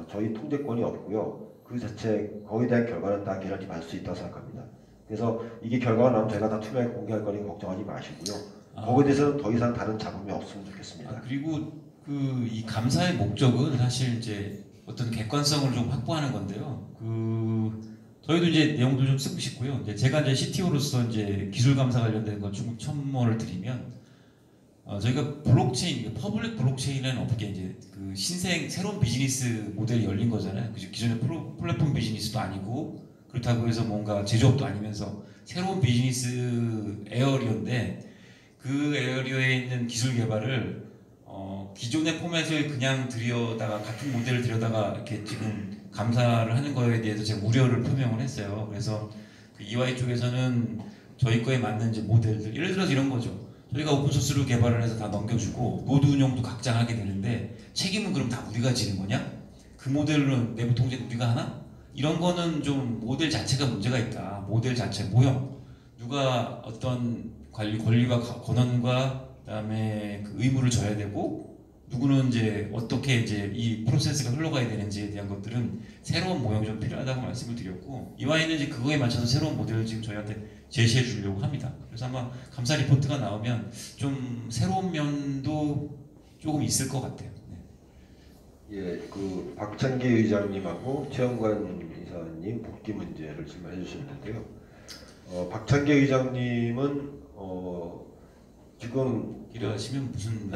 저희 통제권이 없고요. 그 자체 거기에 대한 결과는 다 개런티 받을 수 있다고 생각합니다. 그래서 이게 결과가 나오면 저희가 다 투명하게 공개할 거니까 걱정하지 마시고요. 거기에 대해서는 더 이상 다른 잡음이 없으면 좋겠습니다. 그리고 그 이 감사의 목적은 사실 이제 어떤 객관성을 좀 확보하는 건데요. 저희도 이제 내용도 좀 쓰고 싶고요. 이제 제가 이제 CTO로서 이제 기술 감사 관련된 거 좀 첨언을 드리면, 저희가 블록체인, 퍼블릭 블록체인이라는 업계 이제 그 새로운 비즈니스 모델이 열린 거잖아요. 기존의 플랫폼 비즈니스도 아니고 그렇다고 해서 뭔가 제조업도 아니면서 새로운 비즈니스 에어리어인데 그 에어리어에 있는 기술 개발을 기존의 포맷을 그냥 같은 모델을 들여다가 이렇게 지금 감사를 하는 거에 대해서 제가 우려를 표명을 했어요. 그래서 그 EY 쪽에서는 저희 거에 맞는 이제 모델들, 예를 들어서 이런 거죠. 저희가 오픈소스로 개발을 해서 다 넘겨주고 노드 운영도 각자 하게 되는데 책임은 그럼 다 우리가 지는 거냐? 그 모델은 내부 통제는 우리가 하나? 이런 거는 좀 모델 자체가 문제가 있다. 모델 자체 모형. 누가 어떤 권리와 권한과 그다음에 그 의무를 져야 되고 누구는 이제 어떻게 이제 이 프로세스가 흘러가야 되는지에 대한 것들은 새로운 모형이 좀 필요하다고 말씀을 드렸고 이와이는 이제 그거에 맞춰서 새로운 모델을 지금 저희한테 제시해 주려고 합니다. 그래서 아마 감사 리포트가 나오면 좀 새로운 면도 조금 있을 것 같아요. 네. 예, 그 박창기 의장님하고 최영관 이사님 복귀 문제를 질문해 주셨는데요. 박창기 의장님은 지금 일하시면 무슨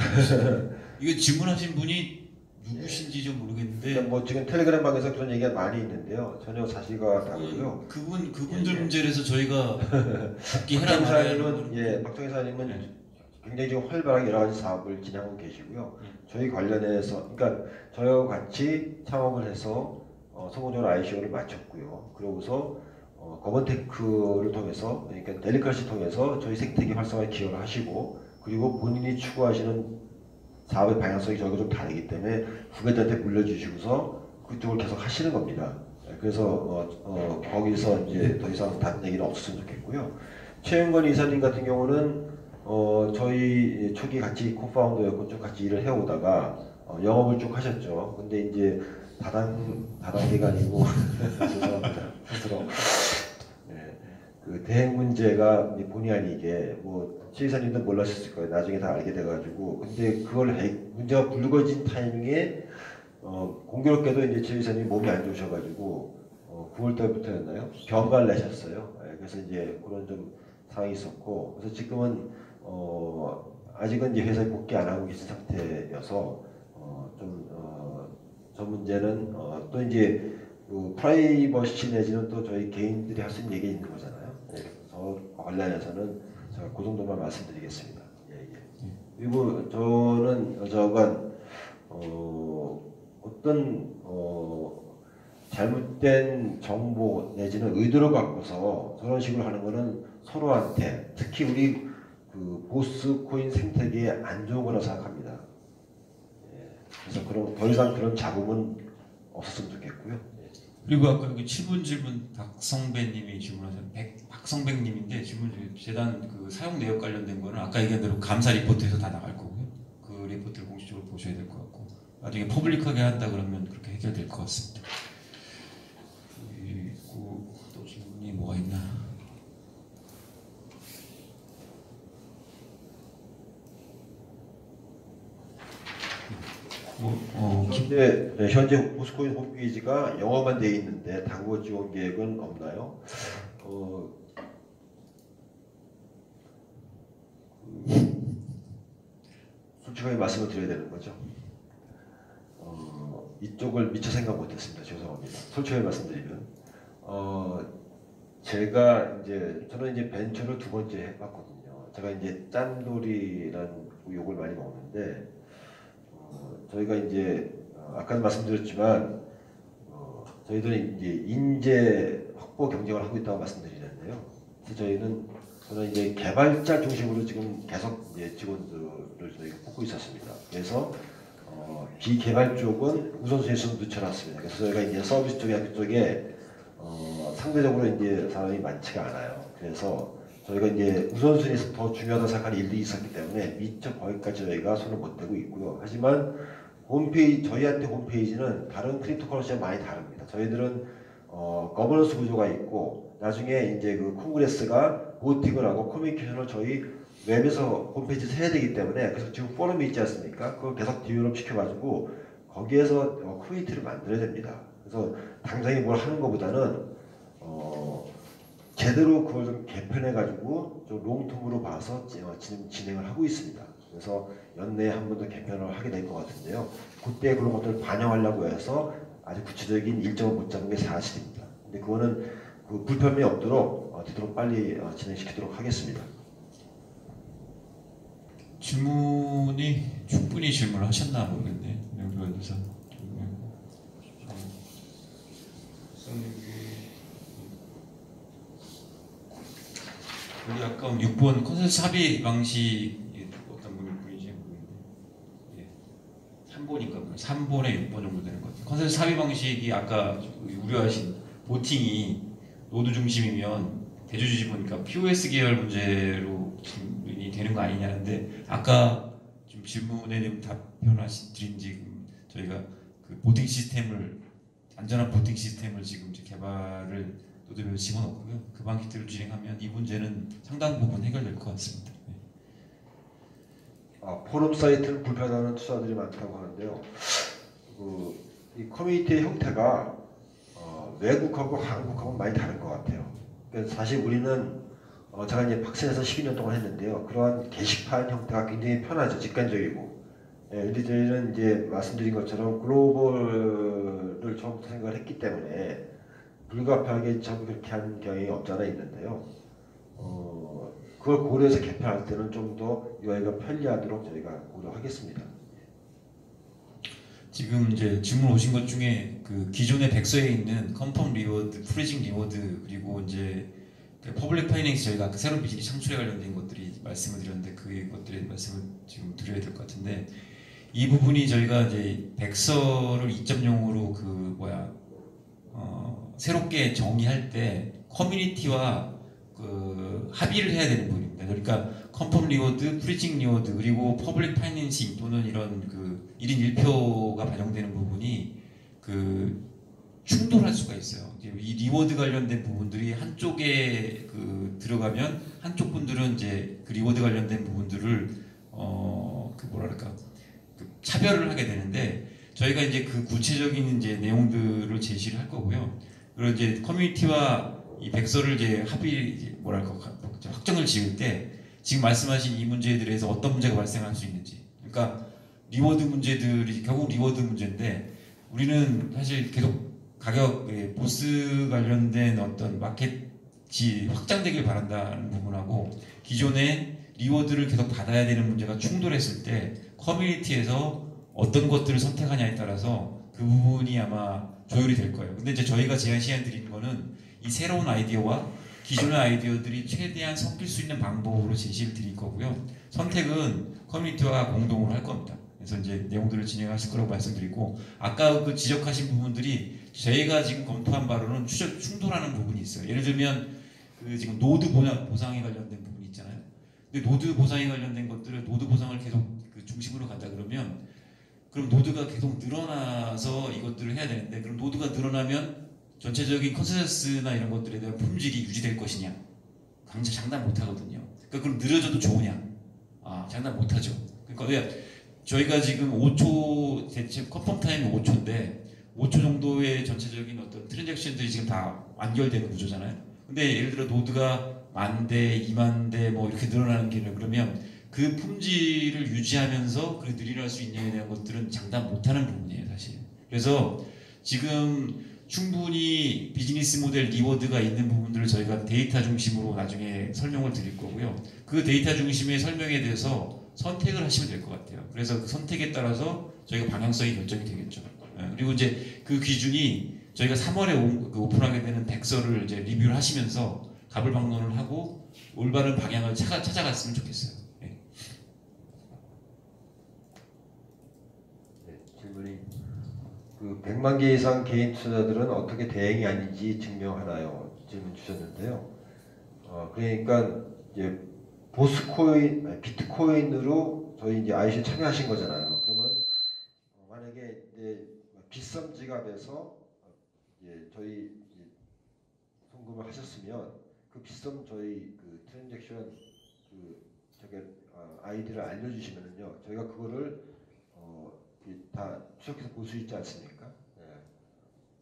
이거 질문하신 분이 누구신지 좀 모르겠는데 뭐 지금 텔레그램 방에서 그런 얘기가 많이 있는데요. 전혀 사실과 다르고요. 그분들 문제라서 저희가 복귀해라 말하는 박정희 사장님은 굉장히 지금 활발하게 여러 가지 사업을 진행하고 계시고요. 저희 관련해서 그러니까 저희와 같이 창업을 해서 성공적으로 ICO를 마쳤고요. 그러고서 거번테크를 통해서 그러니까 델리카시 통해서 저희 생태계 활성화에 기여를 하시고 그리고 본인이 추구하시는 사업의 방향성이 저희가 좀 다르기 때문에 후배들한테 물려주시고서 그쪽을 계속 하시는 겁니다. 그래서 거기서 이제 더 이상 다른 얘기는 없었으면 좋겠고요. 최영건 이사님 같은 경우는 저희 초기 같이 코파운더였고 좀 같이 일을 해오다가 영업을 쭉 하셨죠. 근데 이제 다단계가 아니고 죄송합니다. 스스로 그 대행 문제가 본의 아니게 최 이사님도 몰랐을 거예요. 나중에 다 알게 돼가지고 근데 그걸 문제가 불거진 타이밍에 공교롭게도 이제 최 이사님이 몸이 안 좋으셔가지고 9월달부터였나요? 병가를 내셨어요. 그래서 이제 그런 좀 상황이 있었고 그래서 지금은 아직은 이제 회사에 복귀 안 하고 계신 상태여서 저 문제는 또 이제 그 프라이버시 내지는 또 저희 개인들이 할 수 있는 얘기 있는 거잖아요. 저 관련해서는 제가 그 정도만 말씀드리겠습니다. 그리고 저는 저간 어떤 잘못된 정보 내지는 의도를 갖고서 저런 식으로 하는 거는 서로한테 특히 우리 그 보스 코인 생태계에 안 좋은 거라고 생각합니다. 그래서 더 이상 그런 잡음은 없었으면 좋겠고요. 그리고 아까 여기 질문 박성배님이 질문하신 박성배님인데 질문 재단 그 사용 내역 관련된 거는 아까 얘기한 대로 감사 리포트에서 다 나갈 거고요. 그 리포트를 공식적으로 보셔야 될 것 같고 나중에 퍼블릭하게 한다 그러면 그렇게 해결될 것 같습니다. 그리고 또 질문이 뭐가 있나? 현재 보스코인 홈페이지가 영어만 되어 있는데 당국어 지원 계획은 없나요? 솔직하게 말씀을 드려야 되는 거죠. 이쪽을 미처 생각 못했습니다. 죄송합니다. 솔직하게 말씀드리면 저는 이제 벤처를 2번째 해봤거든요. 제가 이제 짠돌이라는 욕을 많이 먹는데 저희가 이제 아까도 말씀드렸지만 저희들은 이제 인재 확보 경쟁을 하고 있다고 말씀드리는데요. 그래서 저는 이제 개발자 중심으로 지금 계속 이제 직원들을 저희가 뽑고 있었습니다. 그래서 비개발 쪽은 우선순위에서 늦춰놨습니다. 그래서 저희가 이제 서비스 쪽에 학교 쪽에 상대적으로 이제 사람이 많지가 않아요. 그래서 저희가 이제 우선순위에서 더 중요하다고 생각하는 일들이 있었기 때문에 미처 거기까지 저희가 손을 못 대고 있고요. 하지만 저희한테 홈페이지는 다른 크립토커런시와 많이 다릅니다. 저희들은 거버넌스 구조가 있고 나중에 이제 그 콩그레스가 보팅을 하고 커뮤니케이션을 저희 웹에서 홈페이지에서 해야 되기 때문에 그래서 지금 포럼이 있지 않습니까? 그걸 계속 디벨롭 시켜가지고 거기에서 커뮤니티를 만들어야 됩니다. 그래서 당장에 뭘 하는 것보다는 제대로 그걸 좀 개편해가지고 좀 롱텀으로 봐서 진행을 하고 있습니다. 그래서 연내에 한 번 더 개편을 하게 될 것 같은데요. 그때 그런 것들을 반영하려고 해서 아주 구체적인 일정을 못 잡은 게 사실입니다. 근데 그거는 그 불편함이 없도록 되도록 빨리 진행시키도록 하겠습니다. 질문이 충분히 질문을 하셨나 모르겠네. 여기서 우리 아까 6번 컨센서스 합의 방식 어떤 분이지 모르겠는데 3번인가 3번에 6번 정도 되는 것 같아요. 컨센서스 합의 방식이 아까 우려하신 보팅이 노드 중심이면 대주주지 보니까 POS 계열 문제로 질문이 되는 거 아니냐는데 아까 좀 질문에 답변하신 지금 저희가 그 보팅 시스템을 안전한 보팅 시스템을 지금 이제 개발을 노드맵에 집어넣고요. 그 방식대로 진행하면 이 문제는 상당 부분 해결될 것 같습니다. 포럼 사이트를 불편해하는 투자들이 많다고 하는데요. 이 커뮤니티의 형태가 외국하고 한국하고 많이 다른 것 같아요. 그래서 사실 우리는 제가 이제 박스에서 12년 동안 했는데요. 그러한 게시판 형태가 굉장히 편하죠. 직관적이고. 근데 저희는 이제 말씀드린 것처럼 글로벌을 처음부터 생각을 했기 때문에 불가피하게 전부 그렇게 한 경향이 없지 않아 있는데요. 그걸 고려해서 개편할 때는 좀 더 UI가 편리하도록 저희가 고려하겠습니다. 지금 이제 질문 오신 것 중에 그 기존의 백서에 있는 컨펌 리워드, 프리징 리워드 그리고 이제 그 퍼블릭 파이낸스 저희가 그 새로운 비즈니스 창출에 관련된 것들이 말씀을 드렸는데 그 것들에 말씀을 지금 드려야 될 것 같은데 이 부분이 저희가 이제 백서를 2.0으로 새롭게 정의할 때 커뮤니티와 그 합의를 해야 되는 부분입니다. 그러니까 컨펌 리워드, 프리징 리워드 그리고 퍼블릭 파이낸싱 또는 이런 그 1인 1표가 반영되는 부분이 그 충돌할 수가 있어요. 이 리워드 관련된 부분들이 한쪽에 그 들어가면 한쪽 분들은 이제 그 리워드 관련된 부분들을 차별을 하게 되는데 저희가 이제 그 구체적인 이제 내용들을 제시를 할 거고요. 그리고 이제 커뮤니티와 이 백서를 이제 확정을 지을 때 지금 말씀하신 이 문제에 대해서 어떤 문제가 발생할 수 있는지, 그러니까 리워드 문제들이 결국 리워드 문제인데 우리는 사실 계속 가격 보스 관련된 어떤 마켓이 확장되길 바란다는 부분하고 기존의 리워드를 계속 받아야 되는 문제가 충돌했을 때 커뮤니티에서 어떤 것들을 선택하냐에 따라서 그 부분이 아마 조율이 될 거예요. 근데 이제 저희가 제안 시간 드리는 거는 이 새로운 아이디어와 기존의 아이디어들이 최대한 섞일 수 있는 방법으로 제시를 드릴 거고요. 선택은 커뮤니티와 공동으로 할 겁니다. 그래서 이제 내용들을 진행하실 거라고 말씀드리고 아까 그 지적하신 부분들이 저희가 지금 검토한 바로는 충돌하는 부분이 있어요. 예를 들면 그 지금 노드 보상에 관련된 부분이 있잖아요. 근데 노드 보상에 관련된 것들을 노드 보상을 계속 그 중심으로 간다 그러면 그럼 노드가 계속 늘어나서 이것들을 해야 되는데 그럼 노드가 늘어나면 전체적인 컨센서스나 이런 것들에 대한 품질이 유지될 것이냐? 장담 못 하거든요. 그러니까 그럼 느려져도 좋으냐? 장담 못 하죠. 그러니까 왜 저희가 지금 5초 대체 컨펌 타임이 5초인데 5초 정도의 전체적인 어떤 트랜잭션들이 지금 다 완결되는 구조잖아요. 근데 예를 들어 노드가 10,000대, 20,000대 뭐 이렇게 늘어나는 게 그러면 그 품질을 유지하면서 그 늘어날 수 있냐에 대한 것들은 장담 못하는 부분이에요, 사실. 그래서 지금 충분히 비즈니스 모델 리워드가 있는 부분들을 저희가 데이터 중심으로 나중에 설명을 드릴 거고요. 그 데이터 중심의 설명에 대해서 선택을 하시면 될 것 같아요. 그래서 그 선택에 따라서 저희가 방향성이 결정이 되겠죠. 그리고 이제 그 기준이 저희가 3월에 오픈하게 되는 백서를 이제 리뷰를 하시면서 가불방론을 하고 올바른 방향을 찾아갔으면 좋겠어요. 네. 네, 질문이 그 100만 개 이상 개인 투자자들은 어떻게 대행이 아닌지 증명하나요? 질문 주셨는데요. 그러니까 이제 비트코인으로 저희 이제 IC 참여하신 거잖아요. 그러면 만약에 이제 빗썸 지갑에서 이제 저희 이제 송금을 하셨으면 그 빗썸 저희 그 트랜잭션 그 저게 아이디를 알려주시면은요 저희가 그거를 다 추적해서 볼 수 있지 않습니까? 네.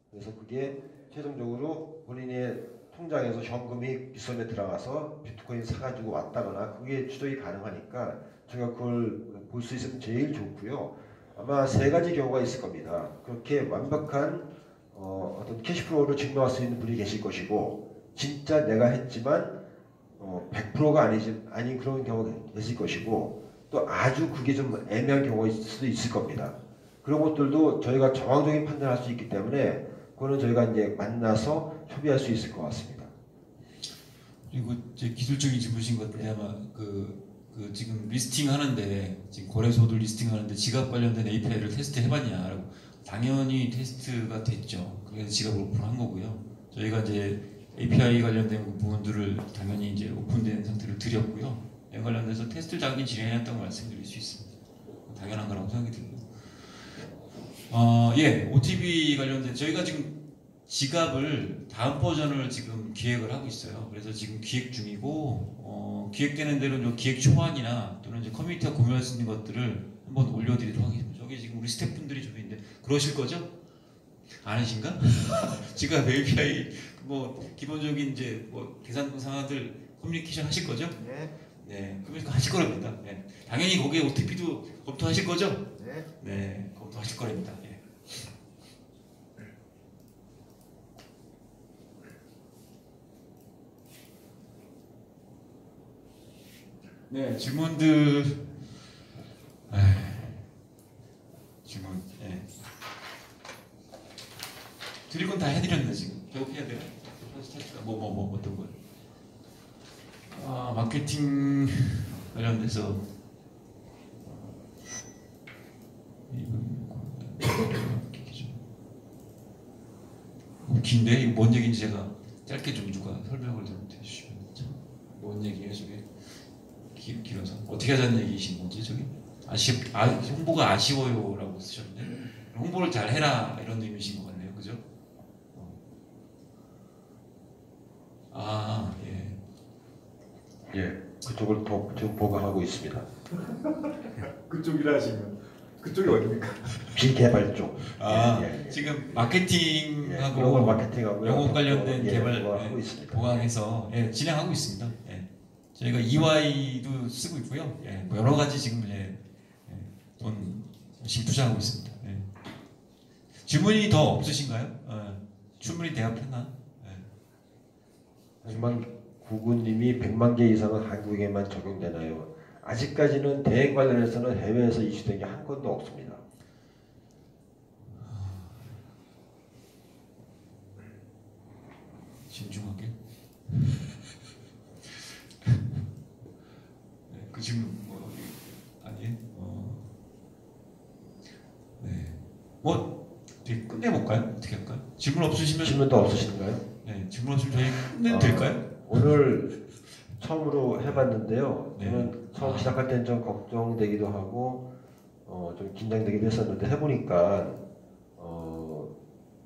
그래서 그게 최종적으로 본인의 통장에서 현금이 빗썸에 들어가서 비트코인 사가지고 왔다거나 그게 추적이 가능하니까 저희가 그걸 볼 수 있으면 제일 좋고요. 아마 3가지 경우가 있을 겁니다. 그렇게 완벽한 어떤 캐시플로우를 증명할 수 있는 분이 계실 것이고 진짜 내가 했지만 100%가 아닌 그런 경우가 계실 것이고 또 아주 그게 좀 애매한 경우가 있을 수도 있을 겁니다. 그런 것들도 저희가 정황적인 판단할 수 있기 때문에 그거는 저희가 이제 만나서 협의할 수 있을 것 같습니다. 그리고 이제 기술적인 질문이신 것 같은데 아마 지금 리스팅 하는데 지금 거래소들 리스팅 하는데 지갑 관련된 API를 테스트 해봤냐라고 당연히 테스트가 됐죠. 그래서 지갑을 오픈한 거고요. 저희가 이제 API 관련된 부분들을 당연히 이제 오픈된 상태로 드렸고요. 이 관련돼서 테스트 작업이 진행했다고 말씀드릴 수 있습니다. 당연한 거라고 생각이 들고. 예, OTB 관련된 저희가 지금 지갑을 다음 버전을 지금 기획을 하고 있어요. 그래서 지금 기획 중이고 기획되는 대로 기획 초안이나 또는 이제 커뮤니티가 공유할 수 있는 것들을 한번 올려드리도록 하겠습니다. 저기 지금 우리 스태프분들이 좀 있는데 그러실 거죠? 아니신가? 지갑 API 뭐 기본적인 이제 뭐 계산 상황들 커뮤니케이션 하실 거죠? 네. 네, 그러니까 하실 거랍니다. 네. 당연히 거기에 OTP도 검토하실 거죠? 네. 네, 검토하실 거랍니다. 예. 네, 질문들 질문 드릴 건 다 해드렸네 지금. 배고파야 돼요? 뭐 어떤 거? 마케팅 관련돼서 긴데 이거 뭔 얘기인지 제가 짧게 좀 누가 설명을 좀 해주시면 뭔 얘기예요 저게? 길어서 어떻게 하자는 얘기이신 건지 저기 홍보가 아쉬워요라고 쓰셨는데 홍보를 잘 해라 이런 의미이신 것 같네요, 그죠? 예. 예, 그쪽을 지금 보강하고 있습니다. 그쪽이라 하시면 그쪽이 어디입니까? 비개발 쪽. 지금 마케팅하고 글로벌 마케팅하고 영업 관련된 개발 하고 있습니다. 보강해서 진행하고 있습니다. 저희가 EY도 쓰고 있고요. 뭐 여러 가지 지금 돈 열심히 투자하고 있습니다. 질문이 더 없으신가요? 충분히 대답했나? 하지만 구구님이 100만 개 이상은 한국에만 적용되나요? 아직까지는 대행 관련해서는 해외에서 이슈된 게 한 건도 없습니다. 신중하게. 그 질문 아니에요? 네. 뭐 어떻게 끝내볼까요? 어떻게 할까요? 질문 없으시면 질문도 없으신가요? 네, 질문 없으면 저희 끝내도 될까요? 오늘 처음으로 해봤는데요. 네. 저는 처음 시작할 때는 좀 걱정되기도 하고 좀 긴장되기도 했었는데 해보니까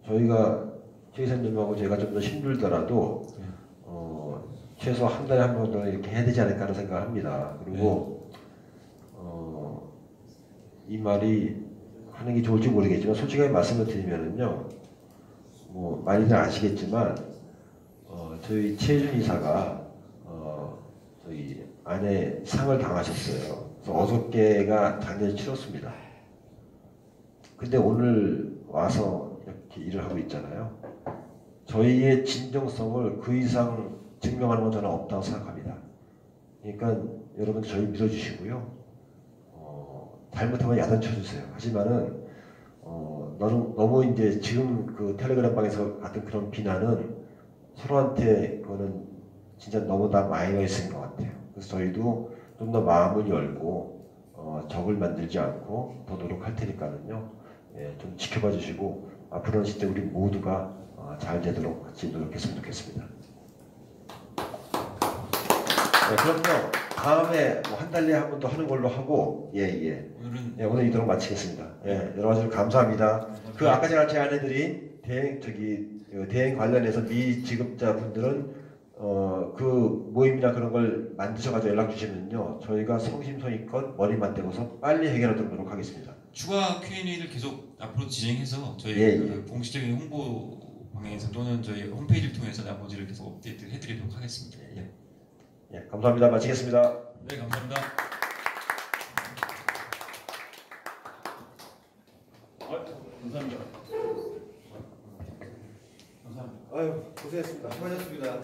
저희가 최 이사님하고 제가 좀 더 힘들더라도 네. 최소 한 달에 한 번 정도 이렇게 해야 되지 않을까 하는 생각을 합니다. 그리고 이 말이 하는 게 좋을지 모르겠지만 솔직하게 말씀을 드리면은요, 뭐 많이들 아시겠지만 저희 최준 이사가 저희 아내 상을 당하셨어요. 그래서 어저께가 당연히 치렀습니다. 근데 오늘 와서 이렇게 일을 하고 있잖아요. 저희의 진정성을 그 이상 증명하는 건 저는 없다고 생각합니다. 그러니까 여러분 저희 믿어주시고요. 잘못하면 야단쳐주세요. 하지만은 너무 이제 지금 그 텔레그램 방에서 같은 그런 비난은 서로한테 그거는 진짜 너무 다 마이너스인 것 같아요. 그래서 저희도 좀 더 마음을 열고 적을 만들지 않고 더 노력할 테니까는요. 예, 좀 지켜봐 주시고 앞으로는 진짜 우리 모두가 잘 되도록 같이 노력했으면 좋겠습니다. 네, 그럼요. 다음에 뭐 한 달에 한 번 더 하는 걸로 하고 오늘은 예, 오늘 이도록 마치겠습니다. 예, 여러 가지로 감사합니다. 그 아까 제가 제안해드린 대행 관련해서 미지급자 분들은 그 모임이나 그런 걸 만드셔가지고 연락 주시면요, 저희가 성심성의껏 머리만 대고서 빨리 해결하도록 노력하겠습니다. 추가 Q&A를 계속 앞으로 진행해서 저희 그 공식적인 홍보 방향에서 또는 저희 홈페이지를 통해서 나머지를 계속 업데이트 해드리도록 하겠습니다. 네. 예, 감사합니다. 마치겠습니다. 네, 감사합니다. 감사합니다. 아유, 고생했습니다. 수고하셨습니다.